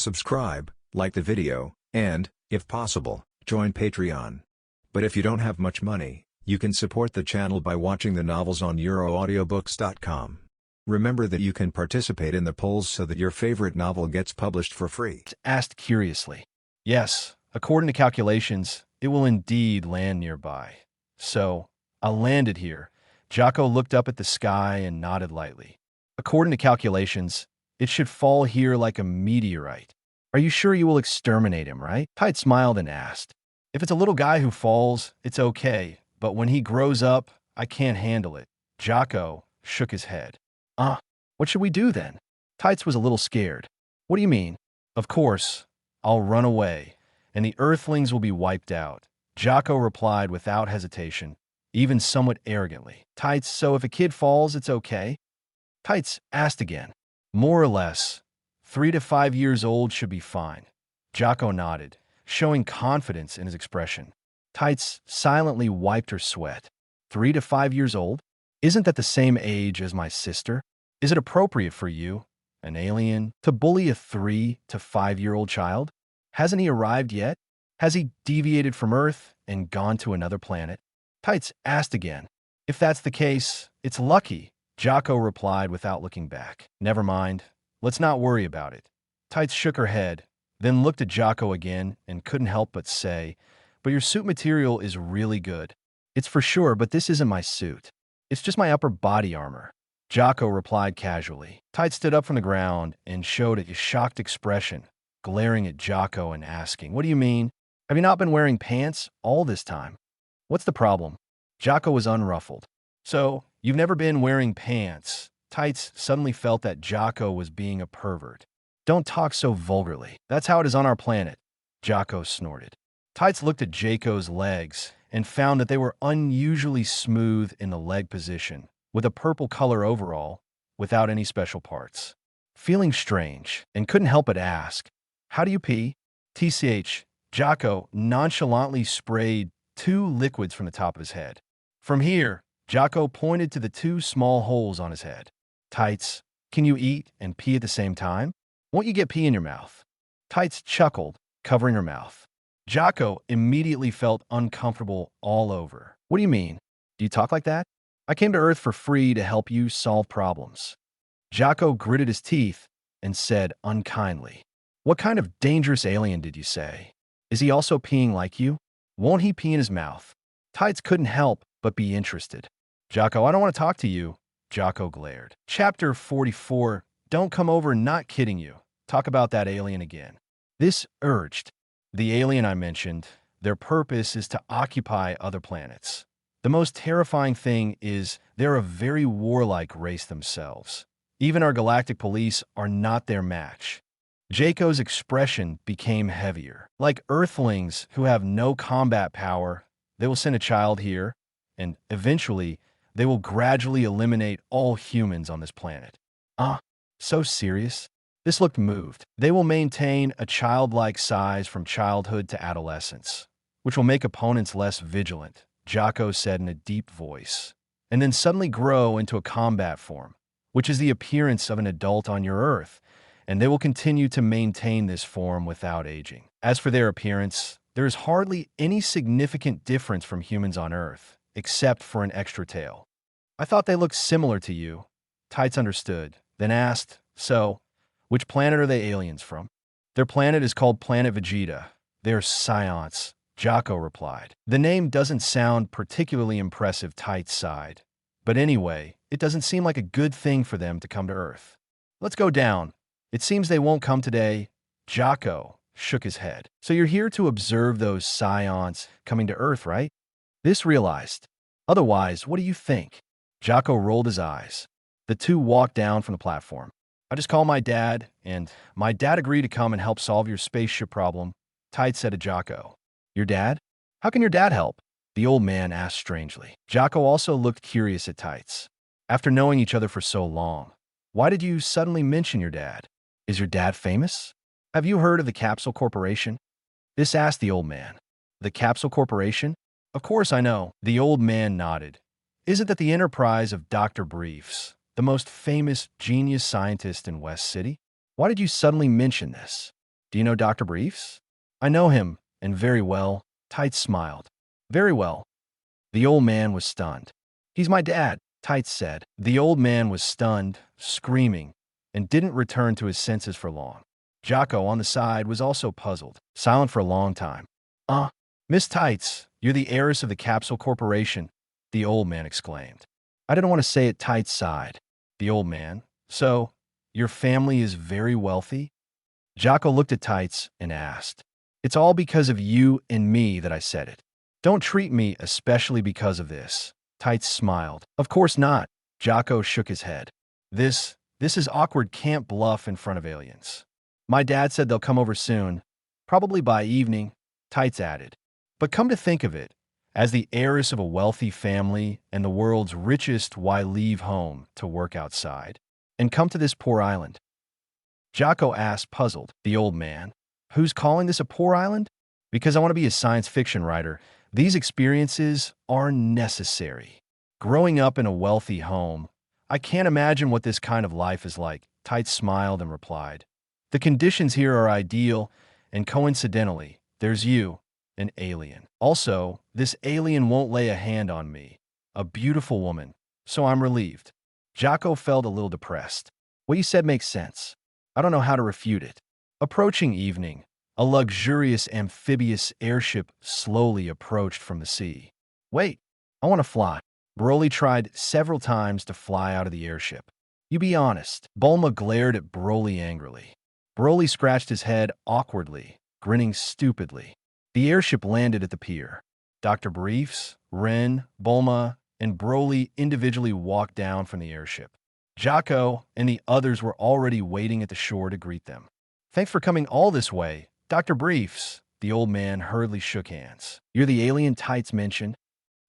subscribe, like the video, and, if possible, join Patreon. But if you don't have much money, you can support the channel by watching the novels on euroaudiobooks.com. Remember that you can participate in the polls so that your favorite novel gets published for free. Asked curiously. Yes, according to calculations, it will indeed land nearby. So, I'll land it here. Jocko looked up at the sky and nodded lightly. According to calculations, it should fall here like a meteorite. Are you sure you will exterminate him, right? Tide smiled and asked. If it's a little guy who falls, it's okay, but when he grows up, I can't handle it. Jocko shook his head. What should we do then? Tights was a little scared. What do you mean? Of course, I'll run away, and the Earthlings will be wiped out. Jocko replied without hesitation, even somewhat arrogantly. Tights, so if a kid falls, it's okay? Tights asked again. More or less. 3 to 5 years old should be fine. Jocko nodded, showing confidence in his expression. Tights silently wiped her sweat. 3 to 5 years old? Isn't that the same age as my sister? Is it appropriate for you, an alien, to bully a 3 to 5-year-old child? Hasn't he arrived yet? Has he deviated from Earth and gone to another planet? Tights asked again. If that's the case, it's lucky, Jocko replied without looking back. Never mind. Let's not worry about it. Tights shook her head, then looked at Jocko again and couldn't help but say, but your suit material is really good. It's for sure, but this isn't my suit. It's just my upper body armor. Jocko replied casually. Tights stood up from the ground and showed a shocked expression, glaring at Jocko and asking, what do you mean? Have you not been wearing pants all this time? What's the problem? Jocko was unruffled. So, you've never been wearing pants. Tights suddenly felt that Jocko was being a pervert. Don't talk so vulgarly. That's how it is on our planet. Jocko snorted. Tights looked at Jocko's legs and found that they were unusually smooth in the leg position, with a purple color overall, without any special parts. Feeling strange, and couldn't help but ask, how do you pee? TCH, Jocko nonchalantly sprayed 2 liquids from the top of his head. From here, Jocko pointed to the 2 small holes on his head. Tights, can you eat and pee at the same time? Won't you get pee in your mouth? Tights chuckled, covering her mouth. Jocko immediately felt uncomfortable all over. What do you mean? Do you talk like that? I came to Earth for free to help you solve problems. Jocko gritted his teeth and said unkindly, what kind of dangerous alien did you say? Is he also peeing like you? Won't he pee in his mouth? Tights couldn't help but be interested. Jocko, I don't want to talk to you. Jocko glared. Chapter 44, don't come over, not kidding you. Talk about that alien again. This urged. The alien I mentioned, their purpose is to occupy other planets. The most terrifying thing is they're a very warlike race themselves. Even our galactic police are not their match. Jocko's expression became heavier. Like Earthlings who have no combat power, they will send a child here, and eventually, they will gradually eliminate all humans on this planet. So serious? This looked moved. They will maintain a childlike size from childhood to adolescence, which will make opponents less vigilant, Jocko said in a deep voice, and then suddenly grow into a combat form, which is the appearance of an adult on your Earth, and they will continue to maintain this form without aging. As for their appearance, there is hardly any significant difference from humans on Earth, except for an extra tail. I thought they looked similar to you. Tights understood, then asked, so, which planet are they aliens from? Their planet is called Planet Vegeta. They are Science, Jocko replied. The name doesn't sound particularly impressive, Tights sighed. But anyway, it doesn't seem like a good thing for them to come to Earth. Let's go down. It seems they won't come today. Jocko shook his head. So you're here to observe those Scions coming to Earth, right? This realized. Otherwise, what do you think? Jocko rolled his eyes. The 2 walked down from the platform. I just called my dad, and my dad agreed to come and help solve your spaceship problem, Tights said to Jocko. Your dad? How can your dad help? The old man asked strangely. Jocko also looked curious at Tights. After knowing each other for so long, why did you suddenly mention your dad? Is your dad famous? Have you heard of the Capsule Corporation? This asked the old man. The Capsule Corporation? Of course I know. The old man nodded. Isn't that the enterprise of Dr. Briefs, the most famous genius scientist in West City? Why did you suddenly mention this? Do you know Dr. Briefs? I know him, and very well. Tights smiled. Very well. The old man was stunned. He's my dad, Tights said. The old man was stunned, screaming, and didn't return to his senses for long. Jocko, on the side, was also puzzled, silent for a long time. Miss Tights, you're the heiress of the Capsule Corporation, the old man exclaimed. I didn't want to say it. Tights sighed. The old man, so, your family is very wealthy? Jocko looked at Tights and asked, It's all because of you and me that I said it. Don't treat me especially because of this. Tights smiled. Of course not. Jocko shook his head. This is awkward. Can't bluff in front of aliens. My dad said they'll come over soon, probably by evening, Tights added. But come to think of it, as the heiress of a wealthy family and the world's richest, why leave home to work outside and come to this poor island? Jocko asked, puzzled. The old man. Who's calling this a poor island? Because I want to be a science fiction writer. These experiences are necessary. Growing up in a wealthy home, I can't imagine what this kind of life is like. Tights smiled and replied. The conditions here are ideal, and coincidentally, there's you, an alien. Also, this alien won't lay a hand on me, a beautiful woman, so I'm relieved. Jocko felt a little depressed. What you said makes sense. I don't know how to refute it. Approaching evening, a luxurious amphibious airship slowly approached from the sea. Wait, I want to fly. Broly tried several times to fly out of the airship. You be honest. Bulma glared at Broly angrily. Broly scratched his head awkwardly, grinning stupidly. The airship landed at the pier. Dr. Briefs, Ren, Bulma, and Broly individually walked down from the airship. Jocko and the others were already waiting at the shore to greet them. Thanks for coming all this way, Dr. Briefs. The old man hurriedly shook hands. You're the alien Tights mentioned.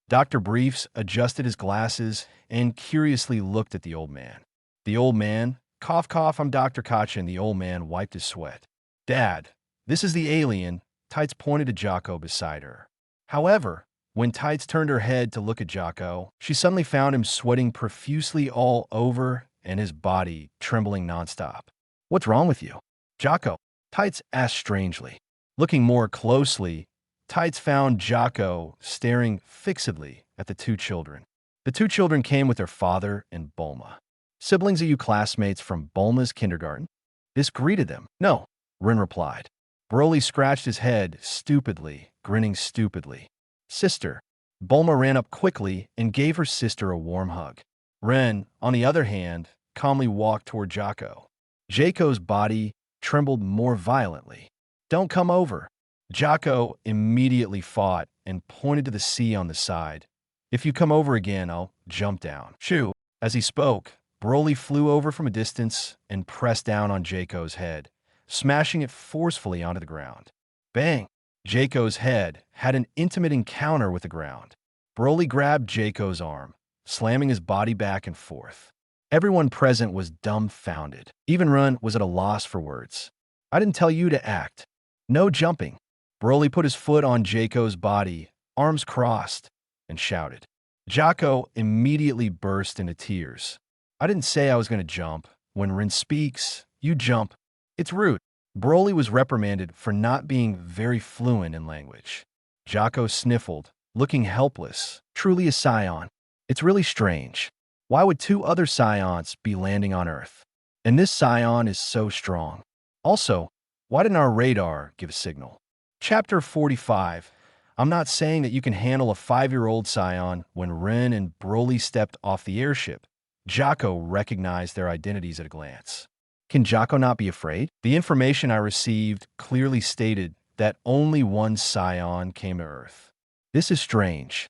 Dr. Briefs adjusted his glasses and curiously looked at the old man. The old man, cough, cough, I'm Dr. Kachin. The old man wiped his sweat. Dad, this is the alien. Tights pointed to Jocko beside her. However, when Tights turned her head to look at Jocko, she suddenly found him sweating profusely all over and his body trembling nonstop. What's wrong with you? Jocko, Tights asked strangely. Looking more closely, Tights found Jocko staring fixedly at the two children. The two children came with their father and Bulma. Siblings, are you classmates from Bulma's kindergarten? This greeted them. No, Rin replied. Broly scratched his head stupidly, grinning stupidly. Sister. Bulma ran up quickly and gave her sister a warm hug. Ren, on the other hand, calmly walked toward Jocko. Jaco's body trembled more violently. Don't come over. Jocko immediately fought and pointed to the sea on the side. If you come over again, I'll jump down. Shoo. As he spoke, Broly flew over from a distance and pressed down on Jaco's head, smashing it forcefully onto the ground. Bang! Jaco's head had an intimate encounter with the ground. Broly grabbed Jaco's arm, slamming his body back and forth. Everyone present was dumbfounded. Even Run was at a loss for words. I didn't tell you to act. No jumping. Broly put his foot on Jaco's body, arms crossed, and shouted. Jocko immediately burst into tears. I didn't say I was going to jump. When Rin speaks, you jump. It's rude. Broly was reprimanded for not being very fluent in language. Jocko sniffled, looking helpless. Truly a Saiyan. It's really strange. Why would two other Saiyans be landing on Earth? And this Saiyan is so strong. Also, why didn't our radar give a signal? Chapter 45. I'm not saying that you can handle a 5-year-old Saiyan. When Ren and Broly stepped off the airship, Jocko recognized their identities at a glance. Can Jocko not be afraid? The information I received clearly stated that only one Saiyan came to Earth. This is strange.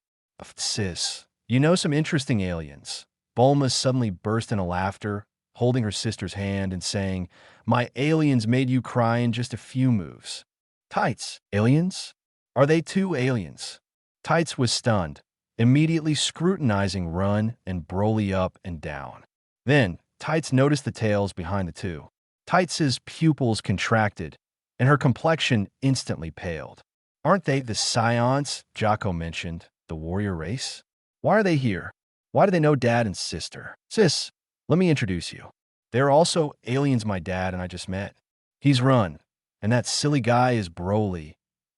Sis, you know some interesting aliens. Bulma suddenly burst into laughter, holding her sister's hand and saying, My aliens made you cry in just a few moves. Tights, aliens? Are they two aliens? Tights was stunned, immediately scrutinizing Run and Broly up and down. Then, Tights noticed the tails behind the two. Tights' pupils contracted, and her complexion instantly paled. Aren't they the Saiyans Jocko mentioned, the warrior race? Why are they here? Why do they know Dad and Sister? Sis, let me introduce you. They're also aliens my dad and I just met. He's Run, And that silly guy is Broly,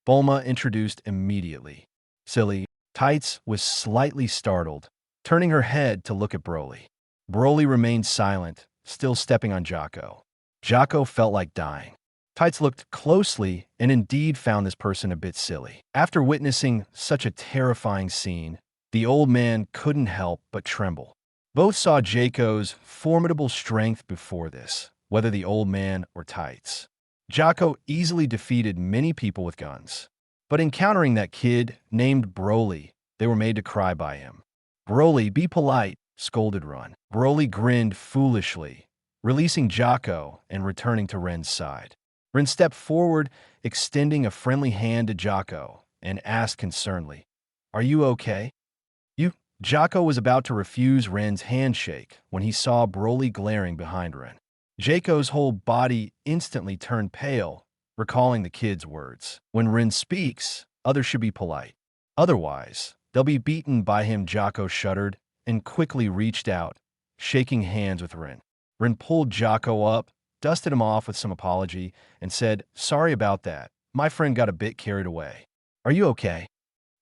Bulma introduced immediately. Silly. Tights was slightly startled, turning her head to look at Broly. Broly remained silent, still stepping on Jocko. Jocko felt like dying. Tights looked closely and indeed found this person a bit silly. After witnessing such a terrifying scene, the old man couldn't help but tremble. Both saw Jocko's formidable strength before this, whether the old man or Tights. Jocko easily defeated many people with guns. But encountering that kid named Broly, they were made to cry by him. Broly, be polite, scolded Run. Broly grinned foolishly, releasing Jocko and returning to Ren's side. Ren stepped forward, extending a friendly hand to Jocko, and asked concernedly, "Are you okay?" Jocko was about to refuse Ren's handshake when he saw Broly glaring behind Ren. Jocko's whole body instantly turned pale, recalling the kid's words. When Ren speaks, others should be polite. Otherwise, they'll be beaten by him. Jocko shuddered and quickly reached out, shaking hands with Ren. Ren pulled Jocko up, dusted him off with some apology, and said, "Sorry about that. My friend got a bit carried away. Are you okay?"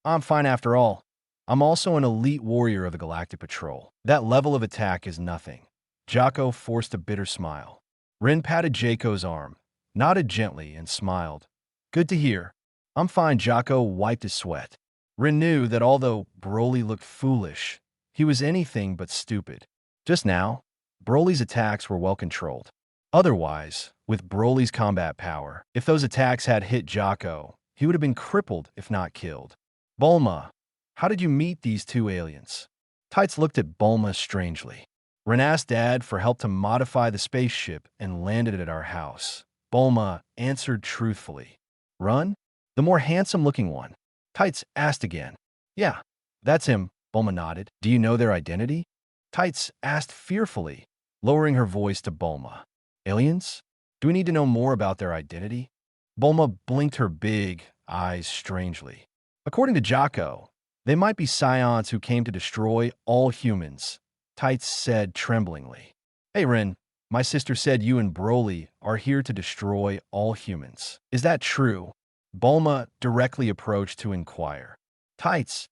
"I'm fine after all. I'm also an elite warrior of the Galactic Patrol. That level of attack is nothing." Jocko forced a bitter smile. Ren patted Jocko's arm, nodded gently, and smiled. "Good to hear. I'm fine." Jocko wiped his sweat. Ren knew that although Broly looked foolish, he was anything but stupid. Just now, Broly's attacks were well controlled. Otherwise, with Broly's combat power, if those attacks had hit Jocko, he would have been crippled if not killed. "Bulma, how did you meet these two aliens?" Tights looked at Bulma strangely. "Ren asked Dad for help to modify the spaceship and landed it at our house." Bulma answered truthfully. "Run? The more handsome-looking one?" Tights asked again. "Yeah, that's him," Bulma nodded. "Do you know their identity?" Tights asked fearfully, lowering her voice to Bulma. "Aliens? Do we need to know more about their identity?" Bulma blinked her big eyes strangely. "According to Jocko, they might be Scions who came to destroy all humans," Tights said tremblingly. "Hey, Ren, my sister said you and Broly are here to destroy all humans. Is that true?" Bulma directly approached to inquire. Tights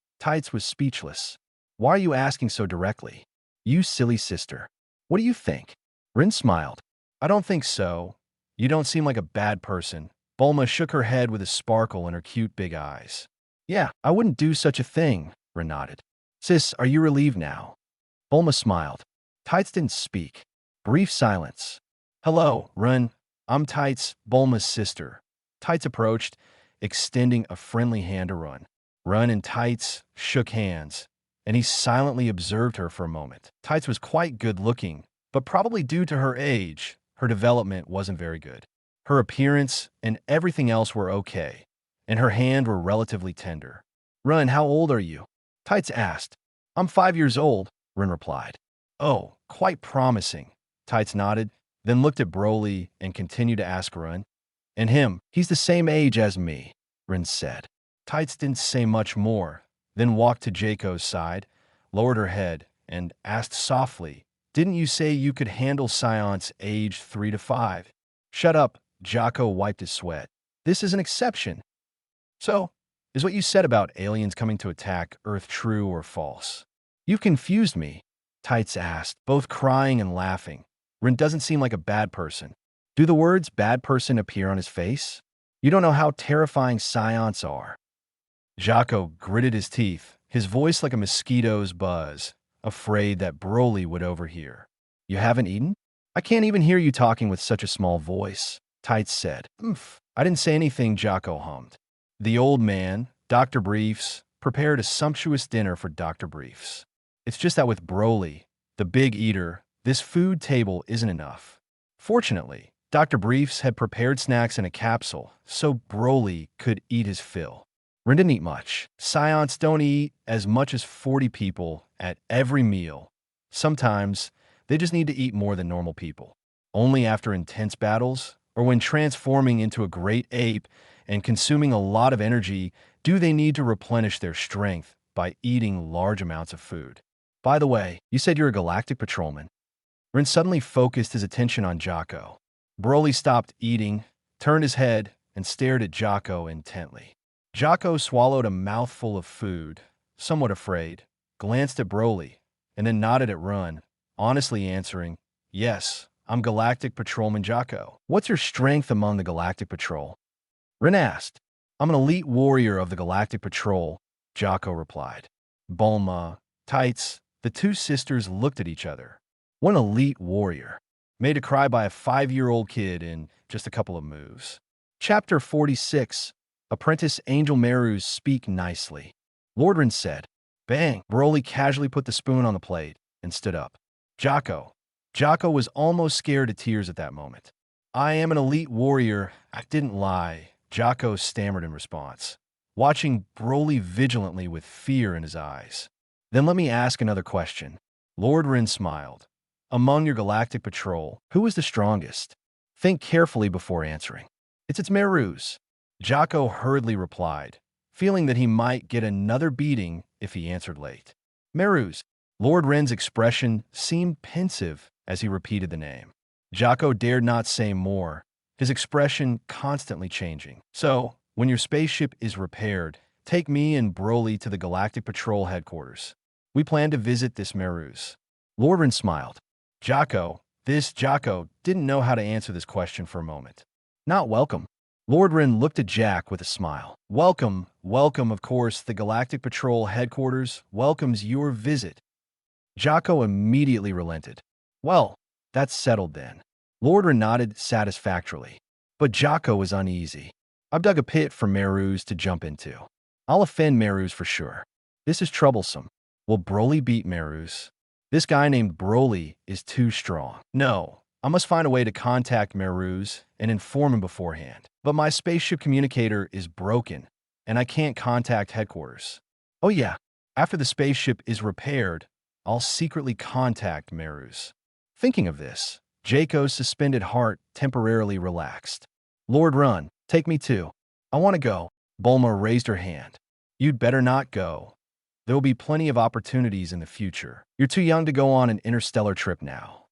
was speechless. "Why are you asking so directly? You silly sister. What do you think?" Ren smiled. "I don't think so. You don't seem like a bad person." Bulma shook her head with a sparkle in her cute big eyes. "Yeah, I wouldn't do such a thing," Ren nodded. "Sis, are you relieved now?" Bulma smiled. Tights didn't speak. Brief silence. "Hello, Ren. I'm Tights, Bulma's sister." Tights approached, extending a friendly hand to Run. Run and Tights shook hands, and he silently observed her for a moment. Tights was quite good-looking, but probably due to her age, her development wasn't very good. Her appearance and everything else were okay, and her hand were relatively tender. "Run, how old are you?" Tights asked. "I'm 5 years old," Ren replied. "Oh, quite promising." Tights nodded, then looked at Broly and continued to ask Run. "And him, he's the same age as me," Ren said. Tights didn't say much more, then walked to Jocko's side, lowered her head, and asked softly, "Didn't you say you could handle Scions aged 3 to 5? "Shut up," Jocko wiped his sweat. "This is an exception." "So, is what you said about aliens coming to attack Earth true or false?" "You've confused me," Tights asked, both crying and laughing. "Ren doesn't seem like a bad person. Do the words bad person appear on his face? You don't know how terrifying Scions are." Jocko gritted his teeth, his voice like a mosquito's buzz, afraid that Broly would overhear. "You haven't eaten? I can't even hear you talking with such a small voice," Tights said. "Oomph. I didn't say anything," Jocko hummed. The old man, Dr. Briefs, prepared a sumptuous dinner for Dr. Briefs. It's just that with Broly, the big eater, this food table isn't enough. Fortunately, Dr. Briefs had prepared snacks in a capsule, so Broly could eat his fill. Ren didn't eat much. Scions don't eat as much as 40 people at every meal. Sometimes, they just need to eat more than normal people. Only after intense battles, or when transforming into a great ape and consuming a lot of energy, do they need to replenish their strength by eating large amounts of food. "By the way, you said you're a galactic patrolman." Ren suddenly focused his attention on Jocko. Broly stopped eating, turned his head, and stared at Jocko intently. Jocko swallowed a mouthful of food, somewhat afraid, glanced at Broly, and then nodded at Run, honestly answering, "Yes, I'm Galactic Patrolman Jocko." "What's your strength among the Galactic Patrol?" Rin asked. "I'm an elite warrior of the Galactic Patrol," Jocko replied. Bulma, Tights, the two sisters looked at each other. One elite warrior, made to cry by a 5-year-old kid in just a couple of moves. Chapter 46, Apprentice Angel Meru's Speak Nicely. Lord Rin said, "Bang!" Broly casually put the spoon on the plate and stood up. Jocko. Jocko was almost scared to tears at that moment. "I am an elite warrior. I didn't lie," Jocko stammered in response, watching Broly vigilantly with fear in his eyes. "Then let me ask another question." Lord Rin smiled. "Among your Galactic Patrol, who is the strongest? Think carefully before answering." It's Meru's," Jocko hurriedly replied, feeling that he might get another beating if he answered late. "Meru's." Lord Rin's expression seemed pensive as he repeated the name. Jocko dared not say more, his expression constantly changing. "So, when your spaceship is repaired, take me and Broly to the Galactic Patrol headquarters. We plan to visit this Meru's." Lord Rin smiled. Jocko didn't know how to answer this question for a moment. "Not welcome." Lord Rin looked at Jack with a smile. Welcome, of course, the Galactic Patrol headquarters welcomes your visit." Jocko immediately relented. "Well, that's settled then." Lord Rin nodded satisfactorily. But Jocko was uneasy. "I've dug a pit for Meru's to jump into. I'll offend Meru's for sure. This is troublesome. Will Broly beat Meru's? This guy named Broly is too strong. No, I must find a way to contact Meru's and inform him beforehand. But my spaceship communicator is broken, and I can't contact headquarters. Oh yeah, after the spaceship is repaired, I'll secretly contact Meru's." Thinking of this, Jaco's suspended heart temporarily relaxed. "Lord Run, take me too. I want to go." Bulma raised her hand. "You'd better not go. There will be plenty of opportunities in the future. You're too young to go on an interstellar trip now."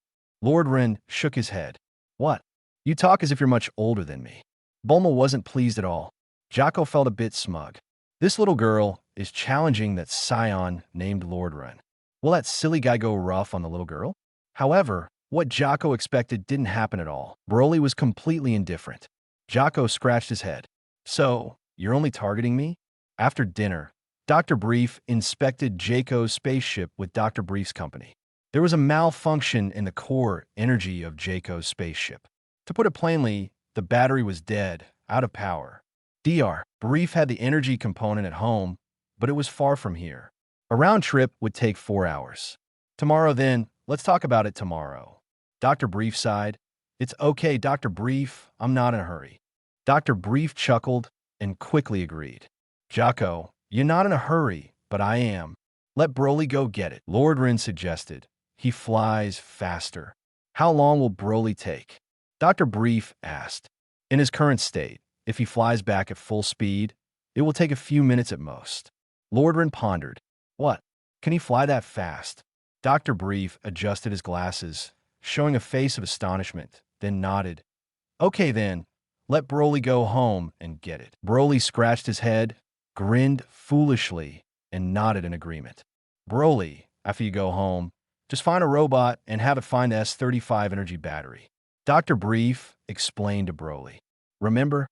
Lord Rin shook his head. "What? You talk as if you're much older than me." Bulma wasn't pleased at all. Jocko felt a bit smug. This little girl is challenging that scion named Lord Rin. Will that silly guy go rough on the little girl? However, what Jocko expected didn't happen at all. Broly was completely indifferent. Jocko scratched his head. "So, you're only targeting me?" After dinner, Dr. Brief inspected Jacko's spaceship with Dr. Brief's company. There was a malfunction in the core energy of Jacko's spaceship. To put it plainly, the battery was dead, out of power. Dr. Brief had the energy component at home, but it was far from here. A round trip would take 4 hours. "Tomorrow then, let's talk about it tomorrow." Dr. Brief sighed. "It's okay, Dr. Brief, I'm not in a hurry." Dr. Brief chuckled and quickly agreed. "Jocko, you're not in a hurry, but I am. Let Broly go get it," Lord Rin suggested. "He flies faster." "How long will Broly take?" Dr. Brief asked. "In his current state, if he flies back at full speed, it will take a few minutes at most." Lord Rin pondered. "What? Can he fly that fast?" Dr. Brief adjusted his glasses, showing a face of astonishment, then nodded. "Okay then, let Broly go home and get it." Broly scratched his head, grinned foolishly, and nodded in agreement. "Broly, after you go home, just find a robot and have it find the S35 energy battery." Dr. Brief explained to Broly. "Remember?"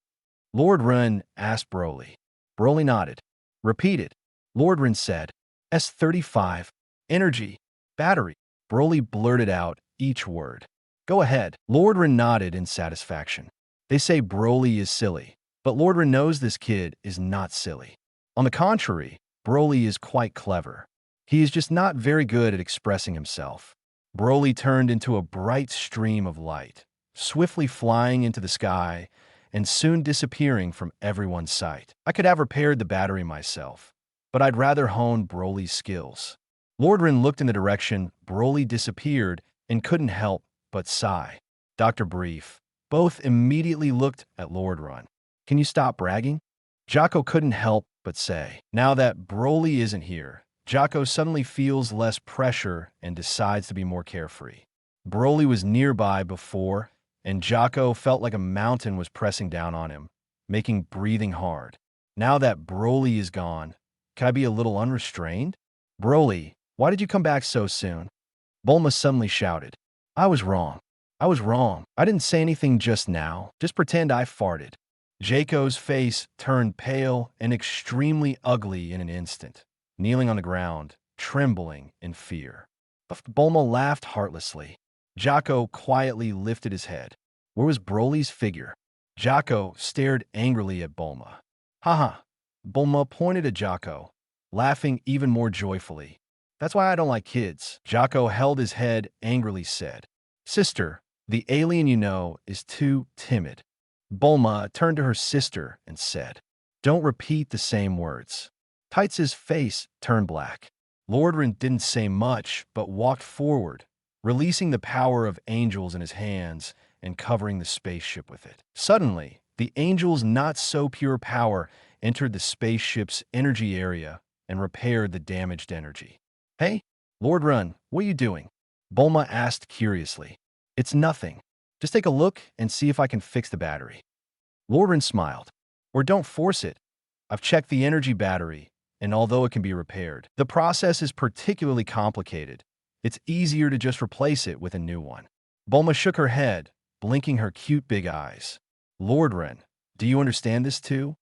Lord Rin asked Broly. Broly nodded. "Repeat it." Lord Rin said, "S35, energy, battery." Broly blurted out each word. "Go ahead." Lord Rin nodded in satisfaction. They say Broly is silly, but Lord Rin knows this kid is not silly. On the contrary, Broly is quite clever. He is just not very good at expressing himself. Broly turned into a bright stream of light, swiftly flying into the sky and soon disappearing from everyone's sight. I could have repaired the battery myself, but I'd rather hone Broly's skills. Lord Rin looked in the direction Broly disappeared and couldn't help but sigh. Dr. Brief both immediately looked at Lord Rin. "Can you stop bragging?" Jocko couldn't help but say. Now that Broly isn't here, Jocko suddenly feels less pressure and decides to be more carefree. Broly was nearby before, and Jocko felt like a mountain was pressing down on him, making breathing hard. Now that Broly is gone, can I be a little unrestrained? Broly, why did you come back so soon? Bulma suddenly shouted. I was wrong. I was wrong. I didn't say anything just now. Just pretend I farted. Jaco's face turned pale and extremely ugly in an instant, kneeling on the ground, trembling in fear. Bulma laughed heartlessly. Jocko quietly lifted his head. Where was Broly's figure? Jocko stared angrily at Bulma. Haha. Bulma pointed at Jocko, laughing even more joyfully. That's why I don't like kids. Jocko held his head, angrily said. Sister, the alien you know is too timid. Bulma turned to her sister and said, Don't repeat the same words. Tights' face turned black. Lord Rin didn't say much, but walked forward, releasing the power of angels in his hands and covering the spaceship with it. Suddenly, the angel's not-so-pure power entered the spaceship's energy area and repaired the damaged energy. Hey, Lord Rin, what are you doing? Bulma asked curiously. It's nothing. Just take a look and see if I can fix the battery. Lord Rin smiled. Or don't force it. I've checked the energy battery, and although it can be repaired, the process is particularly complicated. It's easier to just replace it with a new one. Bulma shook her head, blinking her cute big eyes. Lord Rin, do you understand this too?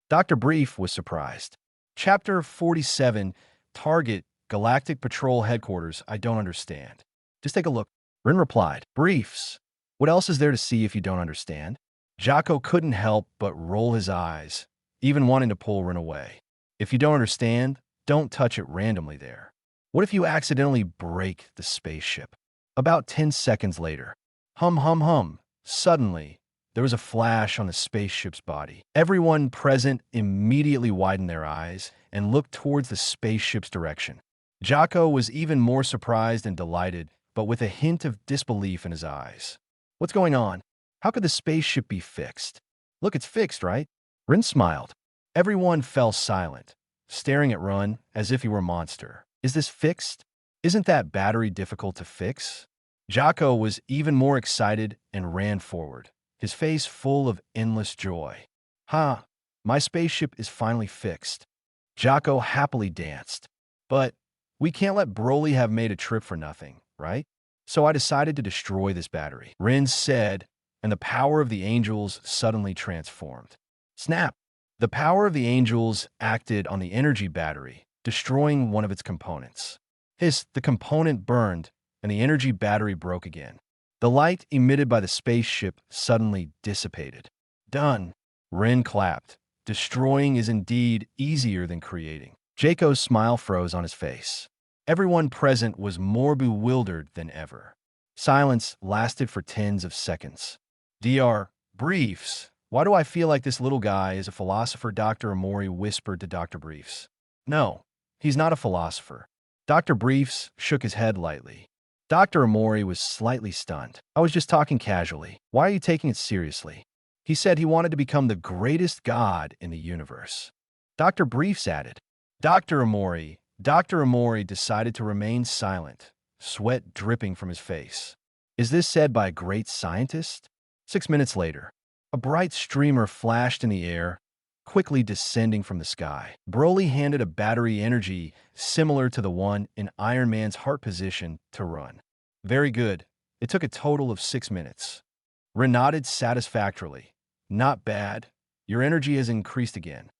Dr. Brief was surprised. Chapter 47, Target, Galactic Patrol Headquarters, I don't understand. Just take a look. Rin replied, Briefs. What else is there to see if you don't understand? Jocko couldn't help but roll his eyes, even wanting to pull Rin away. If you don't understand, don't touch it randomly there. What if you accidentally break the spaceship? About 10 seconds later. Hum hum hum. Suddenly, there was a flash on the spaceship's body. Everyone present immediately widened their eyes and looked towards the spaceship's direction. Jocko was even more surprised and delighted, but with a hint of disbelief in his eyes. What's going on? How could the spaceship be fixed? Look, it's fixed, right? Rin smiled. Everyone fell silent, staring at Rin as if he were a monster. Is this fixed? Isn't that battery difficult to fix? Jocko was even more excited and ran forward, his face full of endless joy. Ha! My spaceship is finally fixed. Jocko happily danced. But we can't let Broly have made a trip for nothing, right? So I decided to destroy this battery. Rin said, and the power of the angels suddenly transformed. Snap! The power of the angels acted on the energy battery, destroying one of its components. Hiss, the component burned, and the energy battery broke again. The light emitted by the spaceship suddenly dissipated. Done. Rin clapped. Destroying is indeed easier than creating. Jaco's smile froze on his face. Everyone present was more bewildered than ever. Silence lasted for tens of seconds. Dr. Briefs. Why do I feel like this little guy is a philosopher? Dr. Amori whispered to Dr. Briefs. No, he's not a philosopher. Dr. Briefs shook his head lightly. Dr. Amori was slightly stunned. I was just talking casually. Why are you taking it seriously? He said he wanted to become the greatest god in the universe. Dr. Briefs added. Dr. Amori decided to remain silent, sweat dripping from his face. Is this said by a great scientist? 6 minutes later, a bright streamer flashed in the air, quickly descending from the sky. Broly handed a battery energy similar to the one in Iron Man's heart position to Rin. Very good. It took a total of 6 minutes. Rin nodded satisfactorily. Not bad. Your energy has increased again.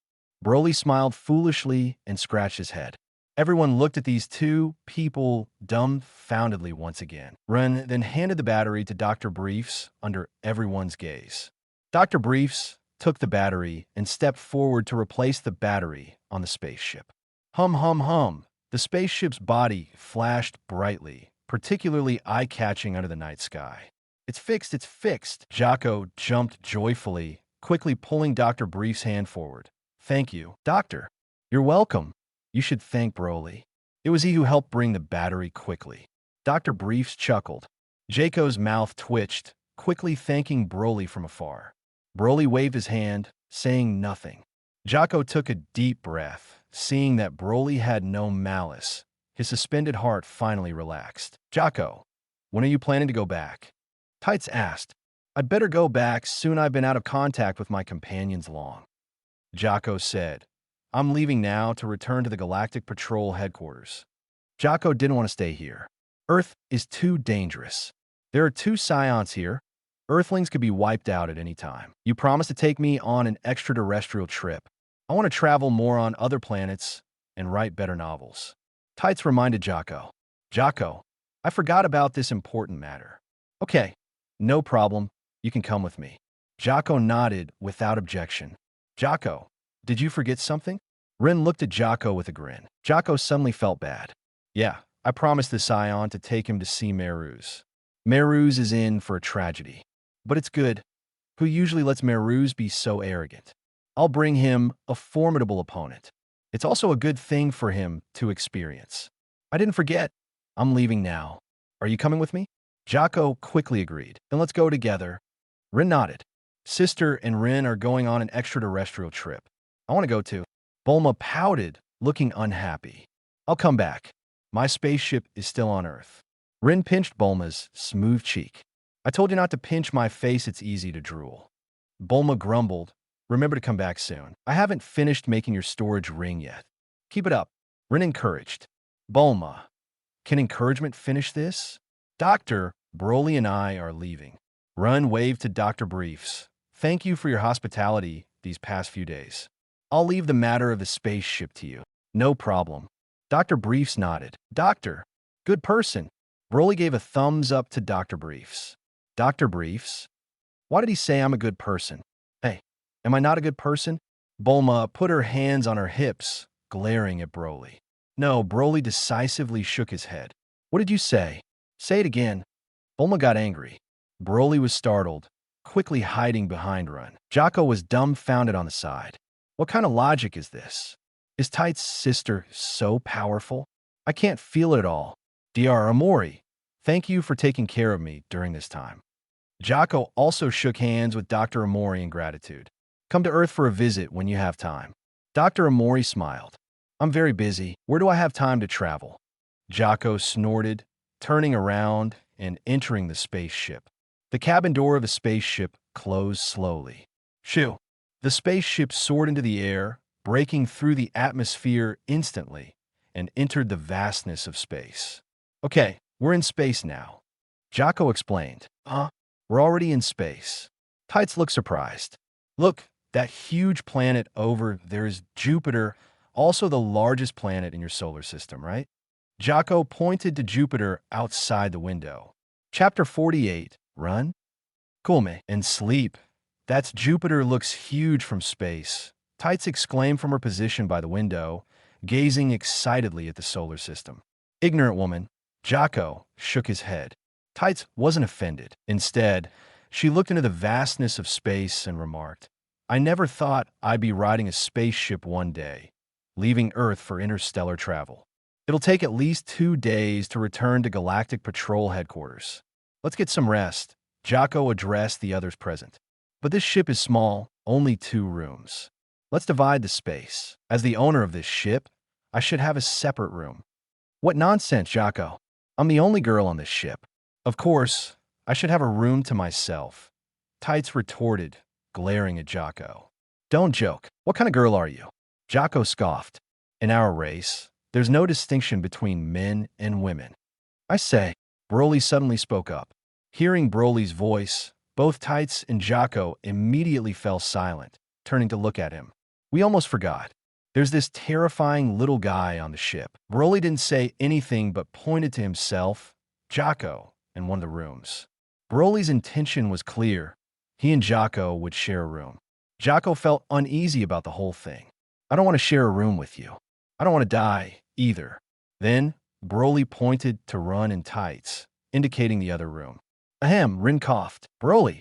Broly smiled foolishly and scratched his head. Everyone looked at these two people dumbfoundedly once again. Rin then handed the battery to Dr. Briefs under everyone's gaze. Dr. Briefs took the battery and stepped forward to replace the battery on the spaceship. Hum hum hum. The spaceship's body flashed brightly, particularly eye-catching under the night sky. It's fixed, it's fixed. Jocko jumped joyfully, quickly pulling Dr. Brief's hand forward. Thank you, Doctor. You're welcome. You should thank Broly. It was he who helped bring the battery quickly. Dr. Briefs chuckled. Jaco's mouth twitched, quickly thanking Broly from afar. Broly waved his hand, saying nothing. Jocko took a deep breath, seeing that Broly had no malice. His suspended heart finally relaxed. Jocko, when are you planning to go back? Tights asked. I'd better go back, soon I've been out of contact with my companions long. Jocko said, I'm leaving now to return to the Galactic Patrol headquarters. Jocko didn't want to stay here. Earth is too dangerous. There are 2 Scions here. Earthlings could be wiped out at any time. You promised to take me on an extraterrestrial trip. I want to travel more on other planets and write better novels. Tights reminded Jocko. Jocko, I forgot about this important matter. Okay, no problem. You can come with me. Jocko nodded without objection. Jocko, did you forget something? Rin looked at Jocko with a grin. Jocko suddenly felt bad. Yeah, I promised the Scion to take him to see Meruz. Meruz is in for a tragedy. But it's good. Who usually lets Meruz be so arrogant? I'll bring him a formidable opponent. It's also a good thing for him to experience. I didn't forget. I'm leaving now. Are you coming with me? Jocko quickly agreed. Then let's go together. Rin nodded. Sister and Rin are going on an extraterrestrial trip. I want to go too. Bulma pouted, looking unhappy. I'll come back. My spaceship is still on Earth. Rin pinched Bulma's smooth cheek. I told you not to pinch my face, it's easy to drool. Bulma grumbled. Remember to come back soon. I haven't finished making your storage ring yet. Keep it up. Rin encouraged. Bulma, can encouragement finish this? Doctor, Broly and I are leaving. Run waved to Dr. Briefs. Thank you for your hospitality these past few days. I'll leave the matter of the spaceship to you. No problem. Dr. Briefs nodded. Doctor, good person. Broly gave a thumbs up to Dr. Briefs. Dr. Briefs? Why did he say I'm a good person? Hey, am I not a good person? Bulma put her hands on her hips, glaring at Broly. No, Broly decisively shook his head. What did you say? Say it again. Bulma got angry. Broly was startled, quickly hiding behind Run. Jocko was dumbfounded on the side. What kind of logic is this? Is Tight's sister so powerful? I can't feel it at all. Dr. Amori, thank you for taking care of me during this time. Jocko also shook hands with Dr. Amori in gratitude. Come to Earth for a visit when you have time. Dr. Amori smiled. I'm very busy. Where do I have time to travel? Jocko snorted, turning around and entering the spaceship. The cabin door of the spaceship closed slowly. Shoo! The spaceship soared into the air, breaking through the atmosphere instantly, and entered the vastness of space. Okay, we're in space now. Jocko explained. Huh? We're already in space. Tights looked surprised. Look, that huge planet over there is Jupiter, also the largest planet in your solar system, right? Jocko pointed to Jupiter outside the window. Chapter 48, Run? Come and sleep. That's Jupiter looks huge from space. Tights exclaimed from her position by the window, gazing excitedly at the solar system. Ignorant woman, Jocko shook his head. Tights wasn't offended. Instead, she looked into the vastness of space and remarked, I never thought I'd be riding a spaceship one day, leaving Earth for interstellar travel. It'll take at least 2 days to return to Galactic Patrol headquarters. Let's get some rest, Jocko addressed the others present. But this ship is small, only 2 rooms. Let's divide the space. As the owner of this ship, I should have a separate room. What nonsense, Jocko. I'm the only girl on this ship. Of course, I should have a room to myself. Tights retorted, glaring at Jocko. Don't joke. What kind of girl are you? Jocko scoffed. In our race, there's no distinction between men and women. I say, Broly suddenly spoke up. Hearing Broly's voice, both Tights and Jocko immediately fell silent, turning to look at him. We almost forgot. There's this terrifying little guy on the ship. Broly didn't say anything but pointed to himself, Jocko, and one of the rooms. Broly's intention was clear. He and Jocko would share a room. Jocko felt uneasy about the whole thing. I don't want to share a room with you. I don't want to die, either. Then, Broly pointed to Run and Tights, indicating the other room. Ahem, Rin coughed. Broly,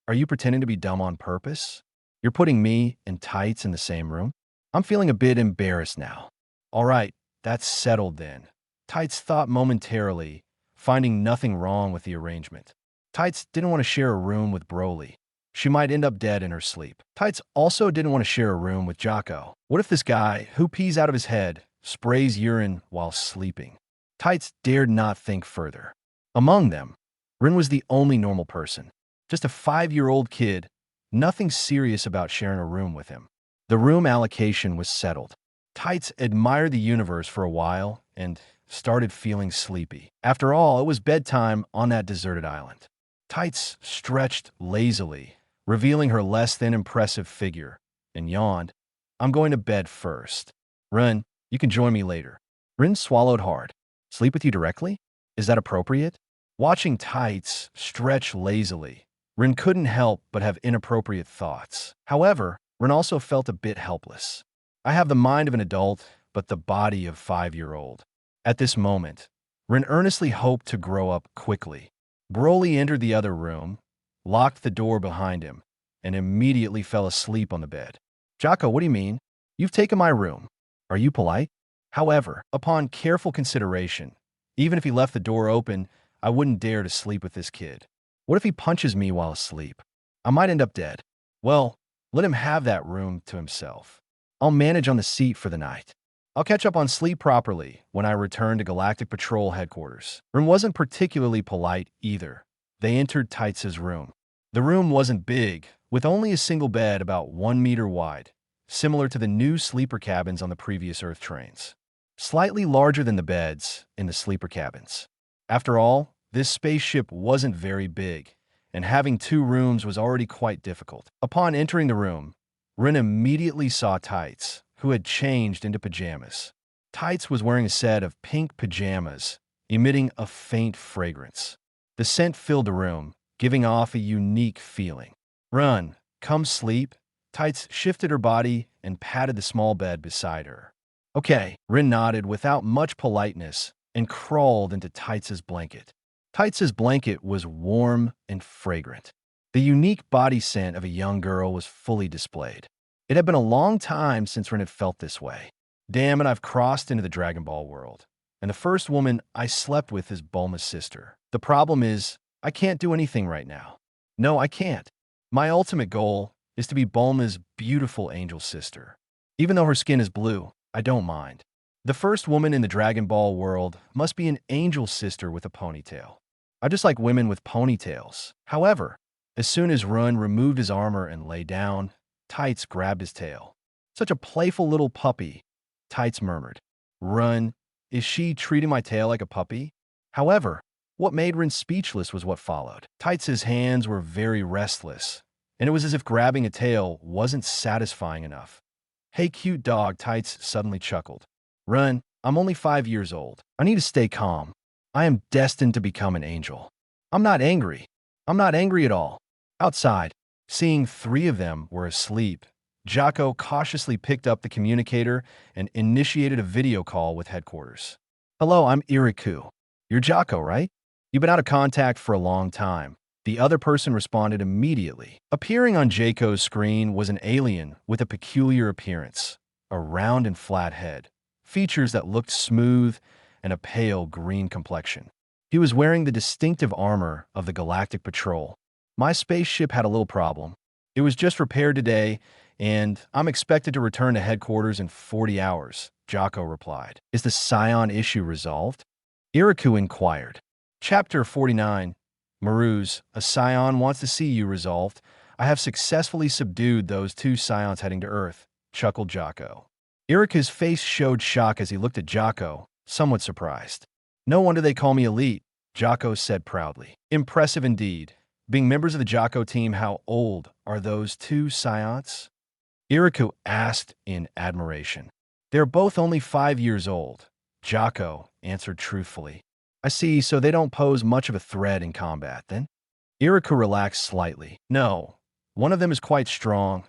are you pretending to be dumb on purpose? You're putting me and Tights in the same room? I'm feeling a bit embarrassed now. All right, that's settled then. Tights thought momentarily, finding nothing wrong with the arrangement. Tights didn't want to share a room with Broly. She might end up dead in her sleep. Tights also didn't want to share a room with Jocko. What if this guy, who pees out of his head, sprays urine while sleeping? Tights dared not think further. Among them, Rin was the only normal person. Just a 5-year-old kid, nothing serious about sharing a room with him. The room allocation was settled. Tights admired the universe for a while and started feeling sleepy. After all, it was bedtime on that deserted island. Tights stretched lazily, revealing her less than impressive figure, and yawned. I'm going to bed first. Rin, you can join me later. Rin swallowed hard. Sleep with you directly? Is that appropriate? Watching Tights stretch lazily, Rin couldn't help but have inappropriate thoughts. However, Rin also felt a bit helpless. I have the mind of an adult, but the body of a 5-year-old. At this moment, Rin earnestly hoped to grow up quickly. Broly entered the other room, locked the door behind him, and immediately fell asleep on the bed. Jocko, what do you mean? You've taken my room. Are you polite? However, upon careful consideration, even if he left the door open, I wouldn't dare to sleep with this kid. What if he punches me while asleep? I might end up dead. Well, let him have that room to himself. I'll manage on the seat for the night. I'll catch up on sleep properly when I return to Galactic Patrol headquarters. Rin wasn't particularly polite either. They entered Tights' room. The room wasn't big, with only a single bed about 1 meter wide, similar to the new sleeper cabins on the previous Earth trains. Slightly larger than the beds in the sleeper cabins. After all, this spaceship wasn't very big, and having 2 rooms was already quite difficult. Upon entering the room, Rin immediately saw Tights, who had changed into pajamas. Tights was wearing a set of pink pajamas, emitting a faint fragrance. The scent filled the room, giving off a unique feeling. Run, come sleep. Tights shifted her body and patted the small bed beside her. Okay, Rin nodded without much politeness and crawled into Tights' blanket. Tights' blanket was warm and fragrant. The unique body scent of a young girl was fully displayed. It had been a long time since Rin had felt this way. Damn it, I've crossed into the Dragon Ball world. And the first woman I slept with is Bulma's sister. The problem is, I can't do anything right now. No, I can't. My ultimate goal is to be Bulma's beautiful angel sister. Even though her skin is blue, I don't mind. The first woman in the Dragon Ball world must be an angel sister with a ponytail. I just like women with ponytails. However, as soon as Rin removed his armor and lay down, Tights grabbed his tail. Such a playful little puppy, Tights murmured. Rin, is she treating my tail like a puppy? However, what made Rin speechless was what followed. Tights' hands were very restless, and it was as if grabbing a tail wasn't satisfying enough. Hey, cute dog, Tights suddenly chuckled. Rin, I'm only 5 years old. I need to stay calm. I am destined to become an angel. I'm not angry. I'm not angry at all. Outside, seeing 3 of them were asleep, Jocko cautiously picked up the communicator and initiated a video call with headquarters. Hello, I'm Iriku. You're Jocko, right? You've been out of contact for a long time. The other person responded immediately. Appearing on Jocko's screen was an alien with a peculiar appearance, a round and flat head, features that looked smooth, and a pale green complexion. He was wearing the distinctive armor of the Galactic Patrol. My spaceship had a little problem. It was just repaired today, and I'm expected to return to headquarters in 40 hours, Jocko replied. Is the Scion issue resolved? Iriku inquired. Chapter 49. Maruz, a Scion wants to see you resolved. I have successfully subdued those 2 Scions heading to Earth, chuckled Jocko. Iriku's face showed shock as he looked at Jocko, somewhat surprised. No wonder they call me elite, Jocko said proudly. Impressive indeed. Being members of the Jocko team, how old are those 2 Scions? Iriku asked in admiration. They're both only 5 years old, Jocko answered truthfully. I see, so they don't pose much of a threat in combat, then? Iriku relaxed slightly. No, one of them is quite strong.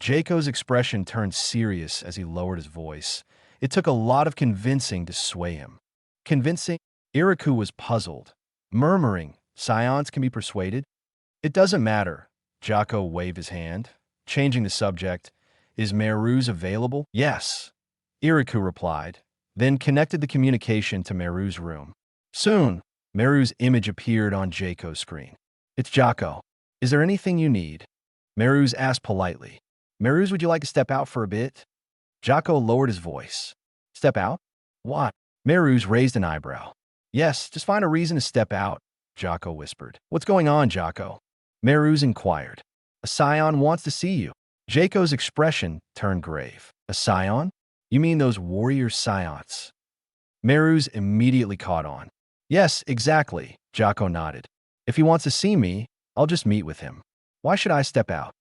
Jocko's expression turned serious as he lowered his voice. It took a lot of convincing to sway him. Convincing? Iriku was puzzled, murmuring, Scions can be persuaded? It doesn't matter. Jocko waved his hand, changing the subject. Is Meruz available? Yes, Iriku replied, then connected the communication to Meru's room. Soon, Meru's image appeared on Jocko's screen. It's Jocko. Is there anything you need? Meruz asked politely. Meruz, would you like to step out for a bit? Jocko lowered his voice. Step out? What? Meruz raised an eyebrow. Yes, just find a reason to step out, Jocko whispered. What's going on, Jocko? Meruz inquired. A scion wants to see you. Jaco's expression turned grave. A scion? You mean those warrior scions? Meruz immediately caught on. Yes, exactly, Jaco nodded. If he wants to see me, I'll just meet with him. Why should I step out?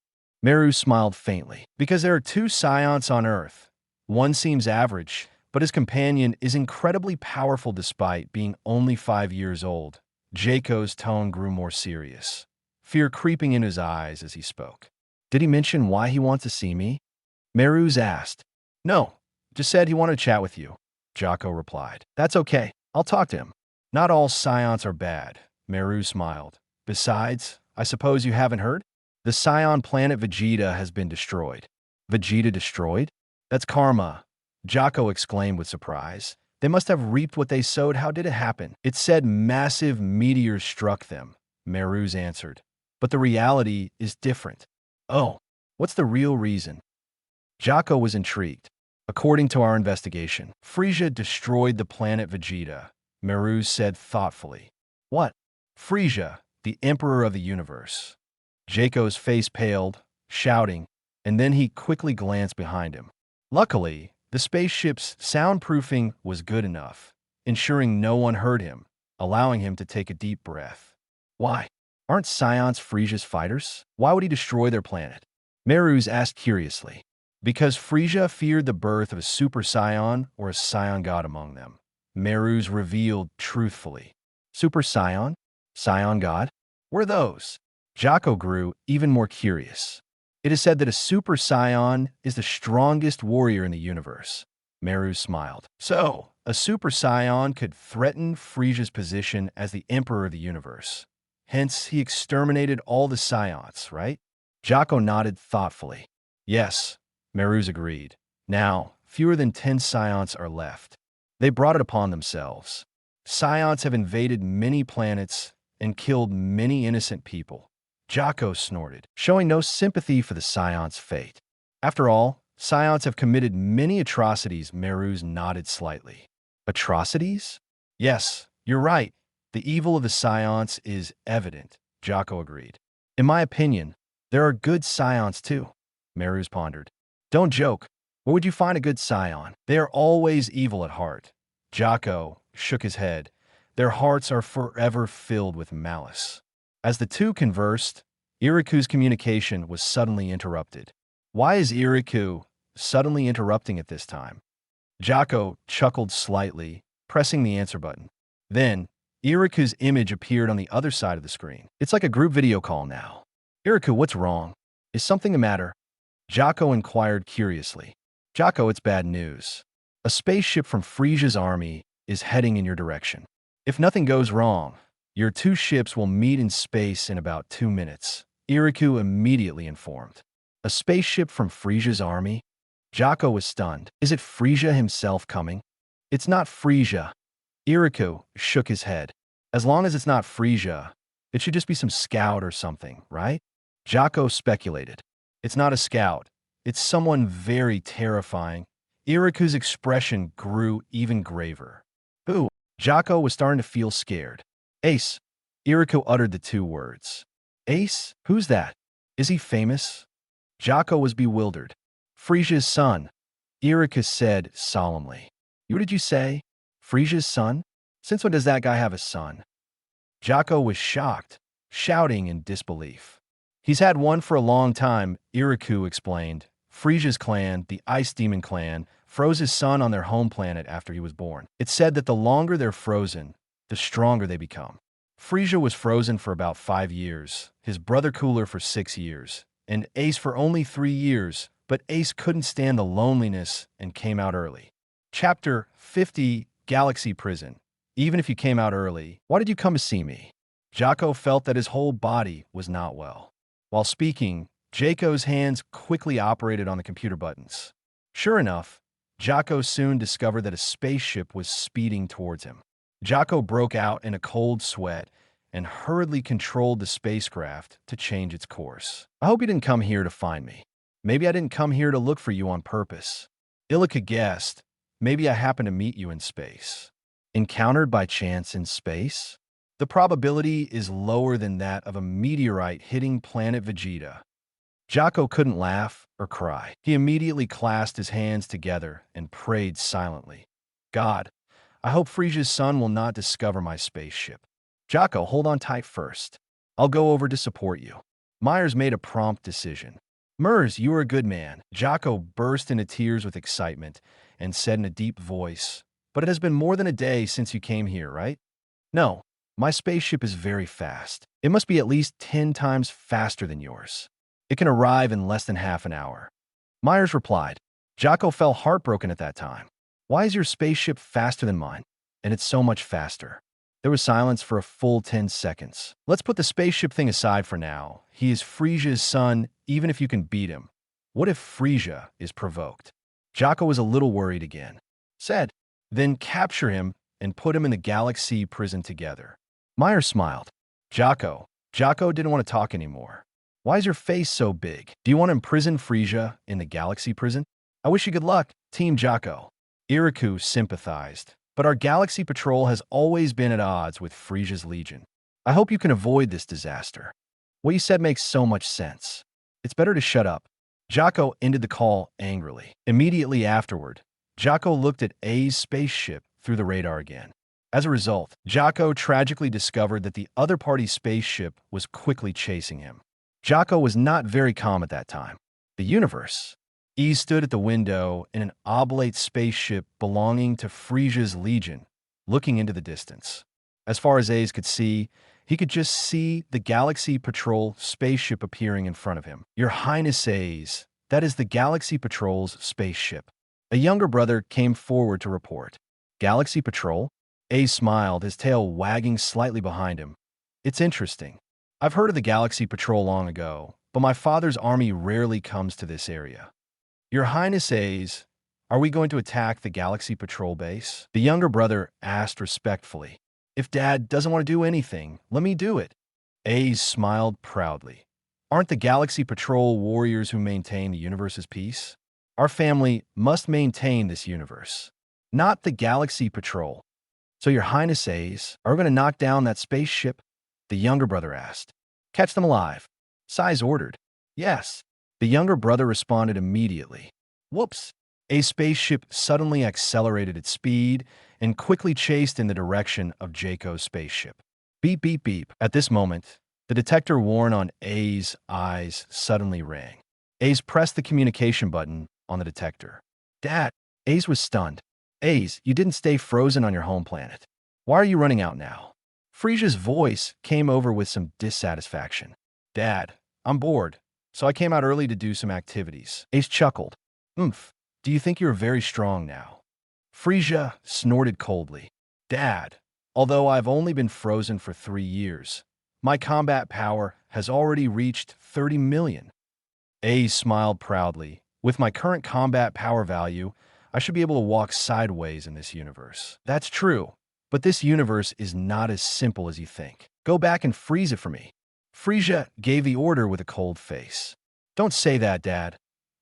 Meruz smiled faintly. Because there are two scions on Earth. One seems average, but his companion is incredibly powerful despite being only 5 years old. Jaco's tone grew more serious, fear creeping in his eyes as he spoke. Did he mention why he wants to see me? Meruz asked. No, just said he wanted to chat with you, Jaco replied. That's okay, I'll talk to him. Not all scions are bad, Meruz smiled. Besides, I suppose you haven't heard? The Saiyan planet Vegeta has been destroyed. Vegeta destroyed? That's karma, Jaco exclaimed with surprise. They must have reaped what they sowed. How did it happen? It said massive meteors struck them, Meruz answered. But the reality is different. Oh, what's the real reason? Jaco was intrigued. According to our investigation, Frieza destroyed the planet Vegeta, Meruz said thoughtfully. What? Frieza, the Emperor of the Universe. Jaco's face paled, shouting, and then he quickly glanced behind him. Luckily, the spaceship's soundproofing was good enough, ensuring no one heard him, allowing him to take a deep breath. Why? Aren't Scions Frieza's fighters? Why would he destroy their planet? Meruz asked curiously. Because Frieza feared the birth of a Super Saiyan or a Saiyan god among them. Meruz revealed truthfully. Super Saiyan? Saiyan god? Were those? Jaco grew even more curious. It is said that a Super Saiyan is the strongest warrior in the universe. Meruz smiled. So, a Super Saiyan could threaten Frieza's position as the Emperor of the universe. Hence, he exterminated all the Scions, right? Jaco nodded thoughtfully. Yes, Meruz agreed. Now, fewer than 10 Scions are left. They brought it upon themselves. Scions have invaded many planets and killed many innocent people. Jaco snorted, showing no sympathy for the Scions' fate. After all, Scions have committed many atrocities. Meruz nodded slightly. Atrocities? Yes, you're right. The evil of the Scions is evident, Jaco agreed. In my opinion, there are good Scions too, Meruz pondered. Don't joke. Where would you find a good Scion? They are always evil at heart. Jaco shook his head. Their hearts are forever filled with malice. As the two conversed, Iriku's communication was suddenly interrupted. Why is Iriku suddenly interrupting at this time? Jaco chuckled slightly, pressing the answer button. Then, Iriku's image appeared on the other side of the screen. It's like a group video call now. Iriku, what's wrong? Is something the matter? Jaco inquired curiously. Jaco, it's bad news. A spaceship from Frieza's army is heading in your direction. If nothing goes wrong, your two ships will meet in space in about 2 minutes, Iriku immediately informed. A spaceship from Frieza's army? Jaco was stunned. Is it Frieza himself coming? It's not Frieza. Iriku shook his head. As long as it's not Frieza, it should just be some scout or something, right? Jaco speculated. It's not a scout. It's someone very terrifying. Iriku's expression grew even graver. Ooh, Jaco was starting to feel scared. Ace. Iriku uttered the 2 words. Ace? Who's that? Is he famous? Jaco was bewildered. Frieza's son, Iriku said solemnly. What did you say? Frieza's son? Since when does that guy have a son? Jaco was shocked, shouting in disbelief. He's had one for a long time, Iriku explained. Frieza's clan, the Ice Demon clan, froze his son on their home planet after he was born. It's said that the longer they're frozen, the stronger they become. Frieza was frozen for about 5 years, his brother Cooler for 6 years, and Ace for only 3 years, but Ace couldn't stand the loneliness and came out early. Chapter 50, Galaxy Prison. Even if you came out early, why did you come to see me? Jaco felt that his whole body was not well. While speaking, Jaco's hands quickly operated on the computer buttons. Sure enough, Jaco soon discovered that a spaceship was speeding towards him. Jaco broke out in a cold sweat and hurriedly controlled the spacecraft to change its course. I hope you didn't come here to find me. Maybe I didn't come here to look for you on purpose. Ilika guessed, maybe I happened to meet you in space. Encountered by chance in space? The probability is lower than that of a meteorite hitting planet Vegeta. Jocko couldn't laugh or cry. He immediately clasped his hands together and prayed silently. God, I hope Frisia's son will not discover my spaceship. Jocko, hold on tight first. I'll go over to support you. Myers made a prompt decision. Mers, you are a good man. Jocko burst into tears with excitement and said in a deep voice, but it has been more than a day since you came here, right? No, my spaceship is very fast. It must be at least 10 times faster than yours. It can arrive in less than half an hour. Myers replied. Jocko felt heartbroken at that time. Why is your spaceship faster than mine? And it's so much faster. There was silence for a full 10 seconds. Let's put the spaceship thing aside for now. He is Frisia's son, even if you can beat him. What if Frisia is provoked? Jocko was a little worried again. Said, then capture him and put him in the galaxy prison together. Myers smiled. Jocko didn't want to talk anymore. Why is your face so big? Do you want to imprison Frisia in the galaxy prison? I wish you good luck, Team Jocko. Iriku sympathized, but our galaxy patrol has always been at odds with Frisia's legion. I hope you can avoid this disaster. What you said makes so much sense. It's better to shut up. Jocko ended the call angrily. Immediately afterward, Jocko looked at A's spaceship through the radar again. As a result, Jocko tragically discovered that the other party's spaceship was quickly chasing him. Jocko was not very calm at that time. The universe. E stood at the window in an oblate spaceship belonging to Frisia's legion, looking into the distance. As far as A's could see, he could just see the Galaxy Patrol spaceship appearing in front of him. Your Highness A's, that is the Galaxy Patrol's spaceship. A younger brother came forward to report. Galaxy Patrol? A smiled, his tail wagging slightly behind him. It's interesting. I've heard of the Galaxy Patrol long ago, but my father's army rarely comes to this area. Your Highness A's, are we going to attack the Galaxy Patrol base? The younger brother asked respectfully. If Dad doesn't want to do anything, let me do it. A's smiled proudly. Aren't the Galaxy Patrol warriors who maintain the universe's peace? Our family must maintain this universe, not the Galaxy Patrol. So your Highness A's, are we going to knock down that spaceship? The younger brother asked. Catch them alive. Sai's ordered. Yes. The younger brother responded immediately. Whoops. A spaceship suddenly accelerated its speed and quickly chased in the direction of Jaco's spaceship. Beep, beep, beep. At this moment, the detector worn on A's eyes suddenly rang. A's pressed the communication button on the detector. Dad, A's was stunned. A's, you didn't stay frozen on your home planet. Why are you running out now? Frisia's voice came over with some dissatisfaction. Dad, I'm bored, so I came out early to do some activities. Ace chuckled. Oomph, do you think you're very strong now? Frisia snorted coldly. Dad, although I've only been frozen for 3 years, my combat power has already reached 30 million. Ace smiled proudly. With my current combat power value, I should be able to walk sideways in this universe. That's true, but this universe is not as simple as you think. Go back and freeze it for me. Frisia gave the order with a cold face. Don't say that, Dad.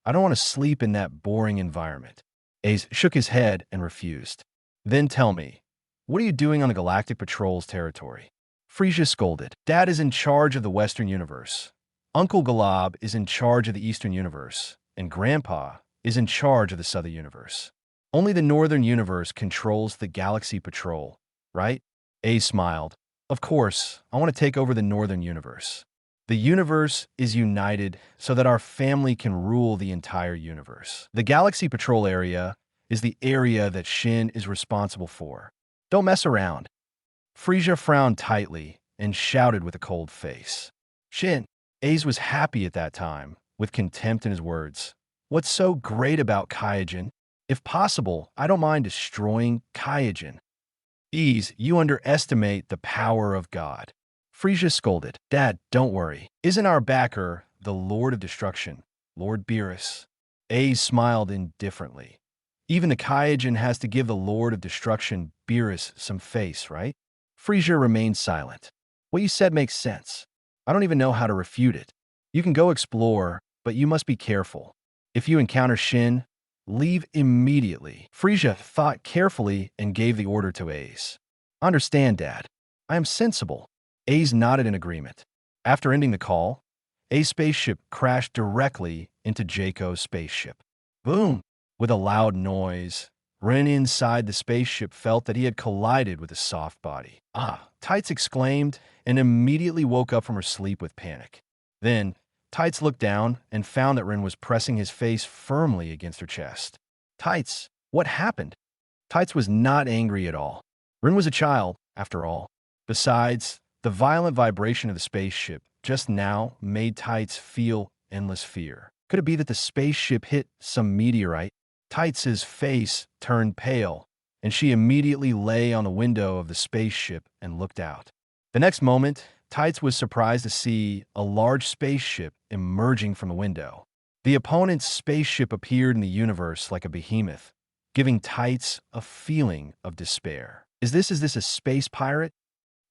I don't want to sleep in that boring environment. Ace shook his head and refused. Then tell me, what are you doing on the Galactic Patrol's territory? Frisia scolded. Dad is in charge of the Western universe. Uncle Galab is in charge of the Eastern universe, and Grandpa is in charge of the Southern universe. Only the Northern universe controls the Galaxy Patrol, right? Ace smiled. Of course, I want to take over the Northern universe. The universe is united so that our family can rule the entire universe. The Galaxy Patrol area is the area that Shin is responsible for. Don't mess around. Frisia frowned tightly and shouted with a cold face. Shin, Ace was happy at that time, with contempt in his words. What's so great about Kaijin? If possible, I don't mind destroying Kaijin. Ease, you underestimate the power of God. Frisia scolded. Dad, don't worry. Isn't our backer the Lord of Destruction, Lord Beerus? Ace smiled indifferently. Even the Kaijin has to give the Lord of Destruction, Beerus, some face, right? Frisia remained silent. What you said makes sense. I don't even know how to refute it. You can go explore, but you must be careful. If you encounter Shin, leave immediately. Frisia thought carefully and gave the order to Ace. Understand, Dad. I am sensible. A's nodded in agreement. After ending the call, A's spaceship crashed directly into Jaco's spaceship. Boom! With a loud noise, Ren inside the spaceship felt that he had collided with a soft body. Ah! Tights exclaimed and immediately woke up from her sleep with panic. Then, Tights looked down and found that Ren was pressing his face firmly against her chest. Tights, what happened? Tights was not angry at all. Ren was a child, after all. Besides, the violent vibration of the spaceship just now made Tights feel endless fear. Could it be that the spaceship hit some meteorite? Tights' face turned pale, and she immediately lay on the window of the spaceship and looked out. The next moment, Tights was surprised to see a large spaceship emerging from the window. The opponent's spaceship appeared in the universe like a behemoth, giving Tights a feeling of despair. Is this a space pirate?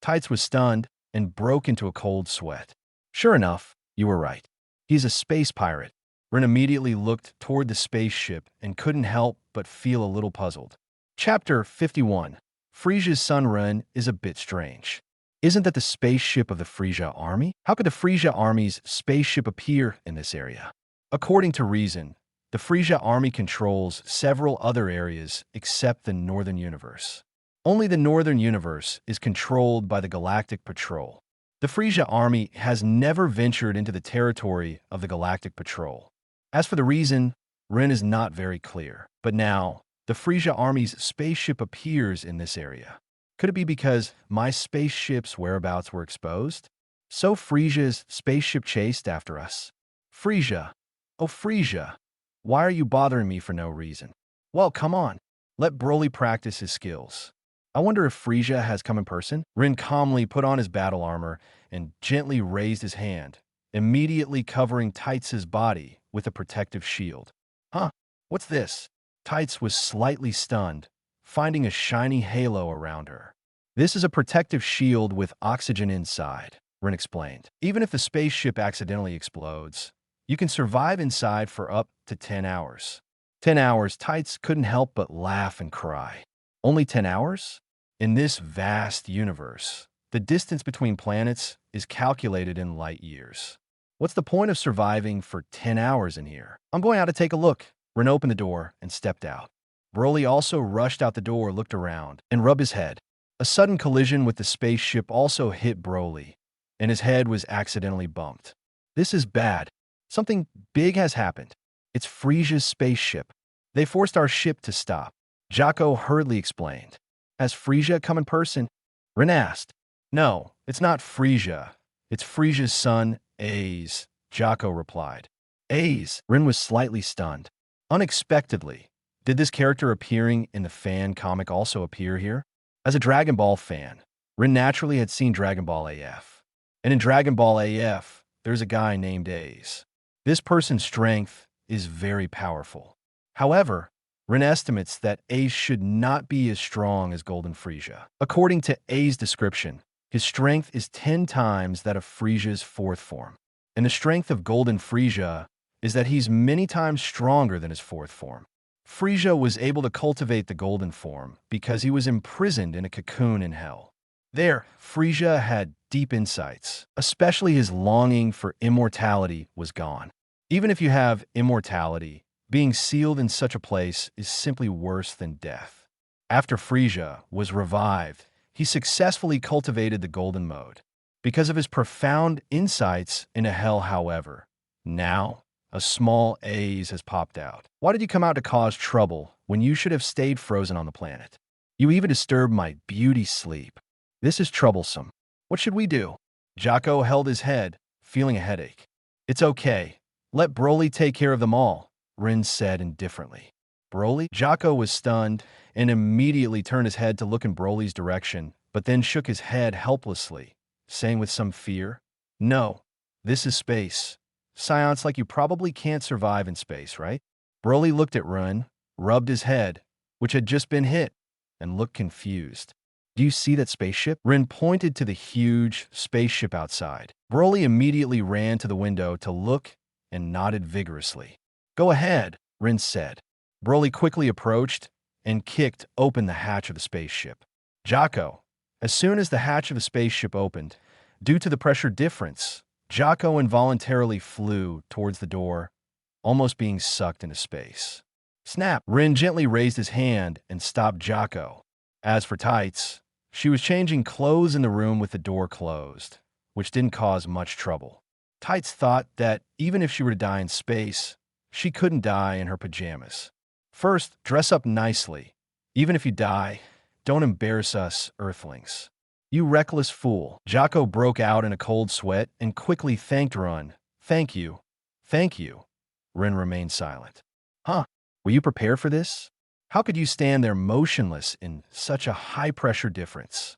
Tights was stunned and broke into a cold sweat. Sure enough, you were right. He's a space pirate. Ren immediately looked toward the spaceship and couldn't help but feel a little puzzled. Chapter 51. Frisia's son Ren is a bit strange. Isn't that the spaceship of the Frisia army? How could the Frisia army's spaceship appear in this area? According to reason, the Frisia army controls several other areas except the Northern Universe. Only the Northern Universe is controlled by the Galactic Patrol. The Frisia army has never ventured into the territory of the Galactic Patrol. As for the reason, Ren is not very clear. But now, the Frisia army's spaceship appears in this area. Could it be because my spaceship's whereabouts were exposed? So Frisia's spaceship chased after us. Frisia. Oh, Frisia. Why are you bothering me for no reason? Well, come on. Let Broly practice his skills. I wonder if Frisia has come in person? Ren calmly put on his battle armor and gently raised his hand, immediately covering Tights' body with a protective shield. Huh? What's this? Tights was slightly stunned, finding a shiny halo around her. This is a protective shield with oxygen inside, Ren explained. Even if the spaceship accidentally explodes, you can survive inside for up to 10 hours. 10 hours, Tights couldn't help but laugh and cry. Only 10 hours? In this vast universe, the distance between planets is calculated in light years. What's the point of surviving for 10 hours in here? I'm going out to take a look. Ren opened the door and stepped out. Broly also rushed out the door, looked around, and rubbed his head. A sudden collision with the spaceship also hit Broly, and his head was accidentally bumped. This is bad. Something big has happened. It's Frisia's spaceship. They forced our ship to stop. Jaco hurriedly explained. Has Frisia come in person? Ren asked. No, it's not Frisia. It's Frisia's son, A's, Jaco replied. A's? Ren was slightly stunned. Unexpectedly, did this character appearing in the fan comic also appear here? As a Dragon Ball fan, Ren naturally had seen Dragon Ball AF. And in Dragon Ball AF, there's a guy named A's. This person's strength is very powerful. However, Ren estimates that A's should not be as strong as Golden Frisia. According to A's description, his strength is 10 times that of Frisia's fourth form. And the strength of Golden Frisia is that he's many times stronger than his fourth form. Frisia was able to cultivate the golden form because he was imprisoned in a cocoon in hell. There, Frisia had deep insights, especially his longing for immortality was gone. Even if you have immortality, being sealed in such a place is simply worse than death. After Frisia was revived, he successfully cultivated the golden mode. Because of his profound insights into hell, however, now a small A's has popped out. Why did you come out to cause trouble when you should have stayed frozen on the planet? You even disturbed my beauty sleep. This is troublesome. What should we do? Jaco held his head, feeling a headache. It's okay. Let Broly take care of them all, Ren said indifferently. Broly? Jaco was stunned and immediately turned his head to look in Broly's direction, but then shook his head helplessly, saying with some fear, No, this is space. Sounds like you probably can't survive in space, right? Broly looked at Ren, rubbed his head, which had just been hit, and looked confused. Do you see that spaceship? Ren pointed to the huge spaceship outside. Broly immediately ran to the window to look and nodded vigorously. Go ahead, Ren said. Broly quickly approached and kicked open the hatch of the spaceship. Jaco, As soon as the hatch of the spaceship opened, due to the pressure difference, Jocko involuntarily flew towards the door, almost being sucked into space. Snap! Rin gently raised his hand and stopped Jocko. As for Tights, she was changing clothes in the room with the door closed, which didn't cause much trouble. Tights thought that even if she were to die in space, she couldn't die in her pajamas. First, dress up nicely. Even if you die, don't embarrass us, Earthlings. You reckless fool. Jocko broke out in a cold sweat and quickly thanked Rin. Thank you. Thank you. Rin remained silent. Huh? Were you prepared for this? How could you stand there motionless in such a high-pressure difference?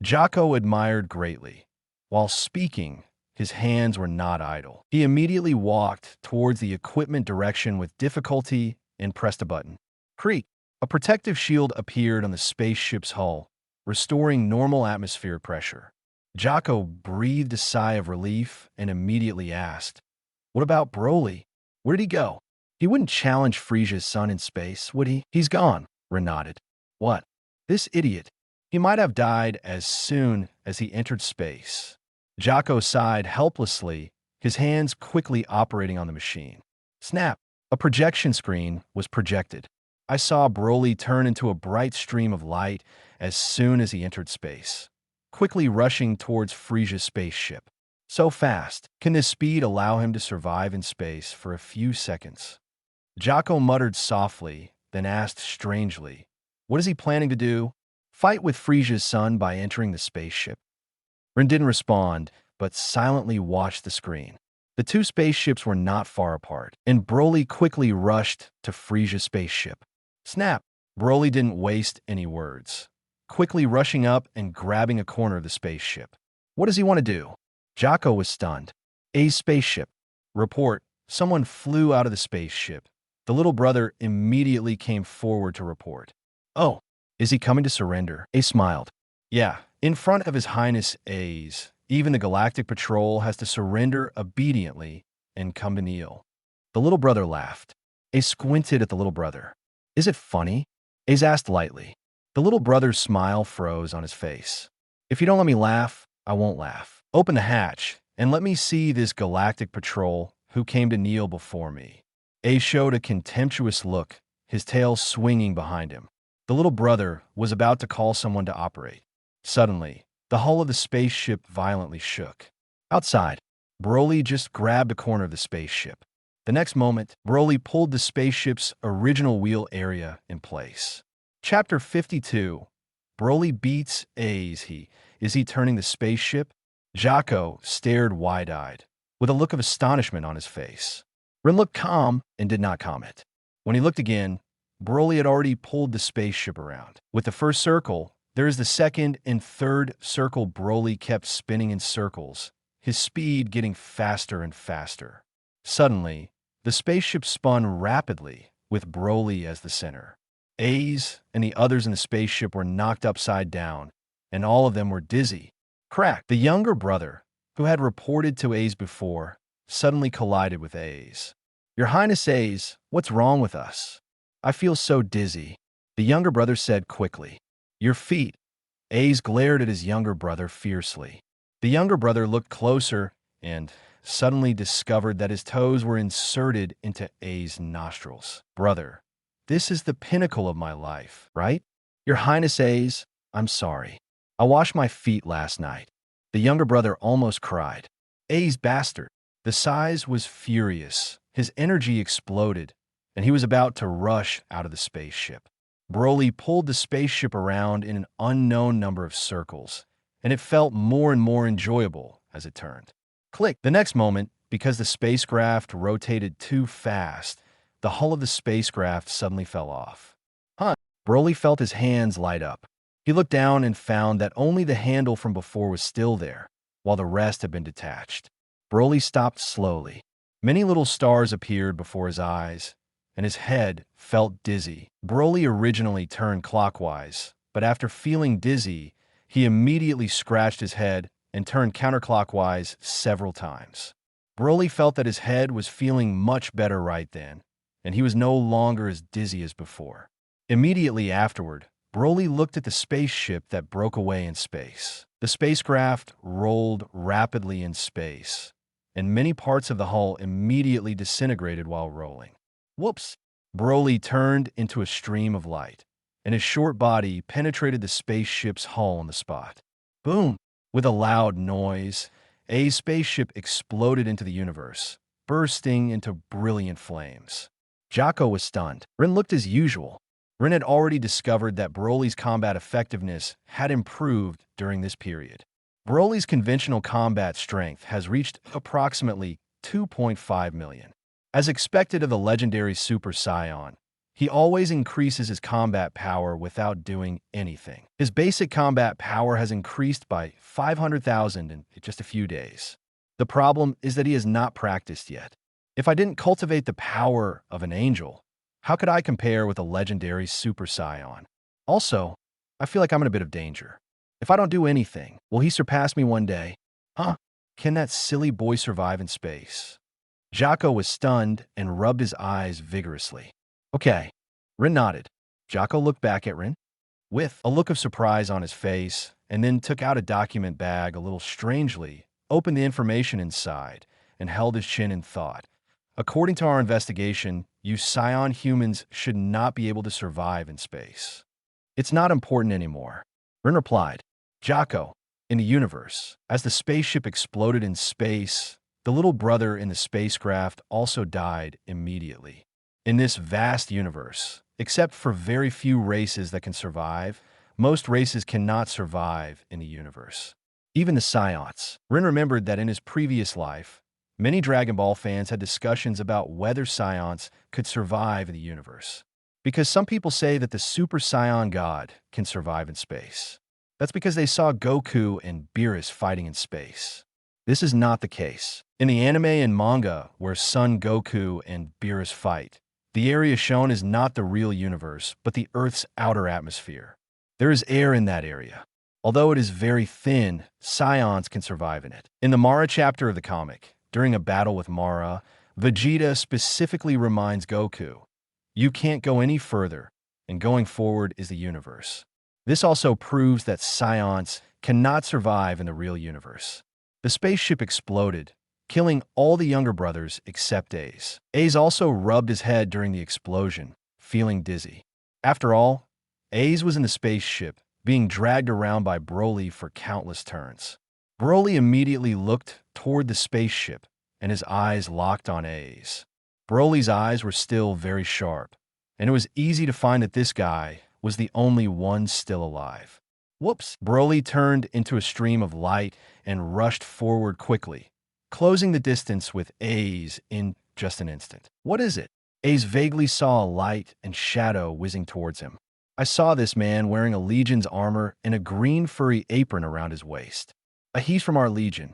Jocko admired greatly. While speaking, his hands were not idle. He immediately walked towards the equipment direction with difficulty and pressed a button. Creak! A protective shield appeared on the spaceship's hull, restoring normal atmospheric pressure. Jocko breathed a sigh of relief and immediately asked, "What about Broly? Where did he go? He wouldn't challenge Frisia's son in space, would he?" "He's gone," Rin nodded. "What? This idiot. He might have died as soon as he entered space." Jocko sighed helplessly, his hands quickly operating on the machine. Snap! A projection screen was projected. I saw Broly turn into a bright stream of light as soon as he entered space, quickly rushing towards Frisia's spaceship. So fast, can this speed allow him to survive in space for a few seconds? Jocko muttered softly, then asked strangely, "What is he planning to do? Fight with Frisia's son by entering the spaceship?" Rin didn't respond, but silently watched the screen. The two spaceships were not far apart, and Broly quickly rushed to Frisia's spaceship. Snap! Broly didn't waste any words, quickly rushing up and grabbing a corner of the spaceship. What does he want to do? Jocko was stunned. A spaceship. Report. Someone flew out of the spaceship. The little brother immediately came forward to report. Oh, is he coming to surrender? A smiled. Yeah, in front of His Highness A's, even the Galactic Patrol has to surrender obediently and come to kneel. The little brother laughed. A squinted at the little brother. Is it funny? A's asked lightly. The little brother's smile froze on his face. If you don't let me laugh, I won't laugh. Open the hatch and let me see this Galactic Patrol who came to kneel before me. A showed a contemptuous look, his tail swinging behind him. The little brother was about to call someone to operate. Suddenly, the hull of the spaceship violently shook. Outside, Broly just grabbed a corner of the spaceship. The next moment, Broly pulled the spaceship's original wheel area in place. Chapter 52. Broly beats A's. Is he turning the spaceship? Jocko stared wide-eyed, with a look of astonishment on his face. Rin looked calm and did not comment. When he looked again, Broly had already pulled the spaceship around. With the first circle, there is the second and third circle. Broly kept spinning in circles, his speed getting faster and faster. Suddenly, the spaceship spun rapidly, with Broly as the center. A's and the others in the spaceship were knocked upside down, and all of them were dizzy. Crack! The younger brother, who had reported to A's before, suddenly collided with A's. Your Highness A's, what's wrong with us? I feel so dizzy, the younger brother said quickly. Your feet. A's glared at his younger brother fiercely. The younger brother looked closer and suddenly discovered that his toes were inserted into A's nostrils. Brother, this is the pinnacle of my life, right? Your Highness A's, I'm sorry. I washed my feet last night. The younger brother almost cried. A's bastard. The size was furious. His energy exploded, and he was about to rush out of the spaceship. Broly pulled the spaceship around in an unknown number of circles, and it felt more and more enjoyable as it turned. Click! The next moment, because the spacecraft rotated too fast, the hull of the spacecraft suddenly fell off. Huh! Broly felt his hands light up. He looked down and found that only the handle from before was still there, while the rest had been detached. Broly stopped slowly. Many little stars appeared before his eyes, and his head felt dizzy. Broly originally turned clockwise, but after feeling dizzy, he immediately scratched his head and turned counterclockwise several times. Broly felt that his head was feeling much better right then, and he was no longer as dizzy as before. Immediately afterward, Broly looked at the spaceship that broke away in space. The spacecraft rolled rapidly in space, and many parts of the hull immediately disintegrated while rolling. Whoops! Broly turned into a stream of light, and his short body penetrated the spaceship's hull on the spot. Boom! With a loud noise, a spaceship exploded into the universe, bursting into brilliant flames. Jocko was stunned. Rin looked as usual. Rin had already discovered that Broly's combat effectiveness had improved during this period. Broly's conventional combat strength has reached approximately 2.5 million. As expected of the legendary Super Saiyan, he always increases his combat power without doing anything. His basic combat power has increased by 500,000 in just a few days. The problem is that he has not practiced yet. If I didn't cultivate the power of an angel, how could I compare with a legendary Super Saiyan? Also, I feel like I'm in a bit of danger. If I don't do anything, will he surpass me one day? Huh? Can that silly boy survive in space? Jocko was stunned and rubbed his eyes vigorously. Okay. Rin nodded. Jocko looked back at Rin with a look of surprise on his face and then took out a document bag a little strangely, opened the information inside, and held his chin in thought. According to our investigation, you Scion humans should not be able to survive in space. It's not important anymore. Rin replied, Jocko, in the universe, as the spaceship exploded in space, the little brother in the spacecraft also died immediately. In this vast universe, except for very few races that can survive, most races cannot survive in the universe. Even the Scions. Rin remembered that in his previous life, many Dragon Ball fans had discussions about whether Scions could survive in the universe. Because some people say that the Super Saiyan God can survive in space. That's because they saw Goku and Beerus fighting in space. This is not the case. In the anime and manga where Son Goku and Beerus fight, the area shown is not the real universe, but the Earth's outer atmosphere. There is air in that area. Although it is very thin, Scions can survive in it. In the Mara chapter of the comic, during a battle with Mara, Vegeta specifically reminds Goku, you can't go any further, and going forward is the universe. This also proves that Scions cannot survive in the real universe. The spaceship exploded, killing all the younger brothers except Ace. Ace also rubbed his head during the explosion, feeling dizzy. After all, Ace was in the spaceship, being dragged around by Broly for countless turns. Broly immediately looked toward the spaceship, and his eyes locked on Ace. Broly's eyes were still very sharp, and it was easy to find that this guy was the only one still alive. Whoops! Broly turned into a stream of light and rushed forward quickly, closing the distance with Ace in just an instant. What is it? Ace vaguely saw a light and shadow whizzing towards him. I saw this man wearing a Legion's armor and a green furry apron around his waist. He's from our Legion.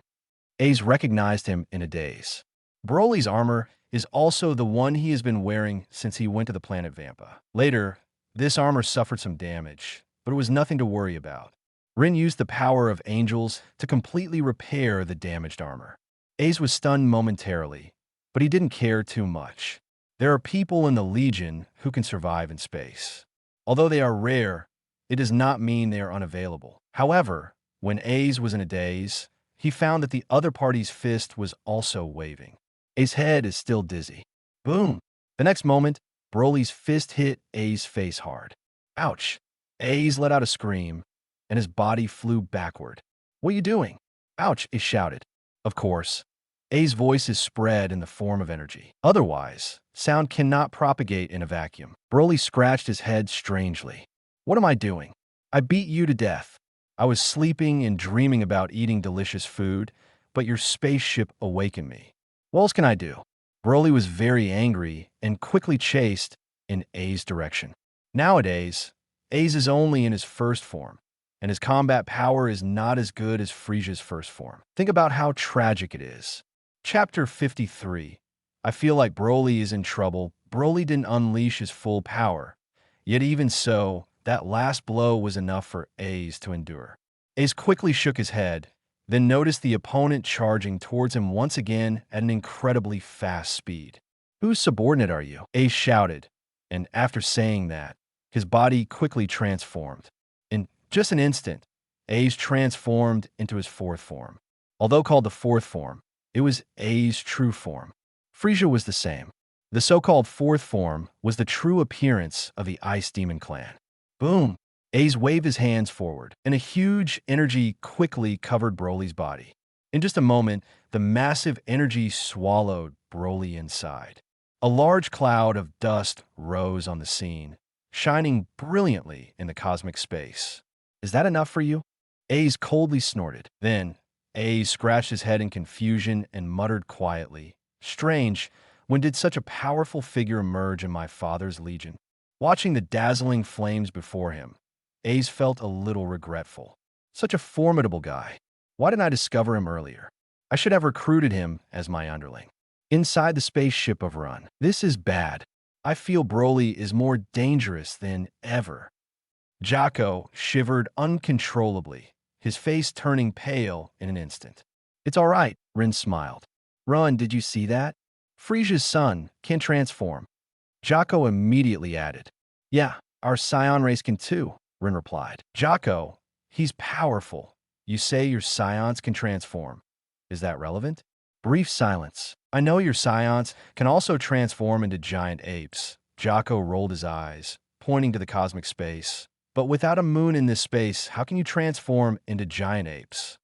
Ace recognized him in a daze. Broly's armor is also the one he has been wearing since he went to the planet Vampa. Later, this armor suffered some damage, but it was nothing to worry about. Rin used the power of angels to completely repair the damaged armor. Ace was stunned momentarily, but he didn't care too much. There are people in the Legion who can survive in space. Although they are rare, it does not mean they are unavailable. However, when Ace was in a daze, he found that the other party's fist was also waving. Ace's head is still dizzy. Boom! The next moment, Broly's fist hit Ace's face hard. Ouch! Ace let out a scream, and his body flew backward. What are you doing? Ouch! Ace shouted. Of course, Ace's voice is spread in the form of energy. Otherwise, sound cannot propagate in a vacuum. Broly scratched his head strangely. What am I doing? I beat you to death. I was sleeping and dreaming about eating delicious food, but your spaceship awakened me. What else can I do? Broly was very angry and quickly chased in Ace's direction. Nowadays, Ace is only in his first form, and his combat power is not as good as Frieza's first form. Think about how tragic it is. Chapter 53. I feel like Broly is in trouble. Broly didn't unleash his full power, yet even so, that last blow was enough for Ace to endure. Ace quickly shook his head, then noticed the opponent charging towards him once again at an incredibly fast speed. Whose subordinate are you? Ace shouted, and after saying that, His body quickly transformed. In just an instant, A's transformed into his fourth form. Although called the fourth form, it was A's true form. Frieza was the same. The so-called fourth form was the true appearance of the Ice Demon clan. Boom! A's waved his hands forward, and a huge energy quickly covered Broly's body. In just a moment, the massive energy swallowed Broly inside. A large cloud of dust rose on the scene, shining brilliantly in the cosmic space. Is that enough for you? A's coldly snorted. Then, A scratched his head in confusion and muttered quietly, "Strange, when did such a powerful figure emerge in my father's legion?" Watching the dazzling flames before him, A's felt a little regretful. Such a formidable guy. Why didn't I discover him earlier? I should have recruited him as my underling. Inside the spaceship of Run, this is bad. I feel Broly is more dangerous than ever. Jocko shivered uncontrollably, his face turning pale in an instant. "It's all right," Rin smiled. "Run, did you see that? Frieza's son can transform." Jocko immediately added, "Yeah, our Saiyan race can too," Rin replied. "Jocko, he's powerful. You say your Saiyans can transform. Is that relevant?" Brief silence. "I know your Saiyans can also transform into giant apes." Jocko rolled his eyes, pointing to the cosmic space. "But without a moon in this space, how can you transform into giant apes?"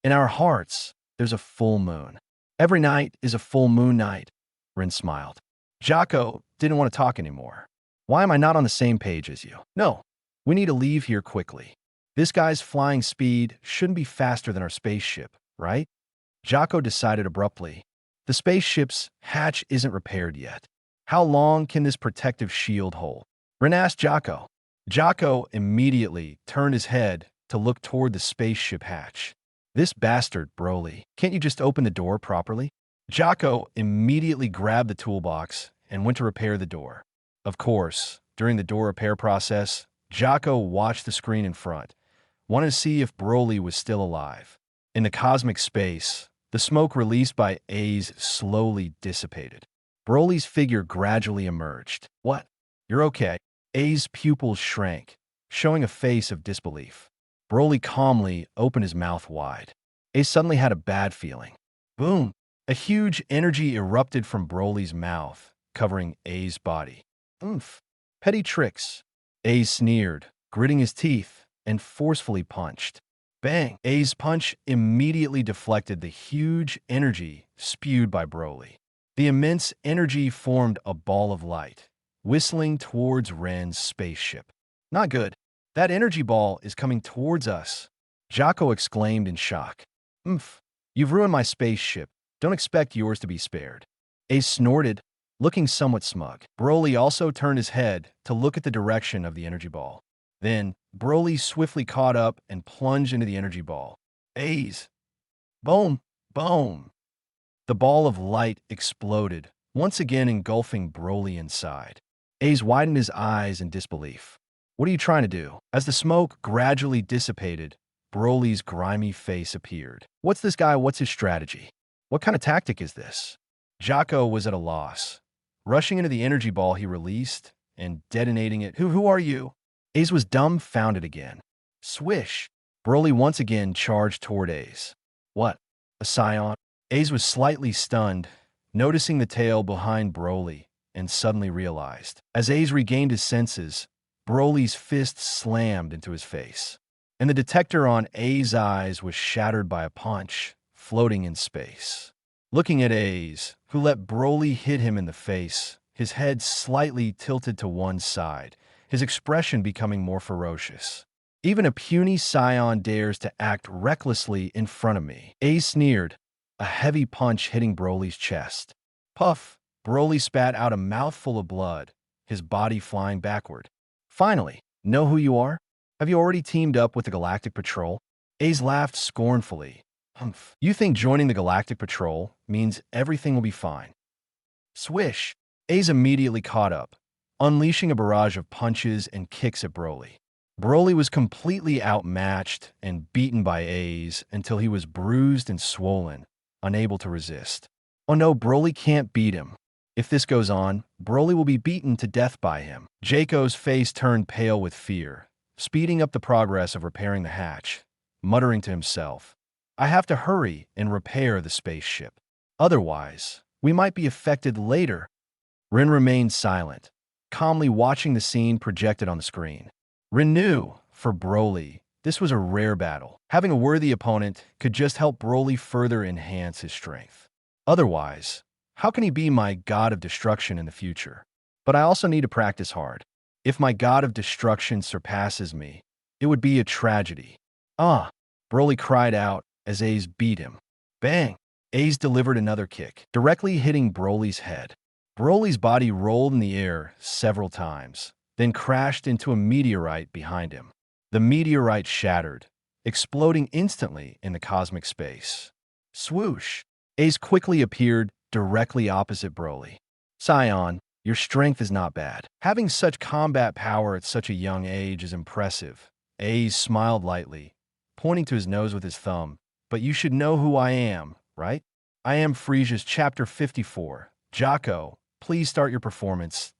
"In our hearts, there's a full moon. Every night is a full moon night," Rin smiled. Jocko didn't want to talk anymore. "Why am I not on the same page as you? No, we need to leave here quickly. This guy's flying speed shouldn't be faster than our spaceship, right?" Jocko decided abruptly. "The spaceship's hatch isn't repaired yet. How long can this protective shield hold?" Rin asked Jocko. Jocko immediately turned his head to look toward the spaceship hatch. "This bastard, Broly. Can't you just open the door properly?" Jocko immediately grabbed the toolbox and went to repair the door. Of course, during the door repair process, Jocko watched the screen in front, wanted to see if Broly was still alive. In the cosmic space, the smoke released by A's slowly dissipated. Broly's figure gradually emerged. "What? You're okay." A's pupils shrank, showing a face of disbelief. Broly calmly opened his mouth wide. A suddenly had a bad feeling. Boom! A huge energy erupted from Broly's mouth, covering A's body. "Oomph! Petty tricks." A sneered, gritting his teeth, and forcefully punched. Bang! A's punch immediately deflected the huge energy spewed by Broly. The immense energy formed a ball of light, whistling towards Ren's spaceship. "Not good. That energy ball is coming towards us," Jocko exclaimed in shock. "Oomph! You've ruined my spaceship. Don't expect yours to be spared." Ace snorted, looking somewhat smug. Broly also turned his head to look at the direction of the energy ball. Then, Broly swiftly caught up and plunged into the energy ball. A's! Boom! Boom! The ball of light exploded, once again engulfing Broly inside. A's widened his eyes in disbelief. "What are you trying to do?" As the smoke gradually dissipated, Broly's grimy face appeared. "What's this guy? What's his strategy? What kind of tactic is this?" Jocko was at a loss. Rushing into the energy ball he released and detonating it. Who are you?" Ace was dumbfounded again. Swish! Broly once again charged toward Ace. "What? A Saiyan?" Ace was slightly stunned, noticing the tail behind Broly, and suddenly realized. As Ace regained his senses, Broly's fist slammed into his face, and the detector on A's eyes was shattered by a punch, floating in space. Looking at A's, who let Broly hit him in the face, his head slightly tilted to one side, his expression becoming more ferocious. "Even a puny Saiyan dares to act recklessly in front of me." Ace sneered, a heavy punch hitting Broly's chest. Puff! Broly spat out a mouthful of blood, his body flying backward. "Finally, know who you are? Have you already teamed up with the Galactic Patrol?" Ace laughed scornfully. "Humph. You think joining the Galactic Patrol means everything will be fine." Swish! Ace immediately caught up, unleashing a barrage of punches and kicks at Broly. Broly was completely outmatched and beaten by Ace until he was bruised and swollen, unable to resist. "Oh no, Broly can't beat him. If this goes on, Broly will be beaten to death by him. Jaco's face turned pale with fear, speeding up the progress of repairing the hatch, muttering to himself, I have to hurry and repair the spaceship. Otherwise, we might be affected later. Rin remained silent, calmly watching the scene projected on the screen. Rin knew, for Broly, this was a rare battle. Having a worthy opponent could just help Broly further enhance his strength. Otherwise, how can he be my god of destruction in the future? But I also need to practice hard. If my god of destruction surpasses me, it would be a tragedy. Ah! Broly cried out as Ace beat him. Bang! Ace delivered another kick, directly hitting Broly's head. Broly's body rolled in the air several times, then crashed into a meteorite behind him. The meteorite shattered, exploding instantly in the cosmic space. Swoosh! Ace quickly appeared directly opposite Broly. Saiyan, your strength is not bad. Having such combat power at such a young age is impressive. Ace smiled lightly, pointing to his nose with his thumb. But you should know who I am, right? I am Frisia's Chapter 54. Jocko, please start your performance.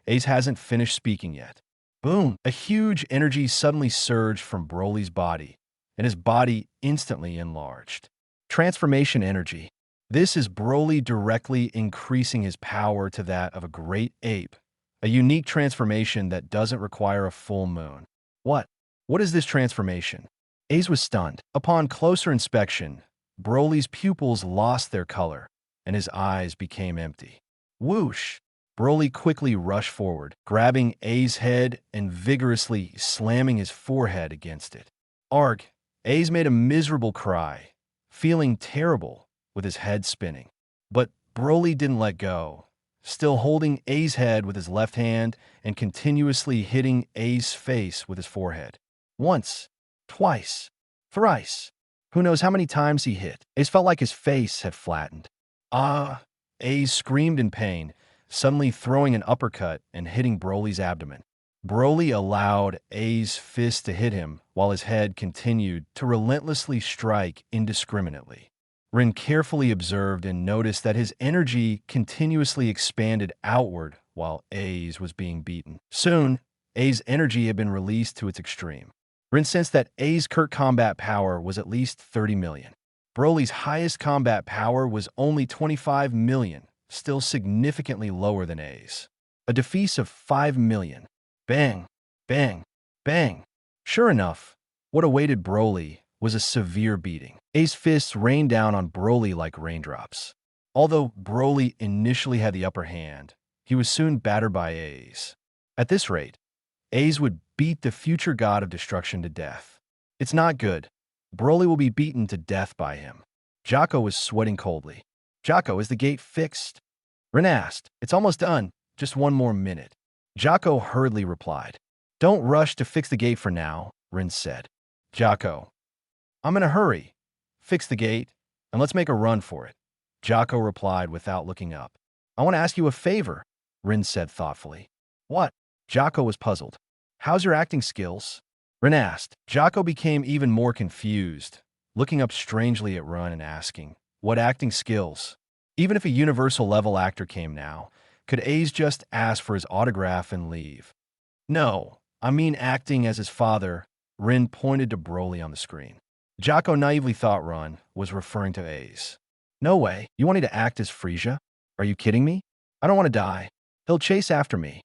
Ace hasn't finished speaking yet. Boom! A huge energy suddenly surged from Broly's body, and his body instantly enlarged. Transformation energy. This is Broly directly increasing his power to that of a great ape, a unique transformation that doesn't require a full moon. What? What is this transformation? Ace was stunned. Upon closer inspection, Broly's pupils lost their color, and his eyes became empty. Whoosh! Broly quickly rushed forward, grabbing Ace's head and vigorously slamming his forehead against it. Arg! Ace made a miserable cry, feeling terrible, with his head spinning. But Broly didn't let go, still holding Ace's head with his left hand and continuously hitting Ace's face with his forehead. Once, twice, thrice. Who knows how many times he hit? Ace felt like his face had flattened. Ah! Ace screamed in pain, suddenly throwing an uppercut and hitting Broly's abdomen. Broly allowed Ace's fist to hit him while his head continued to relentlessly strike indiscriminately. Rin carefully observed and noticed that his energy continuously expanded outward while Ace was being beaten. Soon, Ace's energy had been released to its extreme. Rin sensed that Ace's current combat power was at least 30 million. Broly's highest combat power was only 25 million, still significantly lower than Ace's. A defeat of 5 million. Bang, bang, bang. Sure enough, what awaited Broly was a severe beating. Ace's fists rained down on Broly like raindrops. Although Broly initially had the upper hand, he was soon battered by Ace. At this rate, Ace would beat the future god of destruction to death. It's not good. Broly will be beaten to death by him. Jocko was sweating coldly. Jocko, is the gate fixed? Rin asked. It's almost done. Just one more minute. Jocko hurriedly replied. Don't rush to fix the gate for now, Rin said. Jocko, I'm in a hurry. Fix the gate, and let's make a run for it. Jocko replied without looking up. I want to ask you a favor, Rin said thoughtfully. What? Jocko was puzzled. How's your acting skills? Rin asked. Jocko became even more confused, looking up strangely at Rin and asking, what acting skills? Even if a universal level actor came now, could Ace just ask for his autograph and leave? No, I mean acting as his father. Rin pointed to Broly on the screen. Jocko naively thought Rin was referring to Ace. No way. You want me to act as Frisia? Are you kidding me? I don't want to die. He'll chase after me.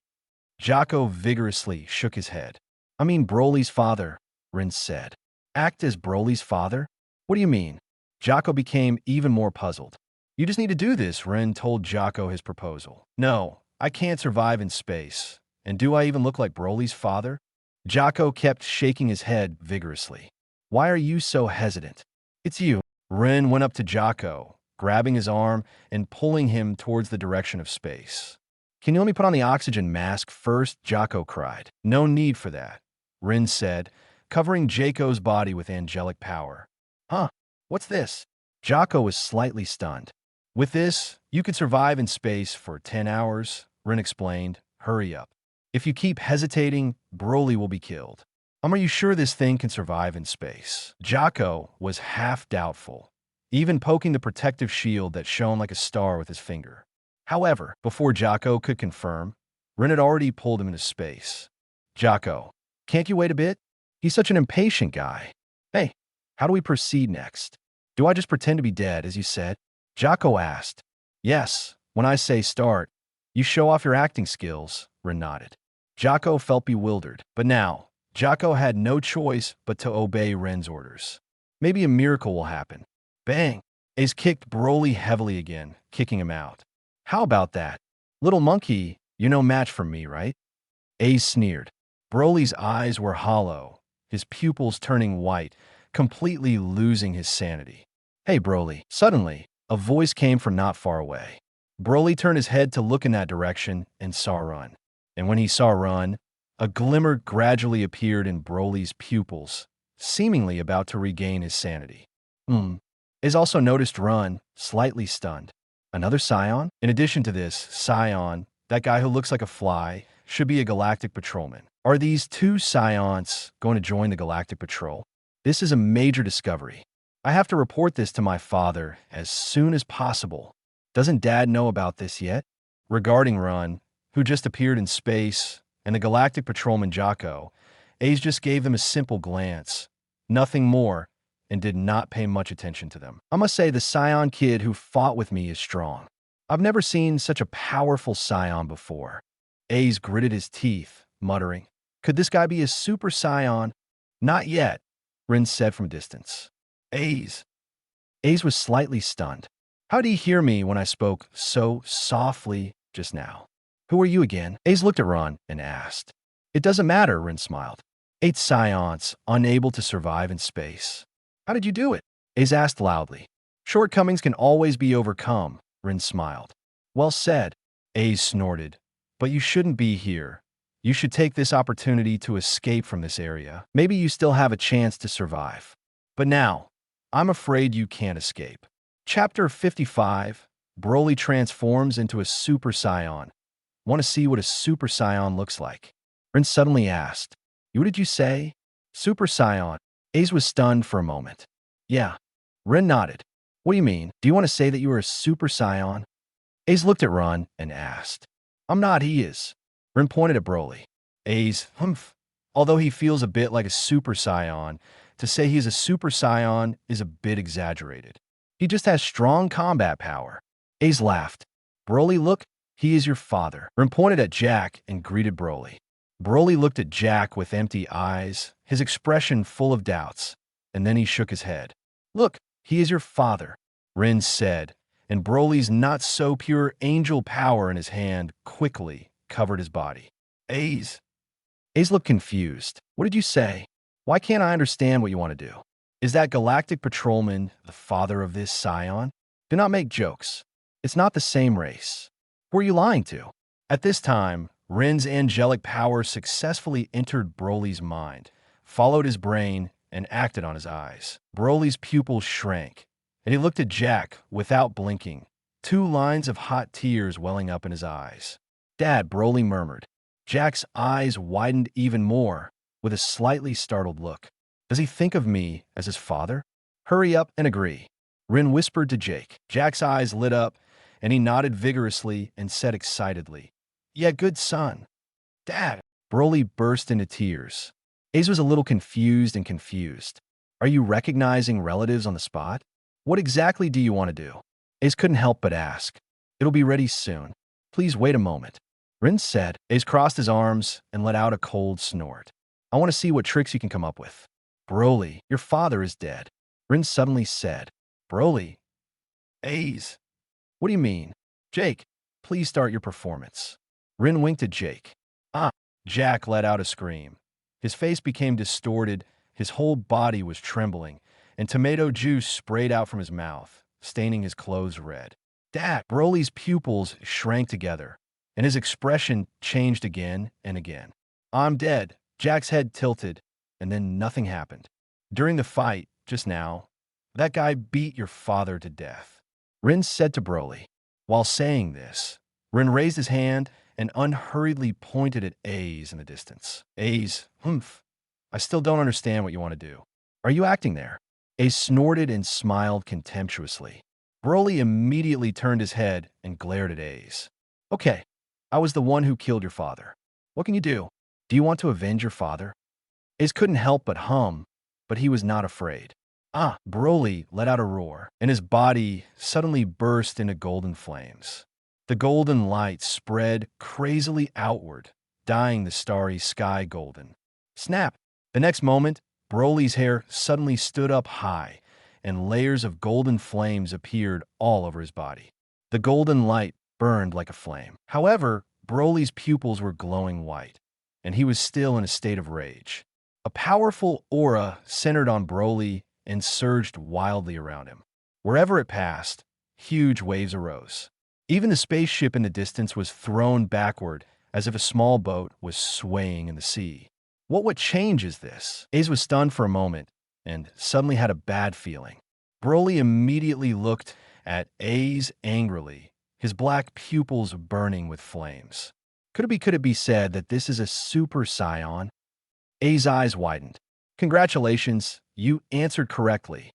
Jocko vigorously shook his head. I mean Broly's father, Rin said. Act as Broly's father? What do you mean? Jocko became even more puzzled. You just need to do this, Rin told Jocko his proposal. No, I can't survive in space. And do I even look like Broly's father? Jocko kept shaking his head vigorously. Why are you so hesitant? It's you. Rin went up to Jocko, grabbing his arm and pulling him towards the direction of space. Can you let me put on the oxygen mask first? Jocko cried. No need for that, Rin said, covering Jocko's body with angelic power. Huh? What's this? Jocko was slightly stunned. With this, you could survive in space for 10 hours, Rin explained. Hurry up. If you keep hesitating, Broly will be killed. Are you sure this thing can survive in space? Jocko was half doubtful, even poking the protective shield that shone like a star with his finger. However, before Jocko could confirm, Rin had already pulled him into space. Jocko, can't you wait a bit? He's such an impatient guy. Hey, how do we proceed next? Do I just pretend to be dead, as you said? Jocko asked. Yes, when I say start, you show off your acting skills, Rin nodded. Jocko felt bewildered, but now, Jocko had no choice but to obey Ren's orders. Maybe a miracle will happen. Bang! Ace kicked Broly heavily again, kicking him out. How about that? Little monkey, you're no match for me, right? Ace sneered. Broly's eyes were hollow, his pupils turning white, completely losing his sanity. Hey, Broly. Suddenly, a voice came from not far away. Broly turned his head to look in that direction and saw Run. And when he saw Run, a glimmer gradually appeared in Broly's pupils, seemingly about to regain his sanity. Ace also noticed Run, slightly stunned. Another Scion? In addition to this, Scion, that guy who looks like a fly, should be a galactic patrolman. Are these two Scions going to join the galactic patrol? This is a major discovery. I have to report this to my father as soon as possible. Doesn't Dad know about this yet? Regarding Run, who just appeared in space, and the galactic patrolman Jocko, Ace just gave them a simple glance, nothing more, and did not pay much attention to them. I must say the Scion kid who fought with me is strong. I've never seen such a powerful Scion before. Ace gritted his teeth, muttering, could this guy be a Super Scion? Not yet, Rin said from a distance. Ace was slightly stunned. How did he hear me when I spoke so softly just now? Who are you again? Ace looked at Ron and asked. It doesn't matter, Rin smiled. 8 Scions, unable to survive in space. How did you do it? Ace asked loudly. Shortcomings can always be overcome, Rin smiled. Well said, Ace snorted. But you shouldn't be here. You should take this opportunity to escape from this area. Maybe you still have a chance to survive. But now, I'm afraid you can't escape. Chapter 55, Broly transforms into a Super Saiyan. Want to see what a Super Saiyan looks like? Rin suddenly asked. What did you say? Super Saiyan. Ace was stunned for a moment. Yeah. Rin nodded. What do you mean? Do you want to say that you are a Super Saiyan? Ace looked at Ron and asked. I'm not, he is. Rin pointed at Broly. Ace, although he feels a bit like a Super Saiyan, to say he's a Super Saiyan is a bit exaggerated. He just has strong combat power. Ace laughed. Broly, look, he is your father. Rin pointed at Jack and greeted Broly. Broly looked at Jack with empty eyes, his expression full of doubts, and then he shook his head. Look, he is your father, Rin said, and Broly's not-so-pure angel power in his hand quickly covered his body. Ace looked confused. What did you say? Why can't I understand what you want to do? Is that galactic patrolman the father of this Scion? Do not make jokes. It's not the same race. Who are you lying to? At this time, Rin's angelic power successfully entered Broly's mind, followed his brain, and acted on his eyes. Broly's pupils shrank, and he looked at Jack without blinking, 2 lines of hot tears welling up in his eyes. Dad, Broly murmured. Jack's eyes widened even more, with a slightly startled look. Does he think of me as his father? Hurry up and agree, Rin whispered to Jake. Jack's eyes lit up, and he nodded vigorously and said excitedly, Yeah, good son. Dad. Broly burst into tears. Ace was a little confused. Are you recognizing relatives on the spot? What exactly do you want to do? Ace couldn't help but ask. It'll be ready soon. Please wait a moment, Rin said. Ace crossed his arms and let out a cold snort. I want to see what tricks you can come up with. Broly, your father is dead, Rin suddenly said. Broly? Ace. What do you mean? Jake, please start your performance. Rin winked at Jake. Jack let out a scream. His face became distorted, his whole body was trembling, and tomato juice sprayed out from his mouth, staining his clothes red. Dad! Broly's pupils shrank together, and his expression changed again and again. I'm dead. Jack's head tilted, and then nothing happened. During the fight, just now, that guy beat your father to death, Rin said to Broly. While saying this, Rin raised his hand and unhurriedly pointed at Ace in the distance. Ace, I still don't understand what you want to do. Are you acting there? Ace snorted and smiled contemptuously. Broly immediately turned his head and glared at Ace. Okay, I was the one who killed your father. What can you do? Do you want to avenge your father? Ace couldn't help but hum, but he was not afraid. Broly let out a roar, and his body suddenly burst into golden flames. The golden light spread crazily outward, dyeing the starry sky golden. Snap! The next moment, Broly's hair suddenly stood up high, and layers of golden flames appeared all over his body. The golden light burned like a flame. However, Broly's pupils were glowing white, and he was still in a state of rage. A powerful aura centered on Broly and surged wildly around him. Wherever it passed, huge waves arose. Even the spaceship in the distance was thrown backward as if a small boat was swaying in the sea. What would change is this? Ace was stunned for a moment and suddenly had a bad feeling. Broly immediately looked at Ace angrily, his black pupils burning with flames. Could it be said that this is a Super Saiyan? Ace's eyes widened. Congratulations, you answered correctly.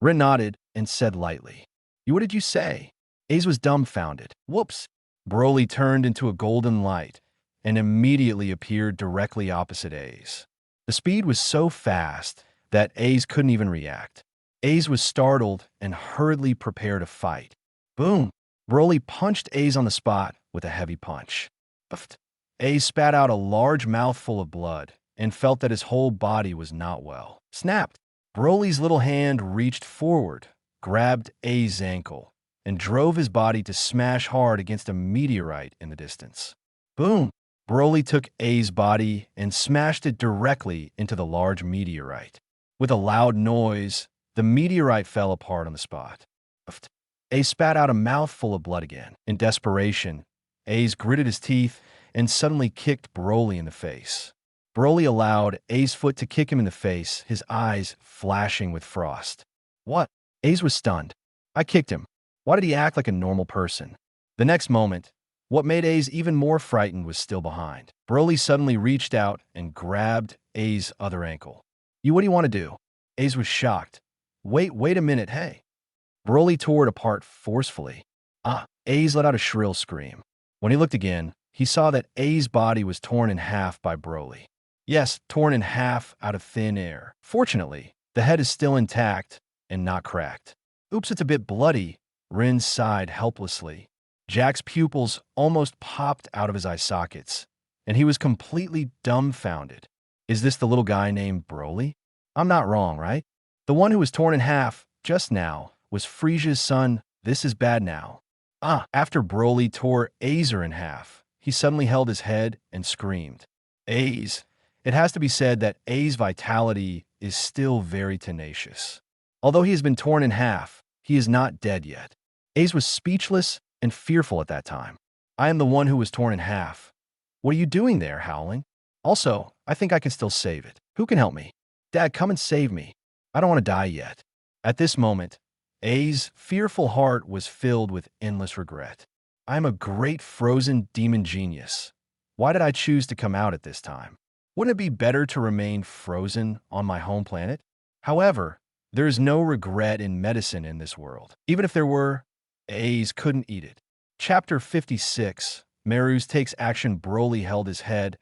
Rin nodded and said lightly. What did you say? Ace was dumbfounded. Whoops. Broly turned into a golden light and immediately appeared directly opposite Ace. The speed was so fast that Ace couldn't even react. Ace was startled and hurriedly prepared to fight. Boom! Broly punched Ace on the spot with a heavy punch. Puffed. Ace spat out a large mouthful of blood and felt that his whole body was not well. Snapped! Broly's little hand reached forward, grabbed Ace's ankle, and drove his body to smash hard against a meteorite in the distance. Boom! Broly took Ace's body and smashed it directly into the large meteorite. With a loud noise, the meteorite fell apart on the spot. Ace spat out a mouthful of blood again. In desperation, Ace gritted his teeth and suddenly kicked Broly in the face. Broly allowed Ace's foot to kick him in the face, his eyes flashing with frost. What? Ace was stunned. I kicked him. Why did he act like a normal person? The next moment, what made Ace even more frightened was still behind. Broly suddenly reached out and grabbed Ace's other ankle. What do you want to do? Ace was shocked. Wait a minute, hey. Broly tore it apart forcefully. Ace let out a shrill scream. When he looked again, he saw that Ace's body was torn in half by Broly. Yes, torn in half out of thin air. Fortunately, the head is still intact and not cracked. Oops, it's a bit bloody, Rin sighed helplessly. Jack's pupils almost popped out of his eye sockets, and he was completely dumbfounded. Is this the little guy named Broly? I'm not wrong, right? The one who was torn in half just now was Frisia's son. This is bad now. After Broly tore Acer in half, he suddenly held his head and screamed. Ace. It has to be said that Ace's vitality is still very tenacious. Although he has been torn in half, he is not dead yet. Ace was speechless and fearful at that time. I am the one who was torn in half. What are you doing there, Howling? Also, I think I can still save it. Who can help me? Dad, come and save me. I don't want to die yet. At this moment, Ace's fearful heart was filled with endless regret. I am a great frozen demon genius. Why did I choose to come out at this time? Wouldn't it be better to remain frozen on my home planet? However, there is no regret in medicine in this world. Even if there were, Ace couldn't eat it. Chapter 56, Maruz takes action. Broly held his head,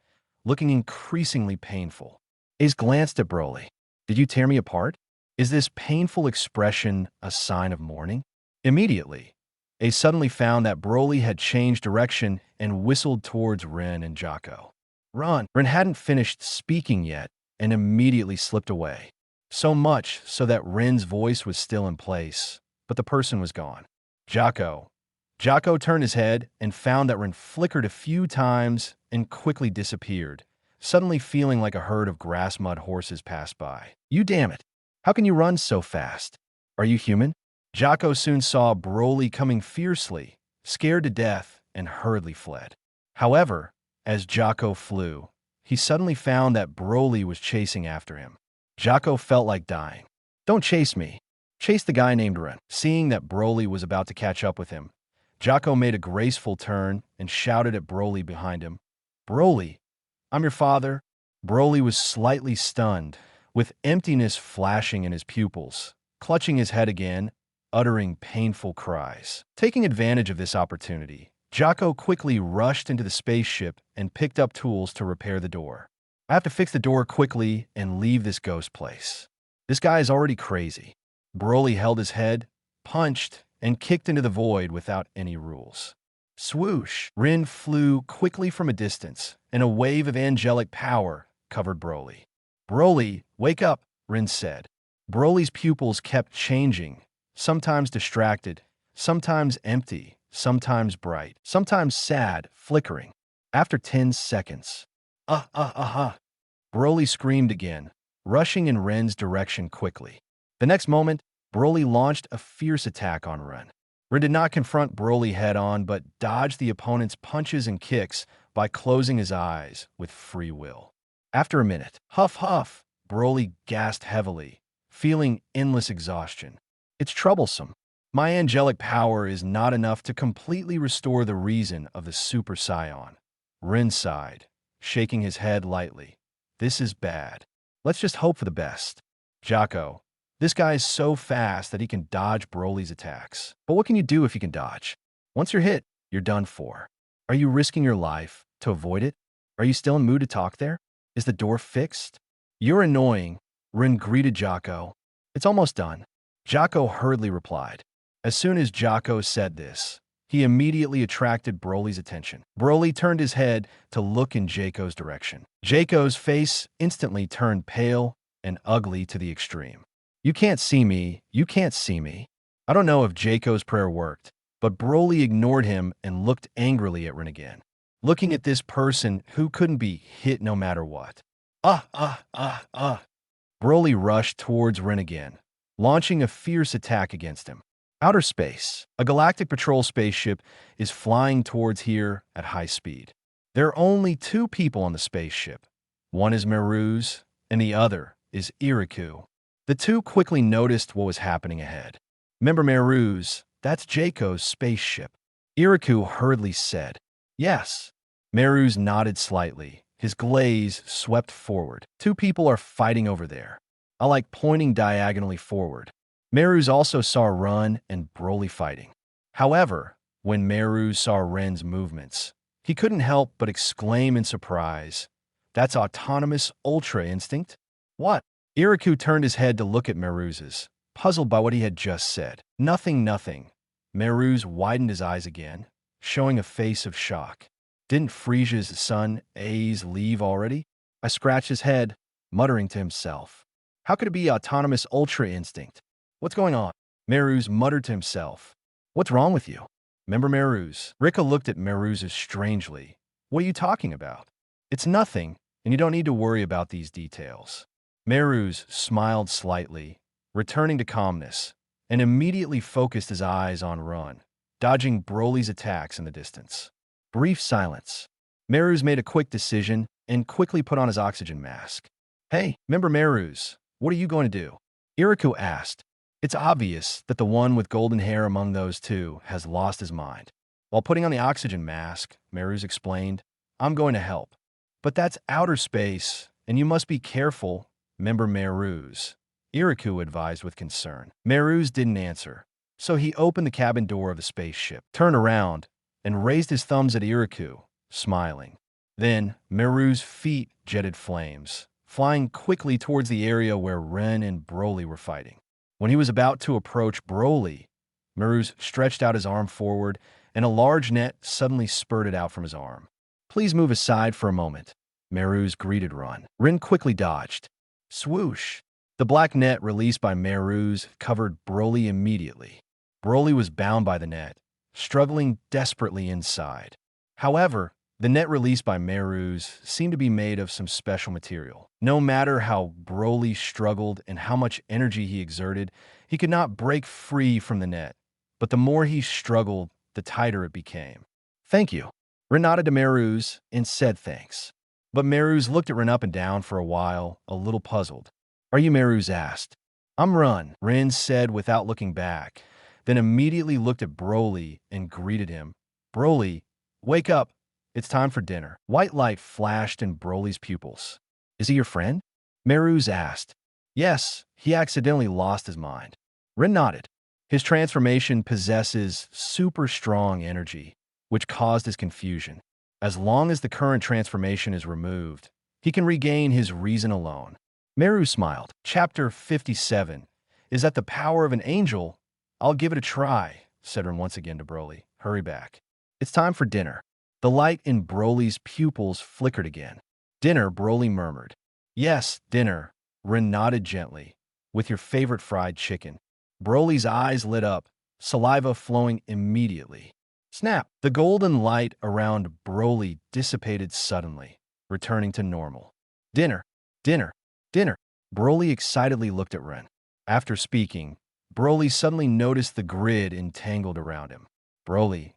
looking increasingly painful. Ace glanced at Broly. Did you tear me apart? Is this painful expression a sign of mourning? Immediately, Ace suddenly found that Broly had changed direction and whistled towards Rin and Jocko. Run! Rin hadn't finished speaking yet and immediately slipped away. So much so that Rin's voice was still in place, but the person was gone. Jocko. Jocko turned his head and found that Rin flickered a few times and quickly disappeared, suddenly feeling like a herd of grass mud horses passed by. You damn it! How can you run so fast? Are you human? Jocko soon saw Broly coming fiercely, scared to death, and hurriedly fled. However, as Jocko flew, he suddenly found that Broly was chasing after him. Jocko felt like dying. Don't chase me. Chase the guy named Rin. Seeing that Broly was about to catch up with him, Jocko made a graceful turn and shouted at Broly behind him. Broly, I'm your father. Broly was slightly stunned, with emptiness flashing in his pupils. Clutching his head again, uttering painful cries. Taking advantage of this opportunity, Jocko quickly rushed into the spaceship and picked up tools to repair the door. I have to fix the door quickly and leave this ghost place. This guy is already crazy. Broly held his head, punched, and kicked into the void without any rules. Swoosh! Rin flew quickly from a distance, and a wave of angelic power covered Broly. Broly, wake up, Rin said. Broly's pupils kept changing, sometimes distracted, sometimes empty, sometimes bright, sometimes sad, flickering. After 10 seconds, Broly screamed again, rushing in Ren's direction quickly. The next moment, Broly launched a fierce attack on Ren. Ren did not confront Broly head-on, but dodged the opponent's punches and kicks by closing his eyes with free will. After a minute, huff huff, Broly gasped heavily, feeling endless exhaustion. It's troublesome. My angelic power is not enough to completely restore the reason of the Super Saiyan. Ren sighed, shaking his head lightly. This is bad. Let's just hope for the best. Jocko, this guy is so fast that he can dodge Broly's attacks. But what can you do if you can dodge? Once you're hit, you're done for. Are you risking your life to avoid it? Are you still in mood to talk there? Is the door fixed? You're annoying, Ren greeted Jocko. It's almost done. Jocko hurriedly replied. As soon as Jocko said this, he immediately attracted Broly's attention. Broly turned his head to look in Jocko's direction. Jocko's face instantly turned pale and ugly to the extreme. You can't see me, you can't see me. I don't know if Jocko's prayer worked, but Broly ignored him and looked angrily at Ren again, looking at this person who couldn't be hit no matter what. Broly rushed towards Ren again, launching a fierce attack against him. Outer space. A galactic patrol spaceship is flying towards here at high speed. There are only 2 people on the spaceship. One is Meru's, and the other is Iriku. The 2 quickly noticed what was happening ahead. Remember Meru's, that's Jocko's spaceship. Iriku hurriedly said, yes. Meru's nodded slightly. His glaze swept forward. 2 people are fighting over there. I like pointing diagonally forward. Meru's also saw Ren and Broly fighting. However, when Meru saw Ren's movements, he couldn't help but exclaim in surprise, that's autonomous ultra instinct? What? Iriku turned his head to look at Meru's, puzzled by what he had just said. Nothing. Meru's widened his eyes again, showing a face of shock. Didn't Frisia's son, A's, leave already? I scratched his head, muttering to himself. How could it be autonomous ultra instinct? What's going on? Meru's muttered to himself. What's wrong with you? Remember Meru's? Rika looked at Meru's strangely. What are you talking about? It's nothing, and you don't need to worry about these details. Meru's smiled slightly, returning to calmness, and immediately focused his eyes on Ren, dodging Broly's attacks in the distance. Brief silence. Meru's made a quick decision and quickly put on his oxygen mask. Hey, remember Meru's? What are you going to do? Iriku asked. It's obvious that the one with golden hair among those 2 has lost his mind. While putting on the oxygen mask, Meru's explained, I'm going to help. But that's outer space, and you must be careful. Remember Meru's? Iriku advised with concern. Meru's didn't answer, so he opened the cabin door of the spaceship, turned around, and raised his thumbs at Iriku, smiling. Then Meru's feet jetted flames, flying quickly towards the area where Ren and Broly were fighting. When he was about to approach Broly, Meru's stretched out his arm forward, and a large net suddenly spurted out from his arm. Please move aside for a moment, Meru's greeted Ren. Ren quickly dodged. Swoosh! The black net released by Meru's covered Broly immediately. Broly was bound by the net, struggling desperately inside. However, the net released by Meru's seemed to be made of some special material. No matter how Broly struggled and how much energy he exerted, he could not break free from the net. But the more he struggled, the tighter it became. Thank you. Ren nodded to Meru's and said thanks. But Meru's looked at Ren up and down for a while, a little puzzled. Are you? Meru's asked. I'm Ren said without looking back, then immediately looked at Broly and greeted him. Broly, wake up. It's time for dinner. White light flashed in Broly's pupils. Is he your friend? Meru's asked. Yes, he accidentally lost his mind. Ren nodded. His transformation possesses super strong energy, which caused his confusion. As long as the current transformation is removed, he can regain his reason alone. Meru smiled. Chapter 57. Is that the power of an angel? I'll give it a try, said Ren once again to Broly. Hurry back. It's time for dinner. The light in Broly's pupils flickered again. Dinner, Broly murmured. Yes, dinner. Ren nodded gently. With your favorite fried chicken. Broly's eyes lit up, saliva flowing immediately. Snap! The golden light around Broly dissipated suddenly, returning to normal. Dinner, dinner, dinner. Broly excitedly looked at Ren. After speaking, Broly suddenly noticed the grid entangled around him. Broly.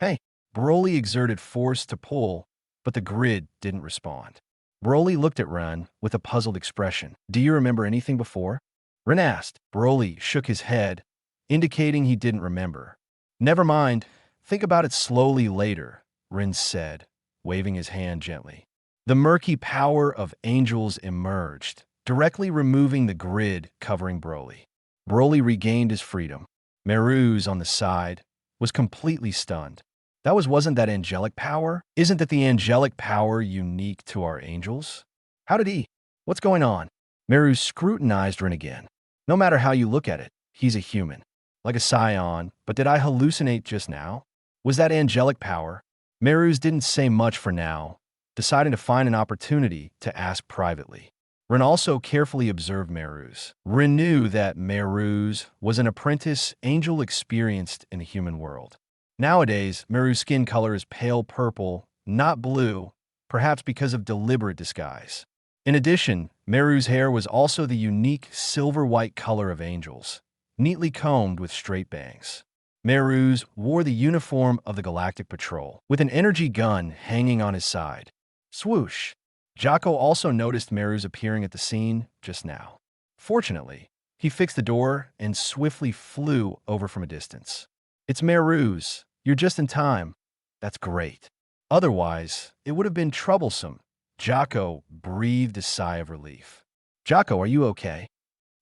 Hey! Broly exerted force to pull, but the grid didn't respond. Broly looked at Ren with a puzzled expression. Do you remember anything before? Ren asked. Broly shook his head, indicating he didn't remember. Never mind. Think about it slowly later, Ren said, waving his hand gently. The murky power of angels emerged, directly removing the grid covering Broly. Broly regained his freedom. Meru's on the side was completely stunned. Wasn't that angelic power? Isn't that the angelic power unique to our angels? How did he? What's going on? Meru scrutinized Ren again. No matter how you look at it, he's a human. Like a Saiyan, but did I hallucinate just now? Was that angelic power? Meru's didn't say much for now, deciding to find an opportunity to ask privately. Ren also carefully observed Meru's. Ren knew that Meru's was an apprentice angel experienced in the human world. Nowadays, Meru's skin color is pale purple, not blue, perhaps because of deliberate disguise. In addition, Meru's hair was also the unique silver-white color of angels, neatly combed with straight bangs. Meru's wore the uniform of the Galactic Patrol, with an energy gun hanging on his side. Swoosh! Jocko also noticed Meru's appearing at the scene just now. Fortunately, he fixed the door and swiftly flew over from a distance. It's Meru's. You're just in time. That's great. Otherwise, it would have been troublesome. Jocko breathed a sigh of relief. Jocko, are you okay?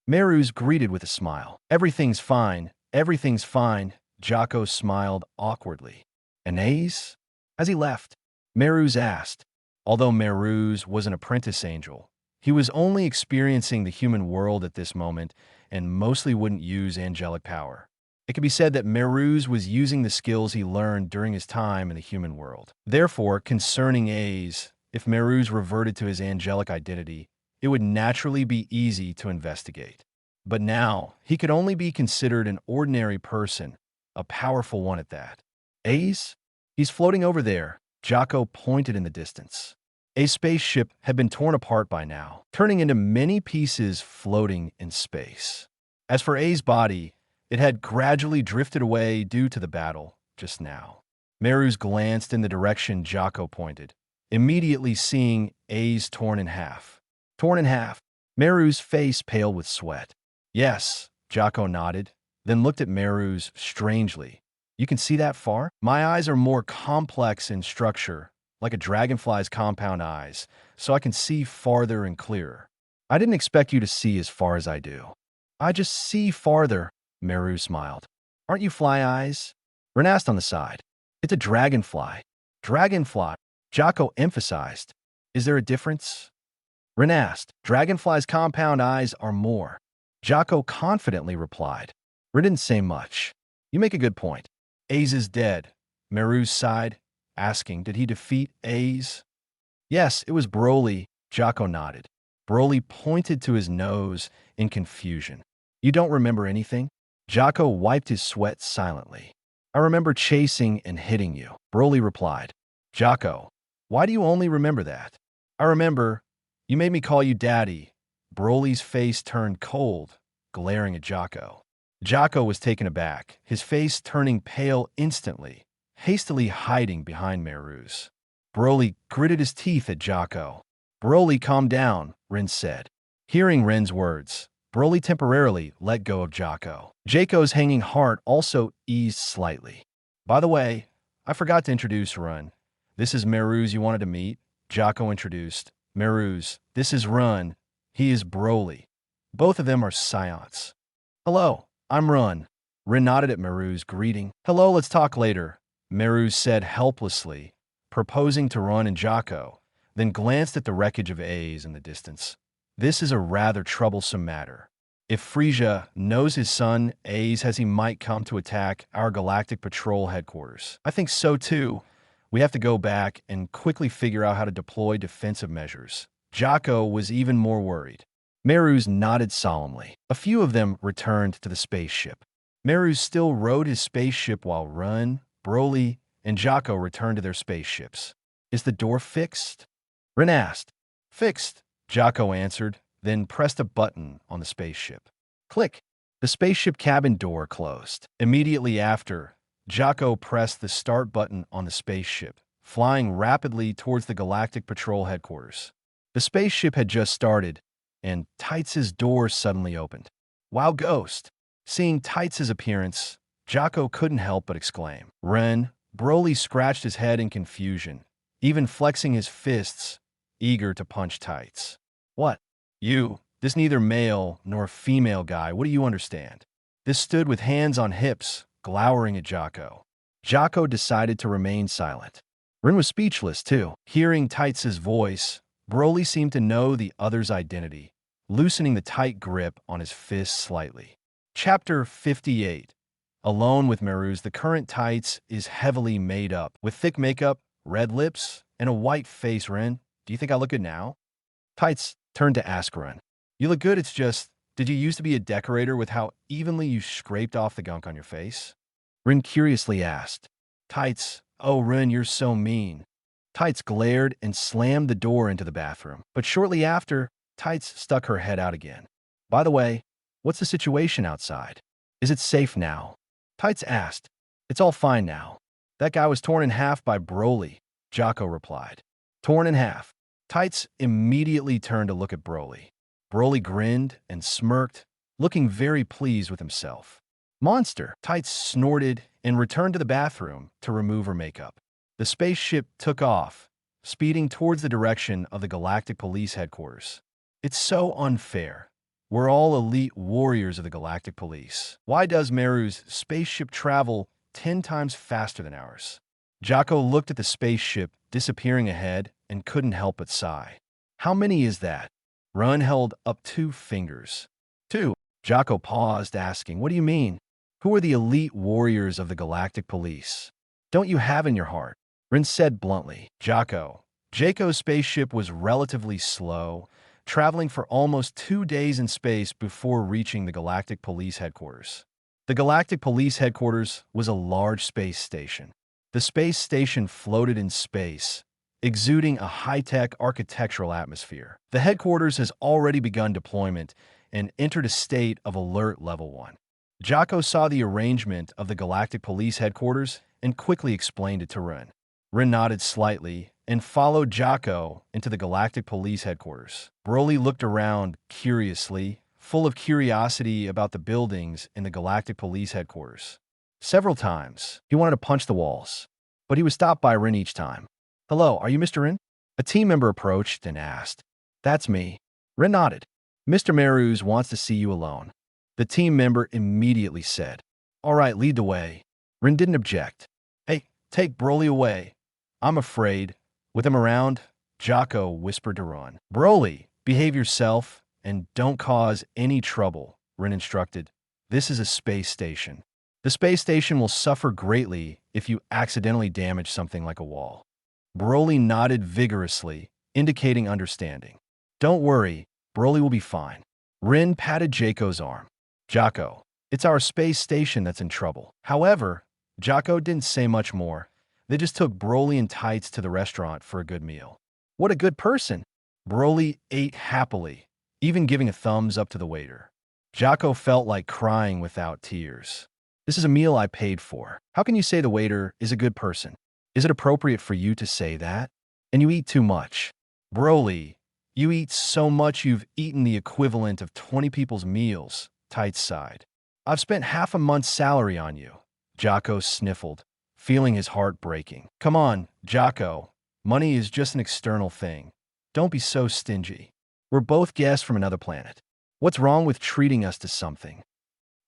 Meru's greeted with a smile. Everything's fine. Everything's fine. Jocko smiled awkwardly. And Ace? As he left, Meru's asked. Although Meru's was an apprentice angel, he was only experiencing the human world at this moment and mostly wouldn't use angelic power. It could be said that Meru's was using the skills he learned during his time in the human world. Therefore, concerning A's, if Meru's reverted to his angelic identity, it would naturally be easy to investigate. But now, he could only be considered an ordinary person, a powerful one at that. A's? He's floating over there. Jocko pointed in the distance. A spaceship had been torn apart by now, turning into many pieces floating in space. As for A's body, it had gradually drifted away due to the battle just now. Meru's glanced in the direction Jocko pointed, immediately seeing A's torn in half. Torn in half. Meru's face pale with sweat. Yes, Jocko nodded, then looked at Meru's strangely. You can see that far? My eyes are more complex in structure, like a dragonfly's compound eyes, so I can see farther and clearer. I didn't expect you to see as far as I do. I just see farther, Meru smiled. Aren't you fly eyes? Ren asked on the side. It's a dragonfly. Dragonfly, Jocko emphasized. Is there a difference? Ren asked. Dragonfly's compound eyes are more. Jocko confidently replied. Ren didn't say much. You make a good point. A's is dead. Meru sighed, asking, did he defeat A's? Yes, it was Broly. Jocko nodded. Broly pointed to his nose in confusion. You don't remember anything? Jocko wiped his sweat silently. I remember chasing and hitting you, Broly replied. Jocko, why do you only remember that? I remember. You made me call you Daddy. Broly's face turned cold, glaring at Jocko. Jocko was taken aback, his face turning pale instantly, hastily hiding behind Meru's. Broly gritted his teeth at Jocko. Broly, calm down, Ren said. Hearing Ren's words, Broly temporarily let go of Jocko. Jocko's hanging heart also eased slightly. By the way, I forgot to introduce Ren. This is Meru's you wanted to meet, Jocko introduced. Meru's, this is Ren. He is Broly. Both of them are Saiyans. Hello, I'm Ren. Rin nodded at Meru's greeting. Hello, let's talk later, Meru said helplessly, proposing to Ron and Jocko, then glanced at the wreckage of A's in the distance. This is a rather troublesome matter. If Frisia knows his son A's has, he might come to attack our Galactic Patrol headquarters. I think so too. We have to go back and quickly figure out how to deploy defensive measures. Jocko was even more worried. Merus nodded solemnly. A few of them returned to the spaceship. Merus still rode his spaceship while Run, Broly, and Jocko returned to their spaceships. Is the door fixed? Rin asked. Fixed, Jocko answered, then pressed a button on the spaceship. Click. The spaceship cabin door closed. Immediately after, Jocko pressed the start button on the spaceship, flying rapidly towards the Galactic Patrol headquarters. The spaceship had just started, and Tights' door suddenly opened. Wow, Ghost! Seeing Tights' appearance, Jocko couldn't help but exclaim. Ren, Broly scratched his head in confusion, even flexing his fists, eager to punch Tights. What? You, this neither male nor female guy, what do you understand? This stood with hands on hips, glowering at Jocko. Jocko decided to remain silent. Rin was speechless, too. Hearing Tights' voice, Broly seemed to know the other's identity, loosening the tight grip on his fist slightly. Chapter 58. Alone with Merus, the current Tights is heavily made up, with thick makeup, red lips, and a white face. Ren, do you think I look good now? Tights turned to ask Ren. You look good, it's just, did you used to be a decorator with how evenly you scraped off the gunk on your face? Ren curiously asked. Tights, oh Ren, you're so mean. Tights glared and slammed the door into the bathroom. But shortly after, Tights stuck her head out again. By the way, what's the situation outside? Is it safe now? Tights asked. It's all fine now. That guy was torn in half by Broly, Jocko replied. Torn in half. Tights immediately turned to look at Broly. Broly grinned and smirked, looking very pleased with himself. Monster! Tights snorted and returned to the bathroom to remove her makeup. The spaceship took off, speeding towards the direction of the Galactic Police headquarters. It's so unfair. We're all elite warriors of the Galactic Police. Why does Meru's spaceship travel 10 times faster than ours? Jocko looked at the spaceship disappearing ahead and couldn't help but sigh. How many is that? Run held up 2 fingers. 2. Jocko paused, asking, what do you mean? Who are the elite warriors of the Galactic Police? Don't you have in your heart? Rin said bluntly. Jocko's spaceship was relatively slow, traveling for almost 2 days in space before reaching the Galactic Police headquarters. The Galactic Police headquarters was a large space station. The space station floated in space, exuding a high-tech architectural atmosphere. The headquarters has already begun deployment and entered a state of alert level 1. Jocko saw the arrangement of the Galactic Police headquarters and quickly explained it to Rin. Rin nodded slightly and followed Jocko into the Galactic Police headquarters. Broly looked around curiously, full of curiosity about the buildings in the Galactic Police headquarters. Several times, he wanted to punch the walls, but he was stopped by Rin each time. Hello, are you Mr. Rin? A team member approached and asked. That's me. Rin nodded. Mr. Merus wants to see you alone. The team member immediately said. All right, lead the way. Rin didn't object. Hey, take Broly away. I'm afraid. With him around, Jocko whispered to Ron. Broly, behave yourself and don't cause any trouble, Rin instructed. This is a space station. The space station will suffer greatly if you accidentally damage something like a wall. Broly nodded vigorously, indicating understanding. Don't worry, Broly will be fine. Rin patted Jocko's arm. Jocko, it's our space station that's in trouble. However, Jocko didn't say much more. They just took Broly and Tights to the restaurant for a good meal. What a good person! Broly ate happily, even giving a thumbs up to the waiter. Jocko felt like crying without tears. This is a meal I paid for. How can you say the waiter is a good person? Is it appropriate for you to say that? And you eat too much. Broly, you eat so much you've eaten the equivalent of 20 people's meals, Tights sighed. I've spent half a month's salary on you. Jocko sniffled, feeling his heart breaking. Come on, Jocko. Money is just an external thing. Don't be so stingy. We're both guests from another planet. What's wrong with treating us to something?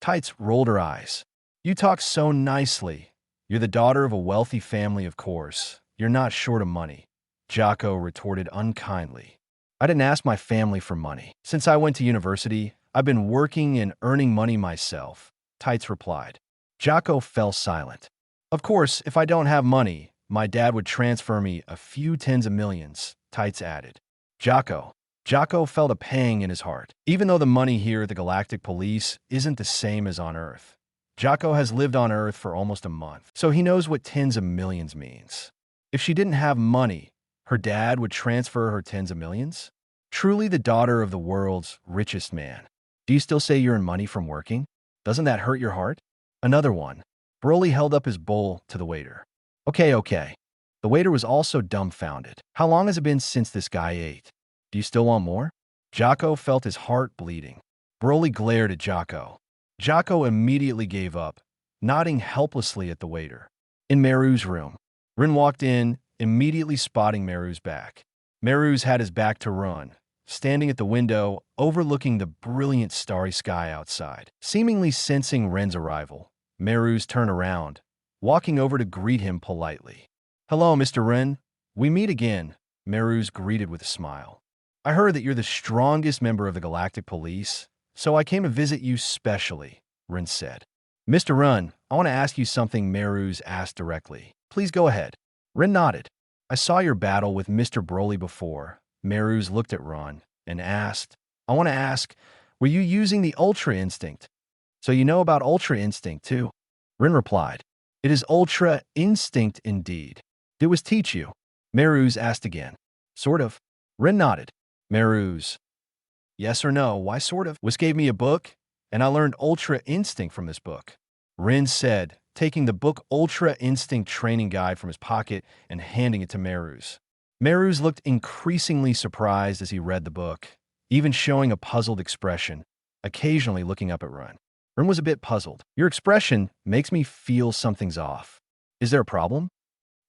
Tights rolled her eyes. You talk so nicely. You're the daughter of a wealthy family, of course. You're not short of money, Jocko retorted unkindly. I didn't ask my family for money. Since I went to university, I've been working and earning money myself, Tights replied. Jocko fell silent. Of course, if I don't have money, my dad would transfer me a few tens of millions, Tights added. Jocko felt a pang in his heart. Even though the money here at the Galactic Police isn't the same as on Earth, Jocko has lived on Earth for almost a month, so he knows what tens of millions means. If she didn't have money, her dad would transfer her tens of millions? Truly the daughter of the world's richest man. Do you still say you're in money from working? Doesn't that hurt your heart? Another one. Broly held up his bowl to the waiter. Okay. The waiter was also dumbfounded. How long has it been since this guy ate? Do you still want more? Jocko felt his heart bleeding. Broly glared at Jocko. Jocko immediately gave up, nodding helplessly at the waiter. In Meru's room, Rin walked in, immediately spotting Meru's back. Meru's had his back to Rin, standing at the window, overlooking the brilliant starry sky outside. Seemingly sensing Ren's arrival, Meru's turned around, walking over to greet him politely. Hello, Mr. Ren. We meet again, Meru's greeted with a smile. I heard that you're the strongest member of the Galactic Police, so I came to visit you specially, Ren said. Mr. Ren, I want to ask you something, Meru's asked directly. Please go ahead. Ren nodded. I saw your battle with Mr. Broly before. Meru's looked at Ron and asked, I want to ask, were you using the Ultra Instinct? So you know about Ultra Instinct, too? Rin replied, It is Ultra Instinct indeed. Did Whis teach you? Meru's asked again. Sort of. Rin nodded. Meru's. Yes or no, why sort of? Whis gave me a book, and I learned Ultra Instinct from this book. Rin said, taking the book Ultra Instinct Training Guide from his pocket and handing it to Meru's. Meru's looked increasingly surprised as he read the book, even showing a puzzled expression, occasionally looking up at Rin. Rin was a bit puzzled. Your expression makes me feel something's off. Is there a problem?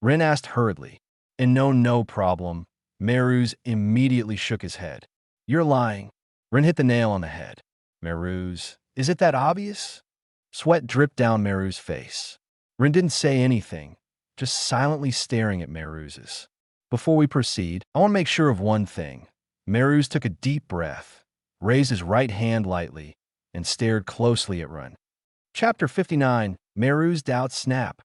Rin asked hurriedly. And no problem. Meru's immediately shook his head. You're lying. Rin hit the nail on the head. Meru's. Is it that obvious? Sweat dripped down Meru's face. Rin didn't say anything, just silently staring at Meru's. Before we proceed, I want to make sure of one thing. Meru's took a deep breath, raised his right hand lightly, and stared closely at Rin. Chapter 59, Meru's doubts snap.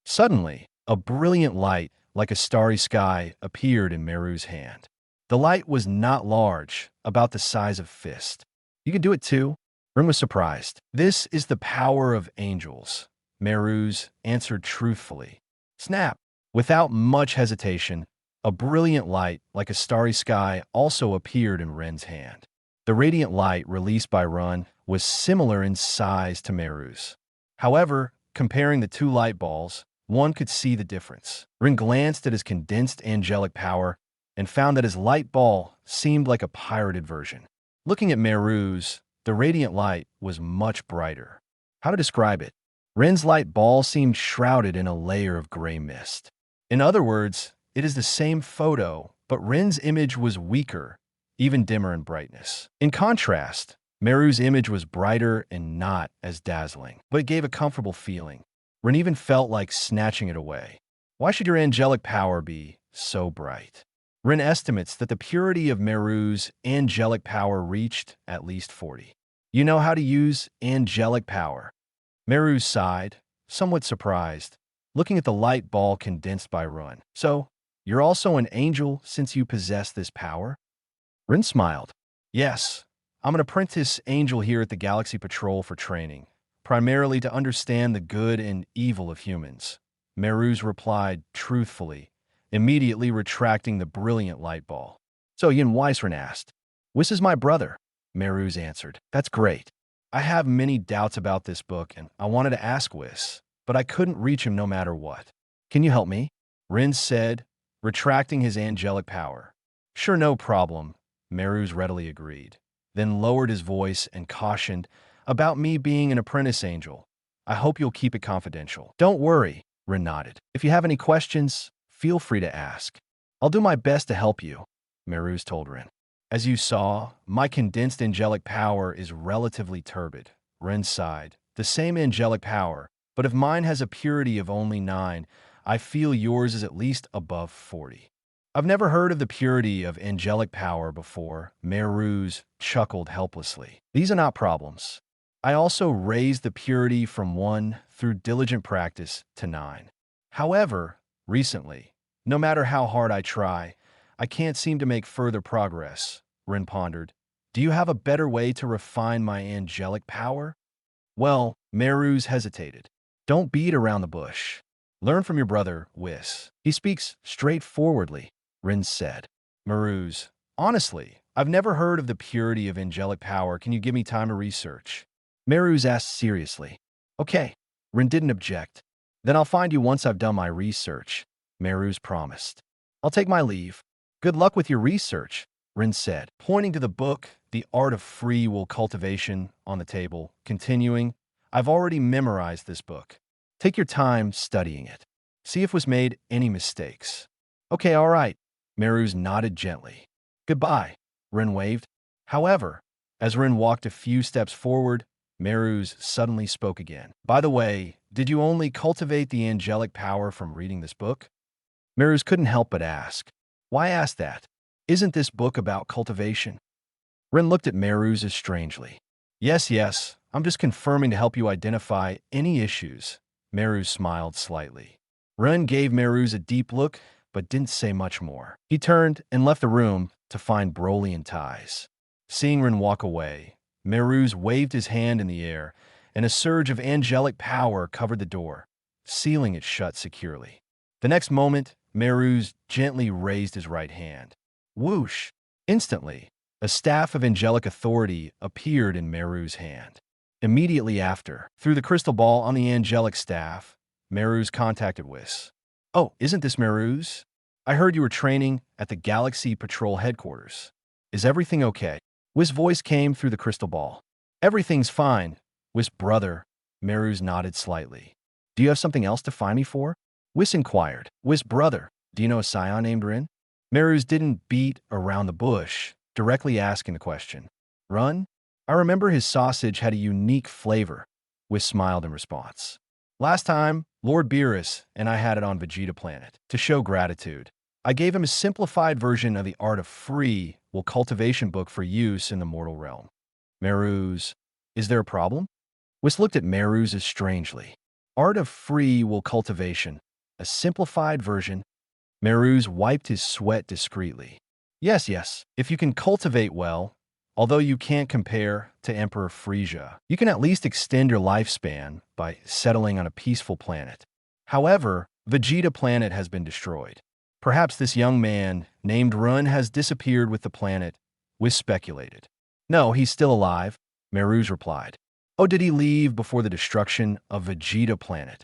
Suddenly, a brilliant light, like a starry sky, appeared in Meru's hand. The light was not large, about the size of a fist. You can do it too? Rin was surprised. This is the power of angels, Meru's answered truthfully. Snap! Without much hesitation, a brilliant light, like a starry sky, also appeared in Rin's hand. The radiant light released by Rin was similar in size to Meru's. However, comparing the two light balls, one could see the difference. Rin glanced at his condensed angelic power and found that his light ball seemed like a pirated version. Looking at Meru's, the radiant light was much brighter. How to describe it? Rin's light ball seemed shrouded in a layer of gray mist. In other words, it is the same photo, but Rin's image was weaker, even dimmer in brightness. In contrast, Meru's image was brighter and not as dazzling, but it gave a comfortable feeling. Rin even felt like snatching it away. Why should your angelic power be so bright? Rin estimates that the purity of Meru's angelic power reached at least 40. You know how to use angelic power? Meru sighed, somewhat surprised, looking at the light ball condensed by Rin. So, you're also an angel since you possess this power? Rin smiled. Yes, I'm an apprentice angel here at the Galaxy Patrol for training, primarily to understand the good and evil of humans. Meru's replied truthfully, immediately retracting the brilliant light ball. So Yin Whis, Rin asked. Whis is my brother, Meru's answered. That's great. I have many doubts about this book, and I wanted to ask Whis, but I couldn't reach him no matter what. Can you help me? Rin said, retracting his angelic power. Sure, no problem, Meru's readily agreed, then lowered his voice and cautioned, about me being an apprentice angel. I hope you'll keep it confidential. Don't worry, Rin nodded. If you have any questions, feel free to ask. I'll do my best to help you, Meru's told Rin. As you saw, my condensed angelic power is relatively turbid, Rin sighed, the same angelic power, but if mine has a purity of only 9, I feel yours is at least above 40. I've never heard of the purity of angelic power before, Meruz chuckled helplessly. These are not problems. I also raised the purity from 1 through diligent practice to 9. However, recently, no matter how hard I try, I can't seem to make further progress, Rin pondered. Do you have a better way to refine my angelic power? Well, Meruz hesitated. Don't beat around the bush. Learn from your brother, Whis. He speaks straightforwardly, Rin said. Meruz, honestly, I've never heard of the purity of angelic power. Can you give me time to research? Meruz asked seriously. Okay, Rin didn't object. Then I'll find you once I've done my research, Meruz promised. I'll take my leave. Good luck with your research, Rin said, pointing to the book, The Art of Free Will Cultivation, on the table, continuing, I've already memorized this book. Take your time studying it. See if was made any mistakes. Okay, all right. Meruz nodded gently. Goodbye, Rin waved. However, as Rin walked a few steps forward, Meruz suddenly spoke again. By the way, did you only cultivate the angelic power from reading this book? Meruz couldn't help but ask. Why ask that? Isn't this book about cultivation? Rin looked at Meruz strangely. Yes, I'm just confirming to help you identify any issues. Meruz smiled slightly. Rin gave Meruz a deep look, but didn't say much more. He turned and left the room to find Broly and ties. Seeing Rin walk away, Meruz waved his hand in the air, and a surge of angelic power covered the door, sealing it shut securely. The next moment, Meruz gently raised his right hand. Whoosh! Instantly, a staff of angelic authority appeared in Meruz's hand. Immediately after, through the crystal ball on the angelic staff, Meruz contacted Whis. Oh, isn't this Meruz? I heard you were training at the Galaxy Patrol headquarters. Is everything okay? Whis' voice came through the crystal ball. Everything's fine, Whis' brother. Meruz nodded slightly. Do you have something else to find me for? Whis inquired. Whis' brother, do you know a Saiyan named Rin? Meruz didn't beat around the bush, directly asking the question. Run? I remember his sausage had a unique flavor, Whis smiled in response. Last time, Lord Beerus and I had it on Vegeta Planet. To show gratitude, I gave him a simplified version of the Art of Free Will Cultivation book for use in the mortal realm. Meruz, is there a problem? Whis looked at Meruz strangely. Art of Free Will Cultivation, a simplified version. Meruz wiped his sweat discreetly. Yes, if you can cultivate well, although you can't compare to Emperor Frieza, you can at least extend your lifespan by settling on a peaceful planet. However, Vegeta Planet has been destroyed. Perhaps this young man, named Run, has disappeared with the planet, Whis speculated. No, he's still alive, Meruz replied. Oh, did he leave before the destruction of Vegeta Planet?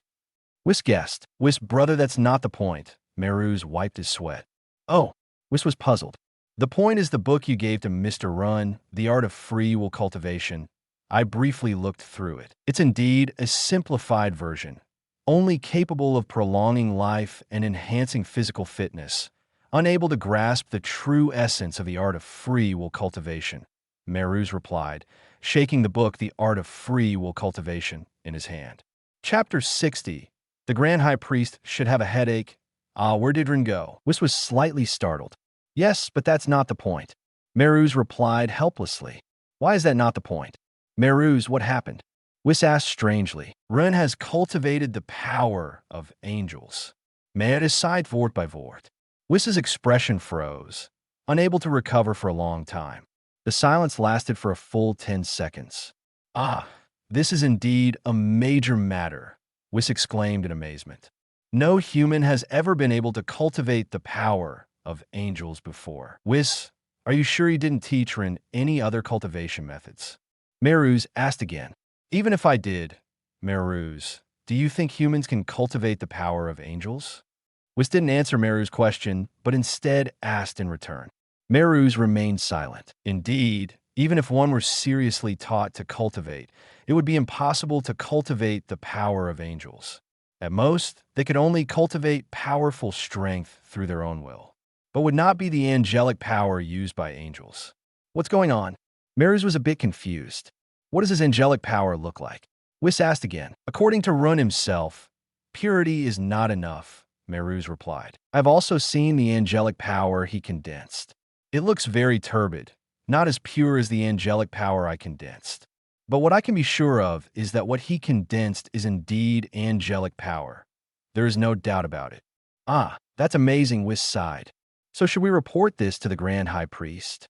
Whis guessed. Whis, brother, that's not the point. Meruz wiped his sweat. Oh, Whis was puzzled. The point is the book you gave to Mr. Run, The Art of Free Will Cultivation. I briefly looked through it. It's indeed a simplified version, only capable of prolonging life and enhancing physical fitness, unable to grasp the true essence of the art of free will cultivation, Meruz replied, shaking the book The Art of Free Will Cultivation in his hand. Chapter 60. The Grand High Priest should have a headache. Ah, where did Rin go? Whis was slightly startled. Yes, but that's not the point. Meruz replied helplessly. Why is that not the point? Meruz, what happened? Whis asked strangely. Rin has cultivated the power of angels. Mer is side vort by vort. Whis's expression froze, unable to recover for a long time. The silence lasted for a full 10 seconds. Ah, this is indeed a major matter, Whis exclaimed in amazement. No human has ever been able to cultivate the power of angels before. Whis, are you sure you didn't teach Rin any other cultivation methods? Meruz asked again. Even if I did, Meruz, do you think humans can cultivate the power of angels? Whis didn't answer Meruz's question, but instead asked in return. Meruz remained silent. Indeed, even if one were seriously taught to cultivate, it would be impossible to cultivate the power of angels. At most, they could only cultivate powerful strength through their own will, but would not be the angelic power used by angels. What's going on? Meruz was a bit confused. What does his angelic power look like? Whis asked again. According to Run himself, purity is not enough, Meruz replied. I've also seen the angelic power he condensed. It looks very turbid, not as pure as the angelic power I condensed. But what I can be sure of is that what he condensed is indeed angelic power. There is no doubt about it. Ah, that's amazing, Whis sighed. So should we report this to the Grand High Priest?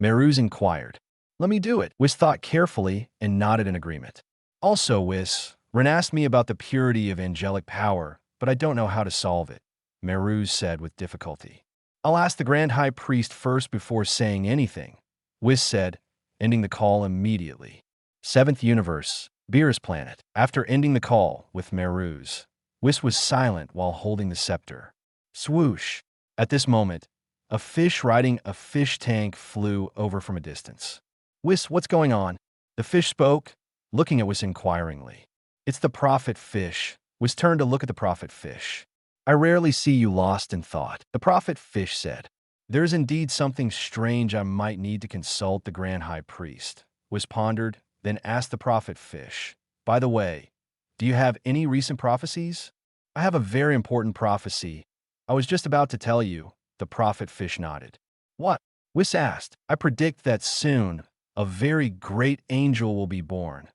Meruz inquired. Let me do it. Whis thought carefully and nodded in agreement. Also, Whis, Ren asked me about the purity of angelic power, but I don't know how to solve it, Meruz said with difficulty. I'll ask the Grand High Priest first before saying anything, Whis said, ending the call immediately. 7th Universe, Beerus Planet. After ending the call with Meruz, Whis was silent while holding the scepter. Swoosh! At this moment, a fish riding a fish tank flew over from a distance. Whis, what's going on? The fish spoke, looking at Whis inquiringly. It's the prophet fish. Whis turned to look at the prophet fish. I rarely see you lost in thought, the prophet fish said. There's indeed something strange I might need to consult the Grand High Priest. Whis pondered, then asked the prophet fish. By the way, do you have any recent prophecies? I have a very important prophecy. I was just about to tell you, the prophet fish nodded. What? Whis asked. I predict that soon a very great angel will be born,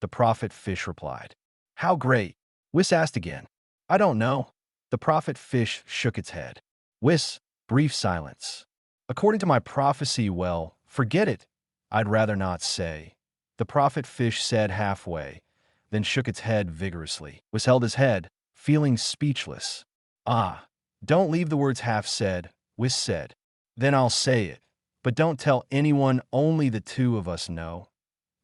the prophet fish replied. How great? Whis asked again. I don't know. The prophet fish shook its head. Whis, brief silence. According to my prophecy, well, forget it. I'd rather not say. The prophet fish said halfway, then shook its head vigorously. Whis held his head, feeling speechless. Ah, don't leave the words half said, Whis said. Then I'll say it. But don't tell anyone, only the two of us know.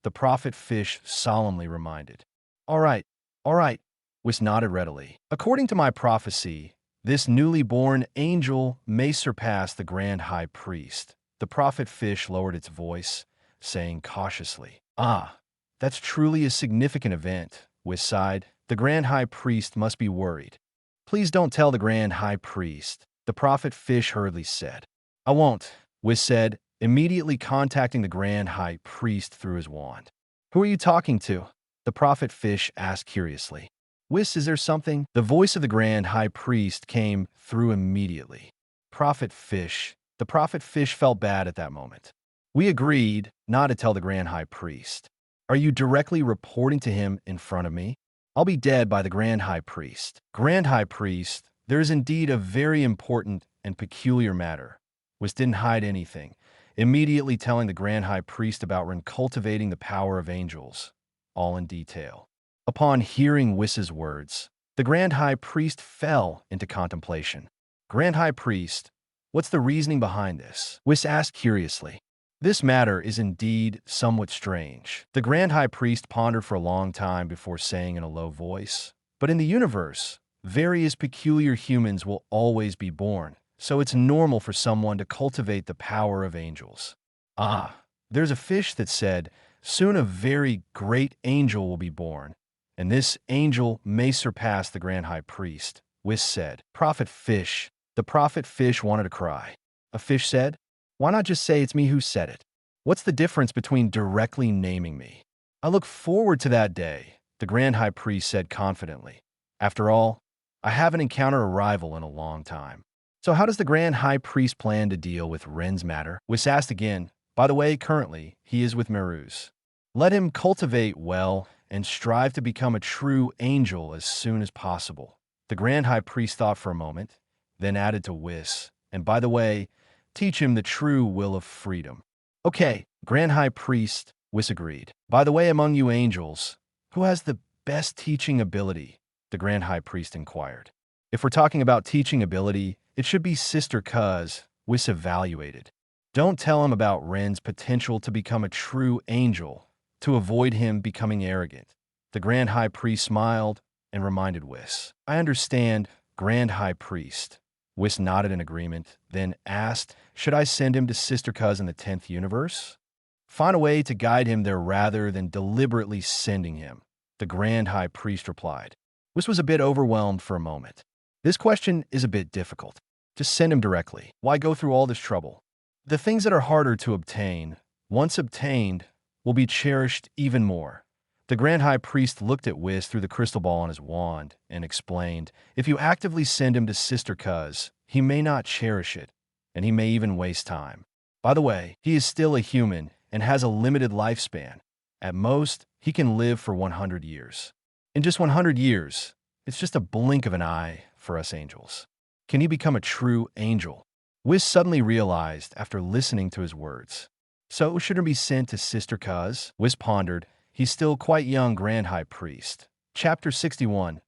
The prophet fish solemnly reminded. All right, Whis nodded readily. According to my prophecy, this newly born angel may surpass the Grand High Priest. The prophet fish lowered its voice, saying cautiously. Ah, that's truly a significant event, Whis sighed. The Grand High Priest must be worried. Please don't tell the Grand High Priest, the prophet fish hurriedly said. I won't, Whis said, immediately contacting the Grand High Priest through his wand. Who are you talking to? The prophet fish asked curiously. Whis, is there something? The voice of the Grand High Priest came through immediately. Prophet fish. The prophet fish felt bad at that moment. We agreed not to tell the Grand High Priest. Are you directly reporting to him in front of me? I'll be dead by the Grand High Priest. Grand High Priest, there is indeed a very important and peculiar matter. Whis didn't hide anything, immediately telling the Grand High Priest about Ren cultivating the power of angels, all in detail. Upon hearing Whis's words, the Grand High Priest fell into contemplation. Grand High Priest, what's the reasoning behind this? Whis asked curiously. This matter is indeed somewhat strange. The Grand High Priest pondered for a long time before saying in a low voice, but in the universe, various peculiar humans will always be born, so it's normal for someone to cultivate the power of angels. Ah, there's a fish that said, soon a very great angel will be born, and this angel may surpass the Grand High Priest, Whis said. Prophet fish. The prophet fish wanted to cry. A fish said, why not just say it's me who said it? What's the difference between directly naming me? I look forward to that day, the Grand High Priest said confidently. After all, I haven't encountered a rival in a long time. So how does the Grand High Priest plan to deal with Ren's matter? Whis asked again. By the way, currently, he is with Meruz. Let him cultivate well and strive to become a true angel as soon as possible. The Grand High Priest thought for a moment, then added to Whis, and by the way, teach him the true will of freedom. Okay, Grand High Priest, Whis agreed. By the way, among you angels, who has the best teaching ability? The Grand High Priest inquired. If we're talking about teaching ability, it should be Sister Cuz, Whis evaluated. Don't tell him about Ren's potential to become a true angel, to avoid him becoming arrogant. The Grand High Priest smiled and reminded Whis. I understand, Grand High Priest. Whis nodded in agreement, then asked, should I send him to Sister Cuz in the 10th universe? Find a way to guide him there rather than deliberately sending him, the Grand High Priest replied. Whis was a bit overwhelmed for a moment. This question is a bit difficult. Just send him directly. Why go through all this trouble? The things that are harder to obtain, once obtained, will be cherished even more. The Grand High Priest looked at Whis through the crystal ball on his wand and explained, if you actively send him to Sister Cuz, he may not cherish it, and he may even waste time. By the way, he is still a human and has a limited lifespan. At most, he can live for 100 years. In just 100 years, it's just a blink of an eye for us angels. Can he become a true angel? Whis suddenly realized after listening to his words. So should he be sent to Sister Cuz? Whis pondered. He's still quite young Grand High Priest. Chapter 61.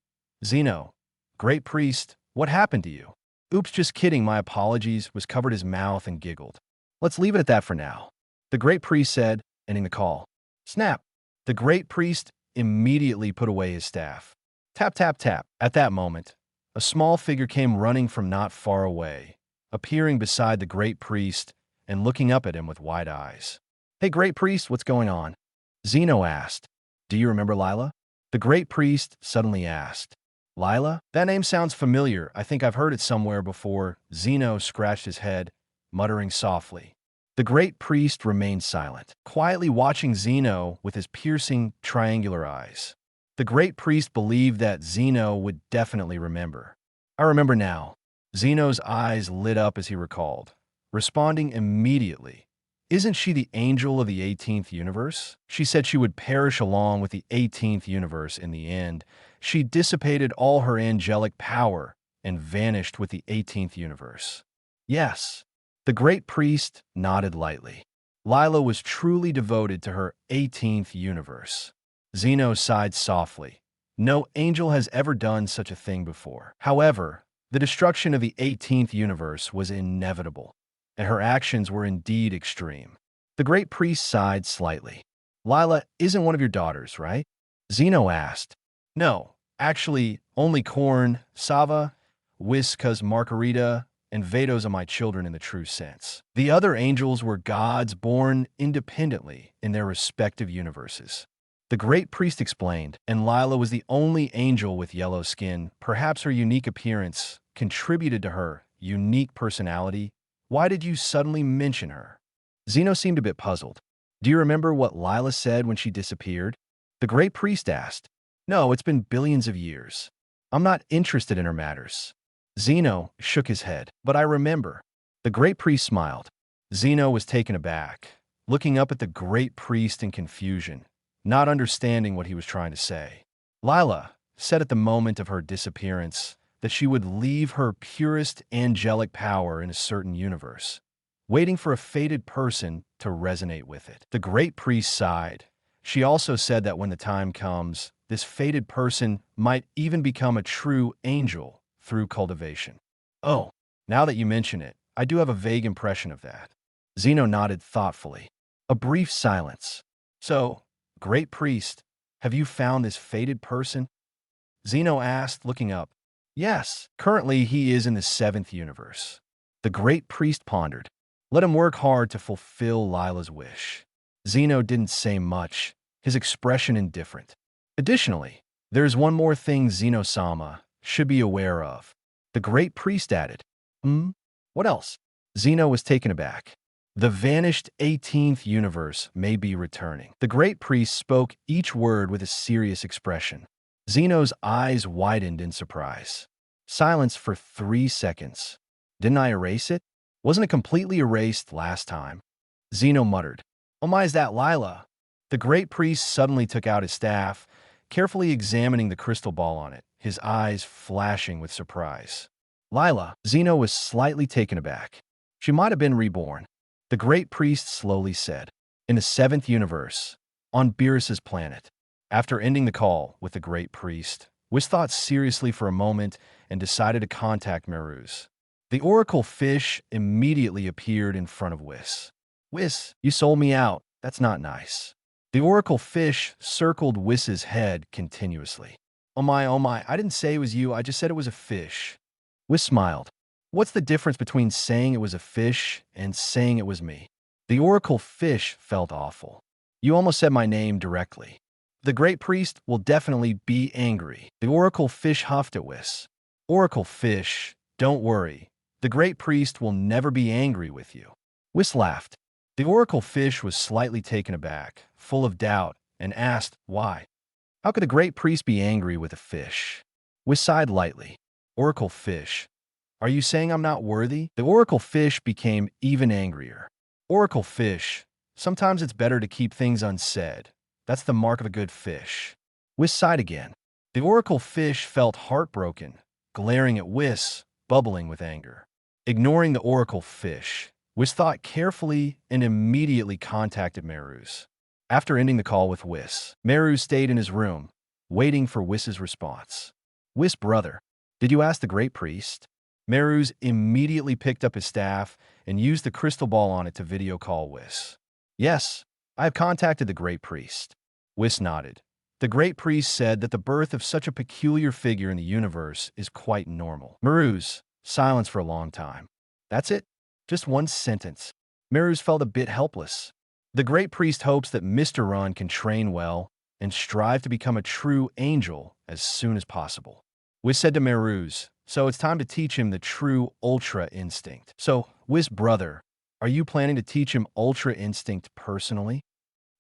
Zeno. Great Priest, what happened to you? Oops, just kidding, my apologies, Whis covered his mouth and giggled. Let's leave it at that for now. The Great Priest said, ending the call. Snap. The Great Priest immediately put away his staff. Tap, tap, tap. At that moment, a small figure came running from not far away, appearing beside the Great Priest and looking up at him with wide eyes. Hey, Great Priest, what's going on? Zeno asked. Do you remember Lila? The Great Priest suddenly asked. Lila? That name sounds familiar. I think I've heard it somewhere before. Zeno scratched his head, muttering softly. The Great Priest remained silent, quietly watching Zeno with his piercing, triangular eyes. The Great Priest believed that Zeno would definitely remember. I remember now. Zeno's eyes lit up as he recalled, responding immediately. Isn't she the angel of the 18th universe? She said she would perish along with the 18th universe in the end. She dissipated all her angelic power and vanished with the 18th universe. Yes. The Great Priest nodded lightly. Lila was truly devoted to her 18th universe. Zeno sighed softly. No angel has ever done such a thing before. However, the destruction of the 18th universe was inevitable, and her actions were indeed extreme. The Great Priest sighed slightly. Lila isn't one of your daughters, right? Zeno asked. No, actually, only Korn, Sava, Whis, Margarita, and Vados are my children in the true sense. The other angels were gods born independently in their respective universes. The Great Priest explained, and Lila was the only angel with yellow skin. Perhaps her unique appearance contributed to her unique personality. Why did you suddenly mention her? Zeno seemed a bit puzzled. Do you remember what Lila said when she disappeared? The Great Priest asked. No, it's been billions of years. I'm not interested in her matters. Zeno shook his head. But I remember. The Great Priest smiled. Zeno was taken aback, looking up at the Great Priest in confusion, not understanding what he was trying to say. Lila said at the moment of her disappearance that she would leave her purest angelic power in a certain universe, waiting for a fated person to resonate with it. The Great Priest sighed. She also said that when the time comes, this fated person might even become a true angel through cultivation. Oh, now that you mention it, I do have a vague impression of that. Zeno nodded thoughtfully. A brief silence. So, Great Priest, have you found this fated person? Zeno asked, looking up. Yes, currently he is in the 7th universe. The Great Priest pondered. Let him work hard to fulfill Lila's wish. Zeno didn't say much, his expression indifferent. Additionally, there's one more thing Zeno-sama should be aware of. The Great Priest added. What else? Zeno was taken aback. The vanished 18th universe may be returning. The Great Priest spoke each word with a serious expression. Zeno's eyes widened in surprise. Silence for 3 seconds. Didn't I erase it? Wasn't it completely erased last time? Zeno muttered. Oh my, is that Lila? The Great Priest suddenly took out his staff, carefully examining the crystal ball on it, his eyes flashing with surprise. Lila, Zeno was slightly taken aback. She might have been reborn. The Great Priest slowly said, in the 7th universe, on Beerus's planet. After ending the call with the Great Priest, Whis thought seriously for a moment and decided to contact Meruz. The oracle fish immediately appeared in front of Whis. Whis, you sold me out. That's not nice. The oracle fish circled Whis's head continuously. Oh my, I didn't say it was you, I just said it was a fish. Whis smiled. What's the difference between saying it was a fish and saying it was me? The oracle fish felt awful. You almost said my name directly. The Great Priest will definitely be angry. The oracle fish huffed at Whis. Oracle fish, don't worry. The Great Priest will never be angry with you. Whis laughed. The oracle fish was slightly taken aback, full of doubt, and asked, why? How could the great priest be angry with a fish? Whis sighed lightly. Oracle fish. Are you saying I'm not worthy? The oracle fish became even angrier. Oracle fish. Sometimes it's better to keep things unsaid. That's the mark of a good fish. Whis sighed again. The oracle fish felt heartbroken, glaring at Whis, bubbling with anger. Ignoring the oracle fish, Whis thought carefully and immediately contacted Meruz. After ending the call with Whis, Meruz stayed in his room, waiting for Whis' response. Whis, brother, did you ask the great priest? Meruz immediately picked up his staff and used the crystal ball on it to video call Whis. Yes, I have contacted the great priest. Whis nodded. The great priest said that the birth of such a peculiar figure in the universe is quite normal. Meruz, silence for a long time. That's it? Just one sentence. Meruz felt a bit helpless. The great priest hopes that Mr. Run can train well and strive to become a true angel as soon as possible. Whis said to Meruz, so it's time to teach him the true Ultra Instinct. So, Whis, brother, are you planning to teach him Ultra Instinct personally?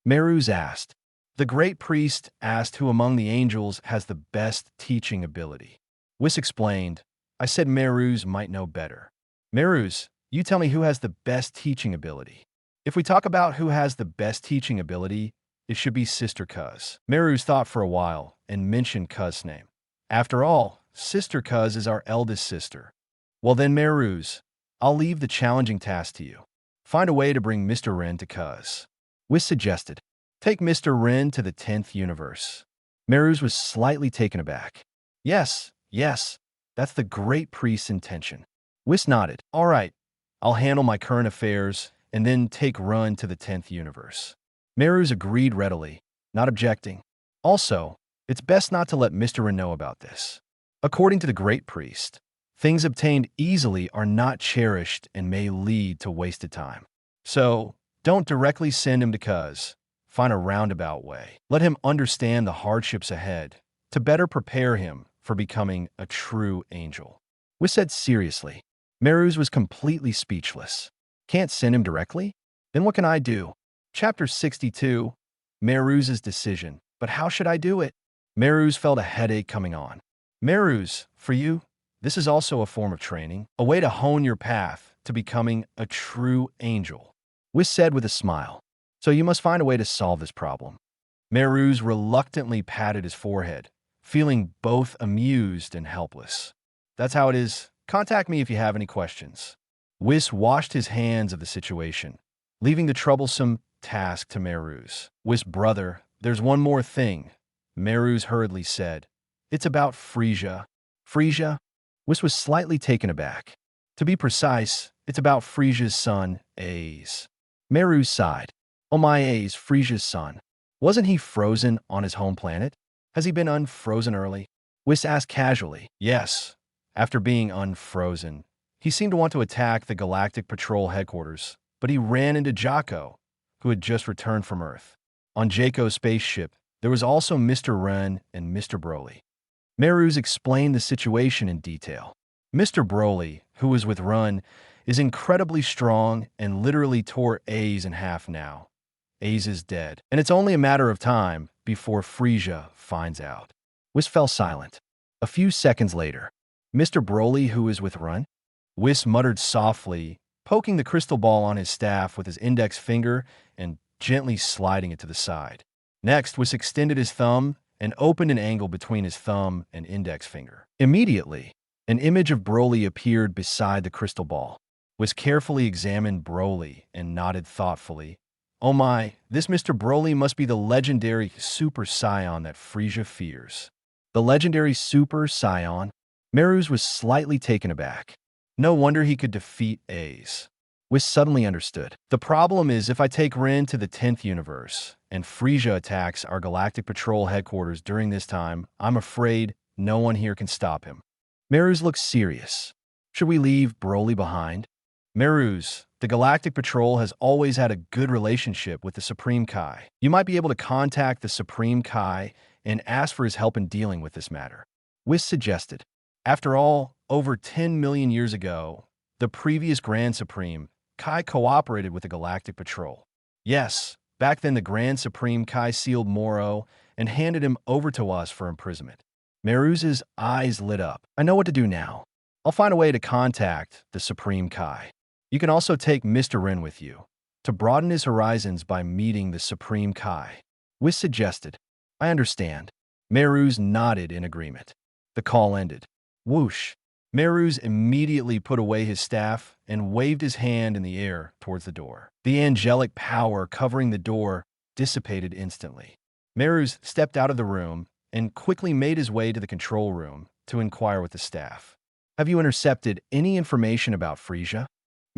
Meruz asked. The great priest asked who among the angels has the best teaching ability. Whis explained, I said Meruz might know better. Meruz, you tell me who has the best teaching ability. If we talk about who has the best teaching ability, it should be Sister Cuz. Meruz thought for a while and mentioned Cuz's name. After all, Sister Cuz is our eldest sister. Well then, Meruz, I'll leave the challenging task to you. Find a way to bring Mr. Ren to Cuz. Whis suggested, take Mr. Ren to the 10th universe. Meruz was slightly taken aback. Yes, that's the great priest's intention. Whis nodded. All right, I'll handle my current affairs and then take Run to the 10th universe. Meruz agreed readily, not objecting. Also, it's best not to let Mr. Ren know about this. According to the great priest, things obtained easily are not cherished and may lead to wasted time. So, don't directly send him to Cuz. Find a roundabout way. Let him understand the hardships ahead to better prepare him for becoming a true angel. Whis said seriously. Meruz was completely speechless. Can't send him directly? Then what can I do? Chapter 62, Meruz's decision. But how should I do it? Meruz felt a headache coming on. Meruz, for you, this is also a form of training, a way to hone your path to becoming a true angel. Whis said with a smile. So you must find a way to solve this problem. Meruz reluctantly patted his forehead, feeling both amused and helpless. That's how it is. Contact me if you have any questions. Whis washed his hands of the situation, leaving the troublesome task to Meruz. Whis, brother, there's one more thing, Meruz hurriedly said. It's about Frisia. Frisia? Whis was slightly taken aback. To be precise, it's about Frisia's son, A's. Meruz sighed. Oh my A's, Frisia's son. Wasn't he frozen on his home planet? Has he been unfrozen early? Whis asked casually. Yes. After being unfrozen, he seemed to want to attack the Galactic Patrol headquarters, but he ran into Jocko, who had just returned from Earth. On Jaco's spaceship, there was also Mr. Ren and Mr. Broly. Meruz explained the situation in detail. Mr. Broly, who was with Run, is incredibly strong and literally tore A's in half now. A's is dead, and it's only a matter of time before Frisia finds out. Whis fell silent. A few seconds later, Mr. Broly, who is with Run? Whis muttered softly, poking the crystal ball on his staff with his index finger and gently sliding it to the side. Next, Whis extended his thumb and opened an angle between his thumb and index finger. Immediately, an image of Broly appeared beside the crystal ball. Whis carefully examined Broly and nodded thoughtfully. Oh my, this Mr. Broly must be the legendary Super Saiyan that Frisia fears. The legendary Super Saiyan? Meruz was slightly taken aback. No wonder he could defeat A's. Whis suddenly understood. The problem is if I take Ren to the 10th universe, and Frisia attacks our Galactic Patrol headquarters during this time, I'm afraid no one here can stop him. Meruz looked serious. Should we leave Broly behind? Meruz, the Galactic Patrol has always had a good relationship with the Supreme Kai. You might be able to contact the Supreme Kai and ask for his help in dealing with this matter. Whis suggested. After all, over 10 million years ago, the previous Grand Supreme, Kai cooperated with the Galactic Patrol. Yes, Back then, the Grand Supreme Kai sealed Moro and handed him over to us for imprisonment. Meruz's eyes lit up. I know what to do now. I'll find a way to contact the Supreme Kai. You can also take Mr. Rin with you to broaden his horizons by meeting the Supreme Kai. Whis suggested. I understand. Meruz nodded in agreement. The call ended. Whoosh. Meruz immediately put away his staff and waved his hand in the air towards the door. The angelic power covering the door dissipated instantly. Meruz stepped out of the room and quickly made his way to the control room to inquire with the staff. Have you intercepted any information about Frisia?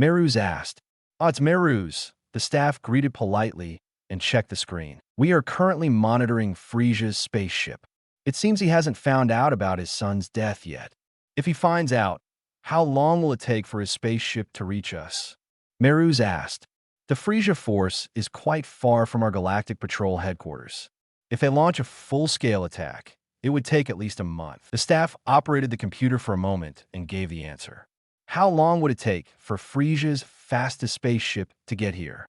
Meruz asked. It's Meruz. The staff greeted politely and checked the screen. We are currently monitoring Frisia's spaceship. It seems he hasn't found out about his son's death yet. If he finds out, how long will it take for his spaceship to reach us? Meruz asked. The Frisia force is quite far from our Galactic Patrol headquarters. If they launch a full-scale attack, it would take at least a month. The staff operated the computer for a moment and gave the answer. How long would it take for Frisia's fastest spaceship to get here?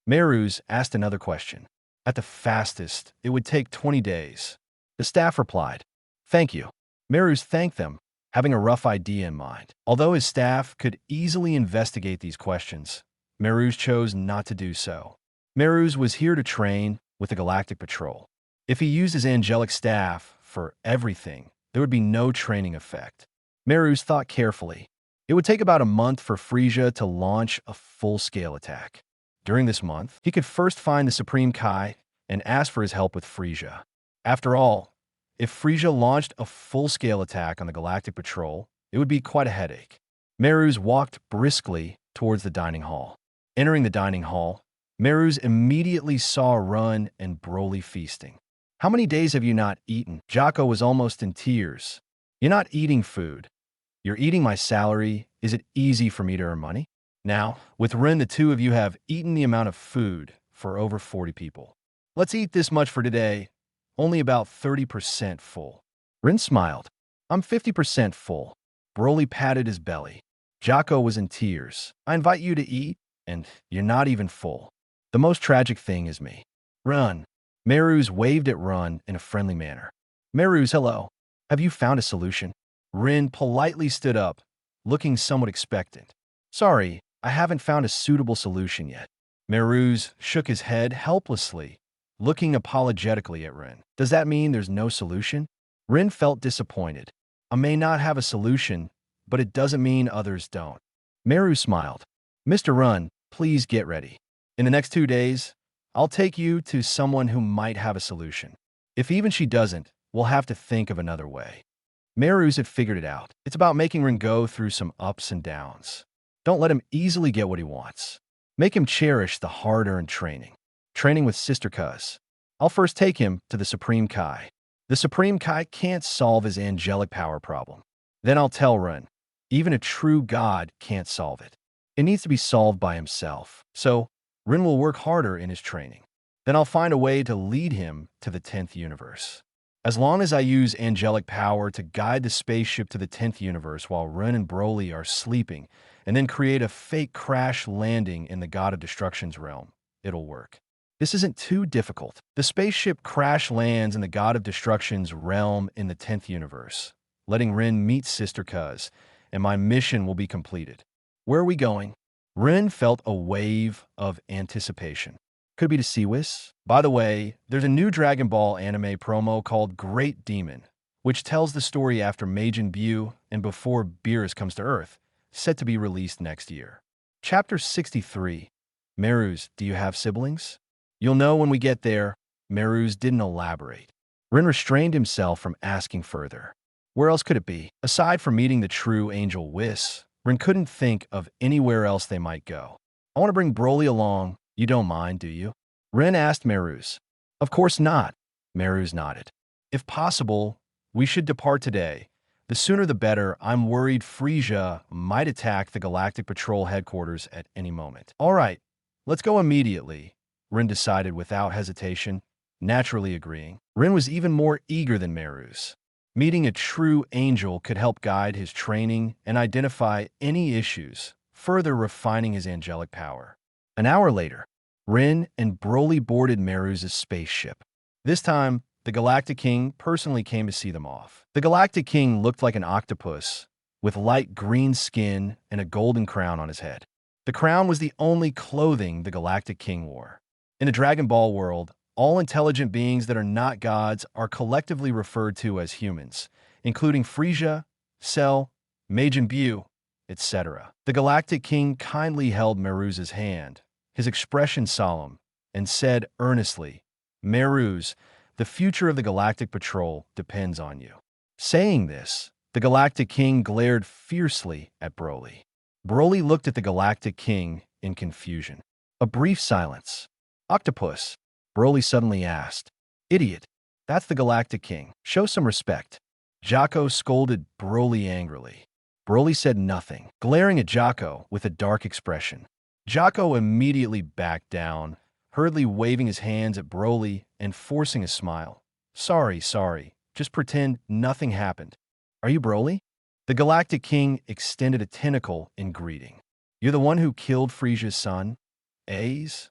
Meruz asked another question. At the fastest, it would take 20 days. The staff replied. Thank you. Meruz thanked them, having a rough idea in mind. Although his staff could easily investigate these questions, Meruz chose not to do so. Meruz was here to train with the Galactic Patrol. If he used his angelic staff for everything, there would be no training effect. Meruz thought carefully. It would take about a month for Frisia to launch a full-scale attack. During this month, he could first find the Supreme Kai and ask for his help with Frisia. After all, if Frisia launched a full-scale attack on the Galactic Patrol, it would be quite a headache. Meruz walked briskly towards the dining hall. Entering the dining hall, Meruz immediately saw Run and Broly feasting. How many days have you not eaten? Jocko was almost in tears. You're not eating food. You're eating my salary. Is it easy for me to earn money? Now, with Rin, the two of you have eaten the amount of food for over 40 people. Let's eat this much for today. Only about 30% full. Rin smiled. I'm 50% full. Broly patted his belly. Jocko was in tears. I invite you to eat, and you're not even full. The most tragic thing is me. Run. Meruz waved at Run in a friendly manner. Meruz, hello. Have you found a solution? Rin politely stood up, looking somewhat expectant. Sorry, I haven't found a suitable solution yet. Meruz shook his head helplessly, looking apologetically at Rin. Does that mean there's no solution? Rin felt disappointed. I may not have a solution, but it doesn't mean others don't. Meruz smiled. Mr. Run, please get ready. In the next 2 days, I'll take you to someone who might have a solution. If even she doesn't, we'll have to think of another way. Meruz had figured it out. It's about making Rin go through some ups and downs. Don't let him easily get what he wants. Make him cherish the hard-earned training. Training with Sister Cuz. I'll first take him to the Supreme Kai. The Supreme Kai can't solve his angelic power problem. Then I'll tell Rin, even a true god can't solve it. It needs to be solved by himself. So, Rin will work harder in his training. Then I'll find a way to lead him to the 10th universe. As long as I use angelic power to guide the spaceship to the 10th universe while Rin and Broly are sleeping, and then create a fake crash landing in the God of Destruction's realm, it'll work. This isn't too difficult. The spaceship crash lands in the God of Destruction's realm in the 10th universe, letting Rin meet Sister Cuz, and my mission will be completed. Where are we going? Rin felt a wave of anticipation. Could be to see Whis. By the way, there's a new Dragon Ball anime promo called Great Demon, which tells the story after Majin Buu and before Beerus comes to Earth, set to be released next year. Chapter 63. Meruz, do you have siblings? You'll know when we get there. Meruz didn't elaborate. Rin restrained himself from asking further. Where else could it be? Aside from meeting the true angel Whis, Rin couldn't think of anywhere else they might go. I want to bring Broly along. You don't mind, do you? Rin asked Meruz. Of course not. Meruz nodded. If possible, we should depart today. The sooner the better. I'm worried Frisia might attack the Galactic Patrol headquarters at any moment. All right, let's go immediately, Rin decided without hesitation, naturally agreeing. Rin was even more eager than Meruz. Meeting a true angel could help guide his training and identify any issues, further refining his angelic power. An hour later, Rin and Broly boarded Meru's spaceship. This time, the Galactic King personally came to see them off. The Galactic King looked like an octopus, with light green skin and a golden crown on his head. The crown was the only clothing the Galactic King wore. In the Dragon Ball world, all intelligent beings that are not gods are collectively referred to as humans, including Frieza, Cell, Majin Buu, etc. The Galactic King kindly held Meru's hand, his expression solemn, and said earnestly, "Meruz, the future of the Galactic Patrol depends on you." Saying this, the Galactic King glared fiercely at Broly. Broly looked at the Galactic King in confusion. A brief silence. "Octopus," Broly suddenly asked. "Idiot, that's the Galactic King. Show some respect." Jocko scolded Broly angrily. Broly said nothing, glaring at Jocko with a dark expression. Jocko immediately backed down, hurriedly waving his hands at Broly and forcing a smile. Sorry, just pretend nothing happened. Are you Broly?" The Galactic King extended a tentacle in greeting. "You're the one who killed Frieza's son, Ace?"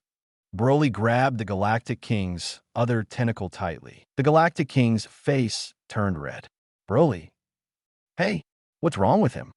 Broly grabbed the Galactic King's other tentacle tightly. The Galactic King's face turned red. "Broly? Hey, what's wrong with him?"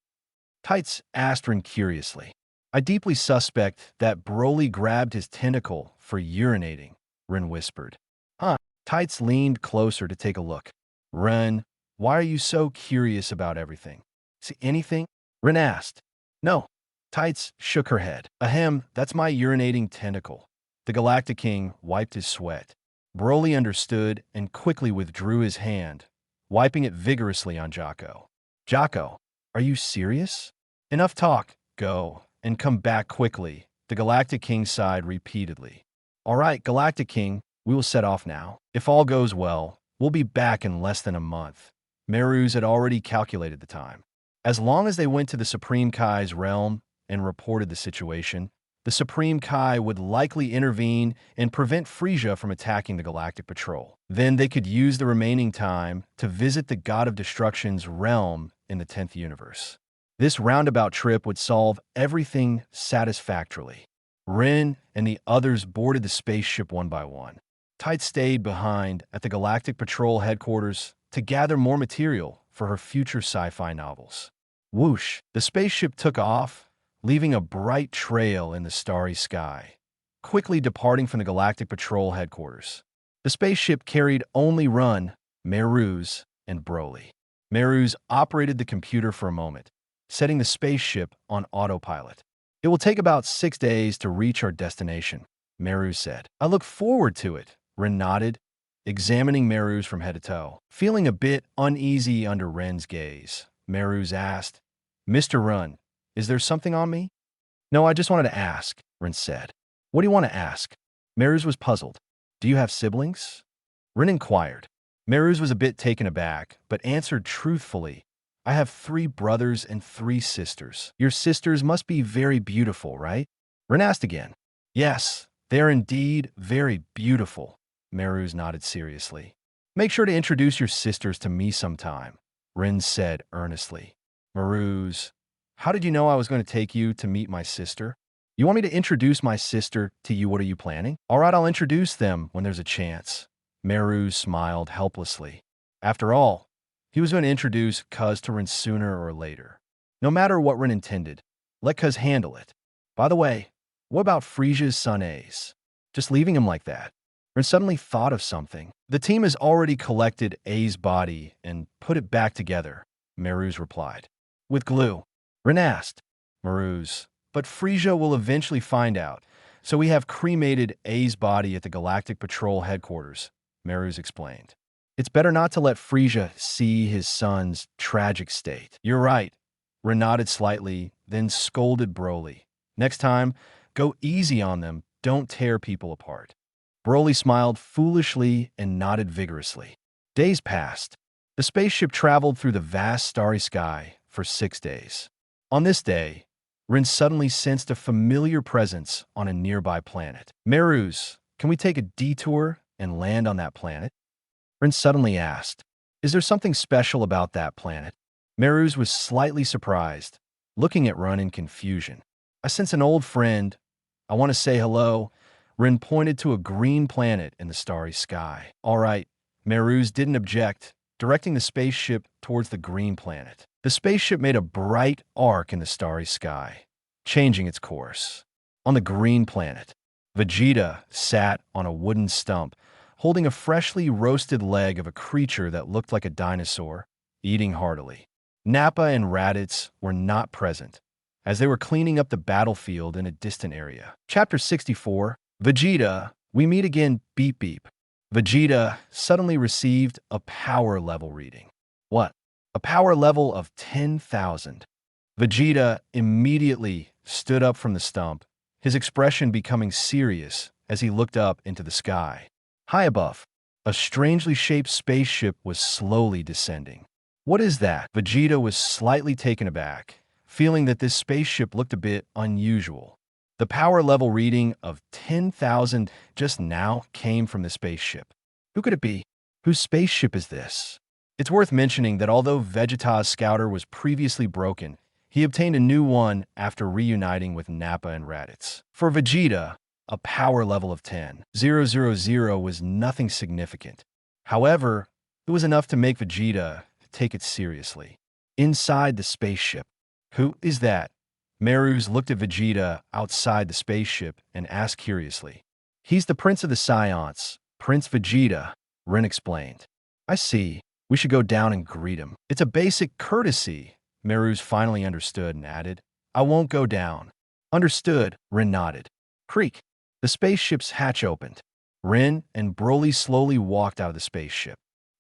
Tights asked Rin curiously. "I deeply suspect that Broly grabbed his tentacle for urinating," Rin whispered. "Huh?" Tights leaned closer to take a look. "Rin, why are you so curious about everything? See anything?" Rin asked. "No." Tights shook her head. "Ahem, that's my urinating tentacle." The Galactic King wiped his sweat. Broly understood and quickly withdrew his hand, wiping it vigorously on Jocko. "Jocko, are you serious?" "Enough talk. Go, and come back quickly," the Galactic King sighed repeatedly. "All right, Galactic King, we will set off now. If all goes well, we'll be back in less than a month." Meruz had already calculated the time. As long as they went to the Supreme Kai's realm and reported the situation, the Supreme Kai would likely intervene and prevent Frieza from attacking the Galactic Patrol. Then they could use the remaining time to visit the God of Destruction's realm in the 10th universe. This roundabout trip would solve everything satisfactorily. Rin and the others boarded the spaceship one by one. Tight stayed behind at the Galactic Patrol headquarters to gather more material for her future sci-fi novels. Whoosh! The spaceship took off, leaving a bright trail in the starry sky, quickly departing from the Galactic Patrol headquarters. The spaceship carried only Run, Meruz, and Broly. Meruz operated the computer for a moment, setting the spaceship on autopilot. "It will take about 6 days to reach our destination," Meruz said. "I look forward to it," Rin nodded, examining Meruz from head to toe. Feeling a bit uneasy under Ren's gaze, Meruz asked, "Mr. Run, is there something on me?" "No, I just wanted to ask," Rin said. "What do you want to ask?" Meruz was puzzled. "Do you have siblings?" Rin inquired. Meruz was a bit taken aback, but answered truthfully, "I have 3 brothers and 3 sisters." "Your sisters must be very beautiful, right?" Rin asked again. "Yes, they are indeed very beautiful," Meruz nodded seriously. "Make sure to introduce your sisters to me sometime," Rin said earnestly. Meruz, "How did you know I was going to take you to meet my sister?" "You want me to introduce my sister to you? What are you planning?" "All right, I'll introduce them when there's a chance." Meruz smiled helplessly. After all, he was going to introduce Cuz to Rin sooner or later. No matter what Rin intended, let Cuz handle it. By the way, what about Frieza's son Ace? Just leaving him like that? Rin suddenly thought of something. "The team has already collected A's body and put it back together," Meruz replied. "With glue?" Rin asked. Meruz, "But Frieza will eventually find out, so we have cremated A's body at the Galactic Patrol headquarters," Meruz explained. "It's better not to let Frieza see his son's tragic state." "You're right." Rin nodded slightly, then scolded Broly. "Next time, go easy on them. Don't tear people apart." Broly smiled foolishly and nodded vigorously. Days passed. The spaceship traveled through the vast starry sky for 6 days. On this day, Rin suddenly sensed a familiar presence on a nearby planet. "Meruz, can we take a detour and land on that planet?" Rin suddenly asked. "Is there something special about that planet?" Meruz was slightly surprised, looking at Rin in confusion. "I sense an old friend. I want to say hello." Rin pointed to a green planet in the starry sky. All right, Meruz didn't object, directing the spaceship towards the green planet. The spaceship made a bright arc in the starry sky, changing its course. On the green planet, Vegeta sat on a wooden stump, holding a freshly roasted leg of a creature that looked like a dinosaur, eating heartily. Nappa and Raditz were not present, as they were cleaning up the battlefield in a distant area. Chapter 64, Vegeta, we meet again, beep beep. Vegeta suddenly received a power level reading. What? A power level of 10,000. Vegeta immediately stood up from the stump, his expression becoming serious as he looked up into the sky. High above, a strangely shaped spaceship was slowly descending. What is that? Vegeta was slightly taken aback, feeling that this spaceship looked a bit unusual. The power level reading of 10,000 just now came from the spaceship. Who could it be? Whose spaceship is this? It's worth mentioning that although Vegeta's scouter was previously broken, he obtained a new one after reuniting with Nappa and Raditz. For Vegeta, a power level of 10,000 was nothing significant. However, it was enough to make Vegeta take it seriously. Inside the spaceship. Who is that? Meruz looked at Vegeta outside the spaceship and asked curiously. He's the Prince of the Saiyans, Prince Vegeta, Rin explained. I see. We should go down and greet him. It's a basic courtesy, Meruz finally understood and added. I won't go down. Understood, Rin nodded. Creak. The spaceship's hatch opened. Rin and Broly slowly walked out of the spaceship.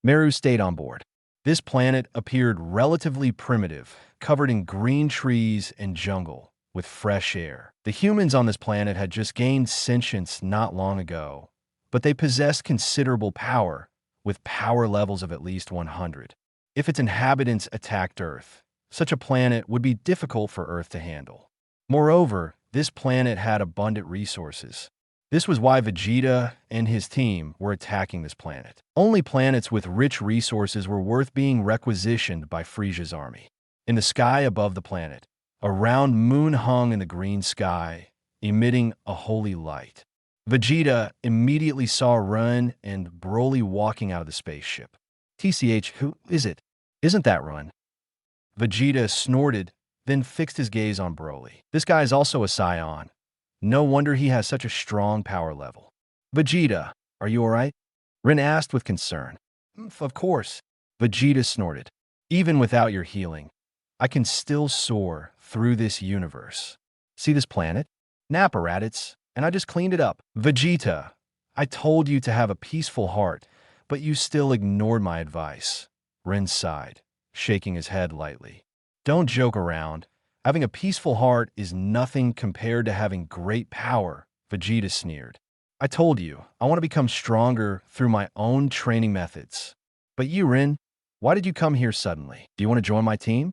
Meruz stayed on board. This planet appeared relatively primitive, covered in green trees and jungle, with fresh air. The humans on this planet had just gained sentience not long ago, but they possessed considerable power, with power levels of at least 100. If its inhabitants attacked Earth, such a planet would be difficult for Earth to handle. Moreover, this planet had abundant resources. This was why Vegeta and his team were attacking this planet. Only planets with rich resources were worth being requisitioned by Frieza's army. In the sky above the planet, a round moon hung in the green sky, emitting a holy light. Vegeta immediately saw Run and Broly walking out of the spaceship. TCH, who is it? Isn't that Run? Vegeta snorted, then fixed his gaze on Broly. This guy is also a Saiyan. No wonder he has such a strong power level. Vegeta, are you alright? Rin asked with concern. Of course. Vegeta snorted. Even without your healing, I can still soar through this universe. See this planet? Nappa, Raditz, and I just cleaned it up. Vegeta, I told you to have a peaceful heart, but you still ignored my advice. Rin sighed, shaking his head lightly. Don't joke around. Having a peaceful heart is nothing compared to having great power, Vegeta sneered. I told you, I want to become stronger through my own training methods. But you, Rin, why did you come here suddenly? Do you want to join my team?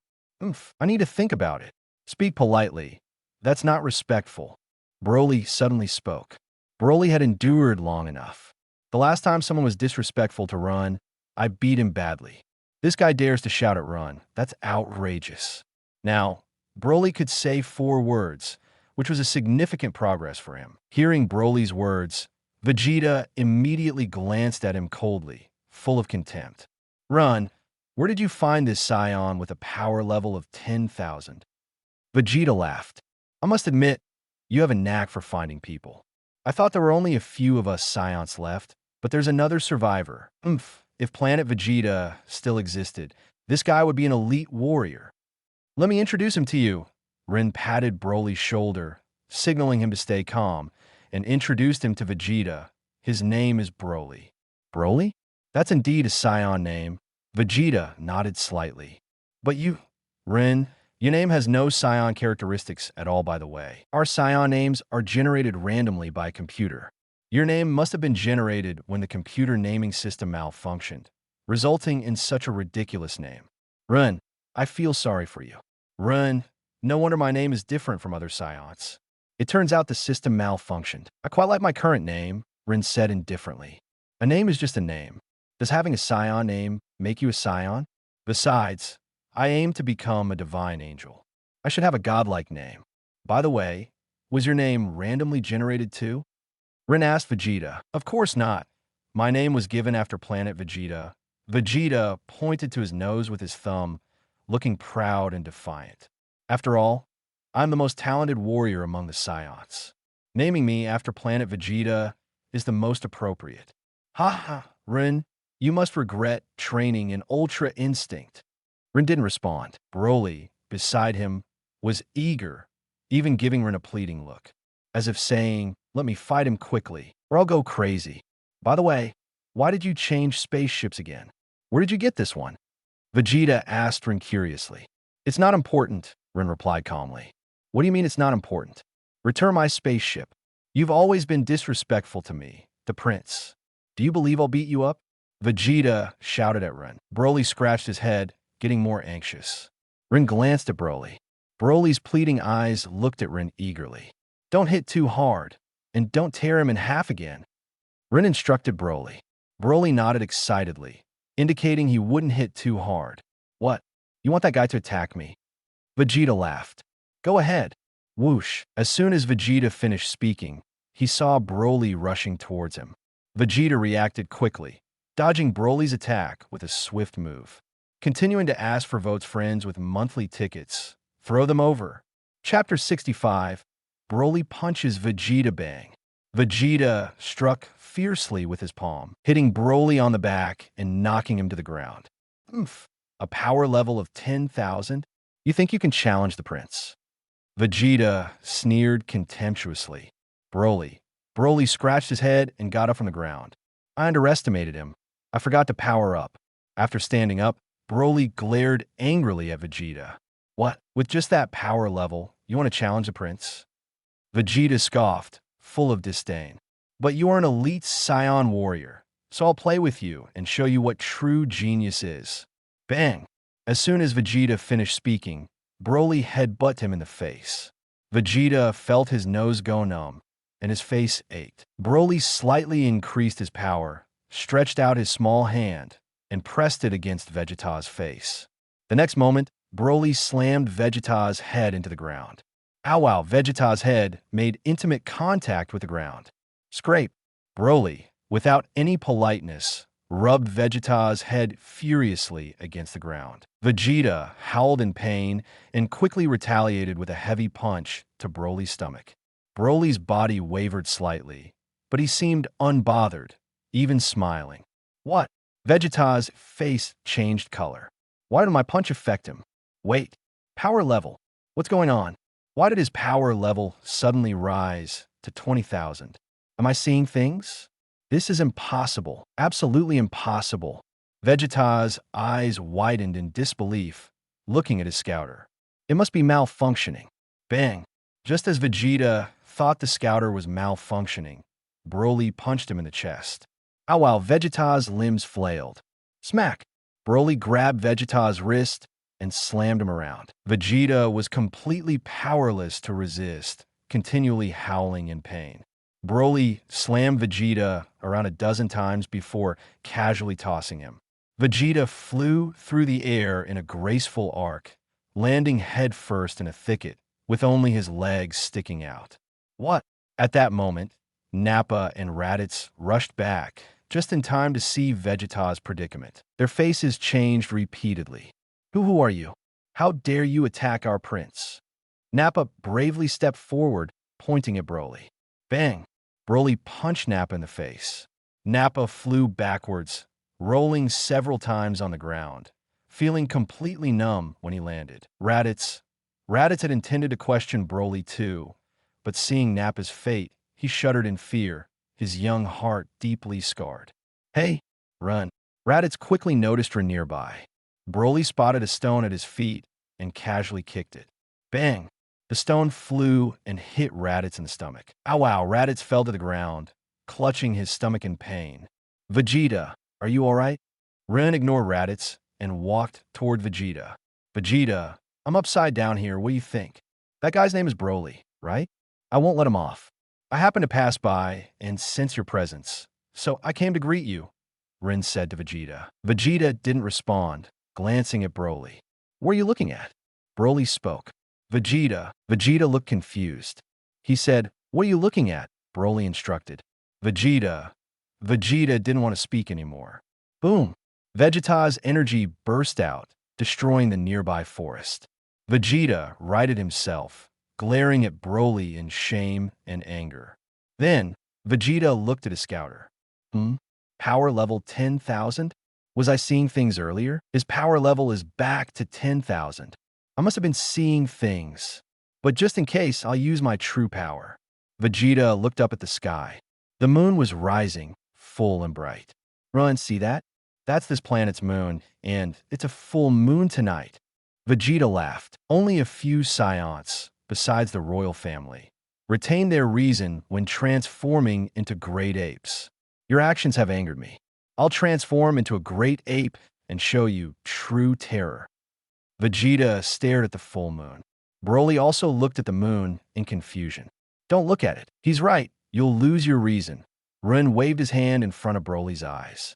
I need to think about it. Speak politely. That's not respectful. Broly suddenly spoke. Broly had endured long enough. The last time someone was disrespectful to Run, I beat him badly. This guy dares to shout at Run. That's outrageous. Now, Broly could say 4 words, which was a significant progress for him. Hearing Broly's words, Vegeta immediately glanced at him coldly, full of contempt. Run, where did you find this Saiyan with a power level of 10,000? Vegeta laughed. I must admit, you have a knack for finding people. I thought there were only a few of us Saiyans left, but there's another survivor. If Planet Vegeta still existed, this guy would be an elite warrior. Let me introduce him to you. Rin patted Broly's shoulder, signaling him to stay calm, and introduced him to Vegeta. His name is Broly. Broly? That's indeed a Saiyan name. Vegeta nodded slightly. But you, Rin, your name has no Saiyan characteristics at all, by the way. Our Saiyan names are generated randomly by a computer. Your name must have been generated when the computer naming system malfunctioned, resulting in such a ridiculous name. Rin, I feel sorry for you. Rin, no wonder my name is different from other Saiyans. It turns out the system malfunctioned. I quite like my current name, Rin said indifferently. A name is just a name. Does having a Saiyan name make you a Saiyan? Besides, I aim to become a divine angel. I should have a godlike name. By the way, was your name randomly generated too? Rin asked Vegeta. Of course not. My name was given after Planet Vegeta. Vegeta pointed to his nose with his thumb, looking proud and defiant. After all, I'm the most talented warrior among the Saiyans. Naming me after Planet Vegeta is the most appropriate. Ha ha, Rin, you must regret training in Ultra Instinct. Rin didn't respond. Broly, beside him, was eager, even giving Rin a pleading look, as if saying, let me fight him quickly, or I'll go crazy. By the way, why did you change spaceships again? Where did you get this one? Vegeta asked Rin curiously. It's not important, Rin replied calmly. What do you mean it's not important? Return my spaceship. You've always been disrespectful to me, the prince. Do you believe I'll beat you up? Vegeta shouted at Rin. Broly scratched his head, getting more anxious. Rin glanced at Broly. Broly's pleading eyes looked at Rin eagerly. Don't hit too hard, and don't tear him in half again. Rin instructed Broly. Broly nodded excitedly, indicating he wouldn't hit too hard. What? You want that guy to attack me? Vegeta laughed. Go ahead. Whoosh. As soon as Vegeta finished speaking, he saw Broly rushing towards him. Vegeta reacted quickly, dodging Broly's attack with a swift move. Continuing to ask for votes friends with monthly tickets. Throw them over. Chapter 65. Broly punches Vegeta bang. Vegeta struck fiercely with his palm, hitting Broly on the back and knocking him to the ground. Oomph. A power level of 10,000? You think you can challenge the prince? Vegeta sneered contemptuously. Broly scratched his head and got up from the ground. I underestimated him. I forgot to power up. After standing up, Broly glared angrily at Vegeta. What? With just that power level, you want to challenge the prince? Vegeta scoffed, full of disdain. But you are an elite Saiyan warrior, so I'll play with you and show you what true genius is. Bang! As soon as Vegeta finished speaking, Broly headbutted him in the face. Vegeta felt his nose go numb, and his face ached. Broly slightly increased his power, stretched out his small hand, and pressed it against Vegeta's face. The next moment, Broly slammed Vegeta's head into the ground. Ow wow, Vegeta's head made intimate contact with the ground. Scrape. Broly, without any politeness, rubbed Vegeta's head furiously against the ground. Vegeta howled in pain and quickly retaliated with a heavy punch to Broly's stomach. Broly's body wavered slightly, but he seemed unbothered, even smiling. What? Vegeta's face changed color. Why did my punch affect him? Wait, power level. What's going on? Why did his power level suddenly rise to 20,000? Am I seeing things? This is impossible, absolutely impossible. Vegeta's eyes widened in disbelief, looking at his scouter. It must be malfunctioning. Bang! Just as Vegeta thought the scouter was malfunctioning, Broly punched him in the chest. Ow wow, Vegeta's limbs flailed. Smack! Broly grabbed Vegeta's wrist and slammed him around. Vegeta was completely powerless to resist, continually howling in pain. Broly slammed Vegeta around a dozen times before casually tossing him. Vegeta flew through the air in a graceful arc, landing headfirst in a thicket, with only his legs sticking out. What? At that moment, Nappa and Raditz rushed back, just in time to see Vegeta's predicament. Their faces changed repeatedly. Who are you? How dare you attack our prince? Nappa bravely stepped forward, pointing at Broly. Bang! Broly punched Nappa in the face. Nappa flew backwards, rolling several times on the ground, feeling completely numb when he landed. Raditz had intended to question Broly too, but seeing Nappa's fate, he shuddered in fear, his young heart deeply scarred. Hey, run. Raditz quickly noticed her nearby. Broly spotted a stone at his feet and casually kicked it. Bang! The stone flew and hit Raditz in the stomach. Ow wow, Raditz fell to the ground, clutching his stomach in pain. Vegeta, are you alright? Rin ignored Raditz and walked toward Vegeta. Vegeta, I'm upside down here, what do you think? That guy's name is Broly, right? I won't let him off. I happened to pass by and sense your presence, so I came to greet you, Rin said to Vegeta. Vegeta didn't respond, glancing at Broly. What are you looking at? Broly spoke. Vegeta looked confused. He said, what are you looking at? Broly instructed. Vegeta. Vegeta didn't want to speak anymore. Boom! Vegeta's energy burst out, destroying the nearby forest. Vegeta righted himself, glaring at Broly in shame and anger. Then, Vegeta looked at his scouter. Power level 10,000? Was I seeing things earlier? His power level is back to 10,000. I must have been seeing things. But just in case, I'll use my true power. Vegeta looked up at the sky. The moon was rising, full and bright. Run, see that? That's this planet's moon, and it's a full moon tonight. Vegeta laughed. Only a few Saiyans, besides the royal family, retain their reason when transforming into great apes. Your actions have angered me. I'll transform into a great ape and show you true terror. Vegeta stared at the full moon. Broly also looked at the moon in confusion. Don't look at it. He's right. You'll lose your reason. Rin waved his hand in front of Broly's eyes.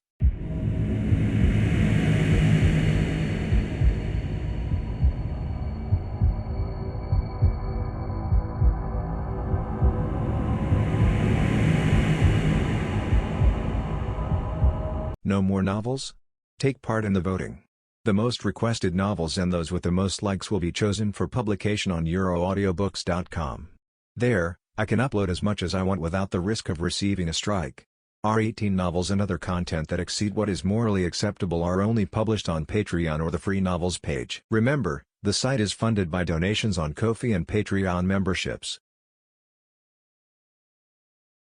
No more novels? Take part in the voting. The most requested novels and those with the most likes will be chosen for publication on euroaudiobooks.com. There, I can upload as much as I want without the risk of receiving a strike. Our 18 novels and other content that exceed what is morally acceptable are only published on Patreon or the free novels page. Remember, the site is funded by donations on Ko-fi and Patreon memberships.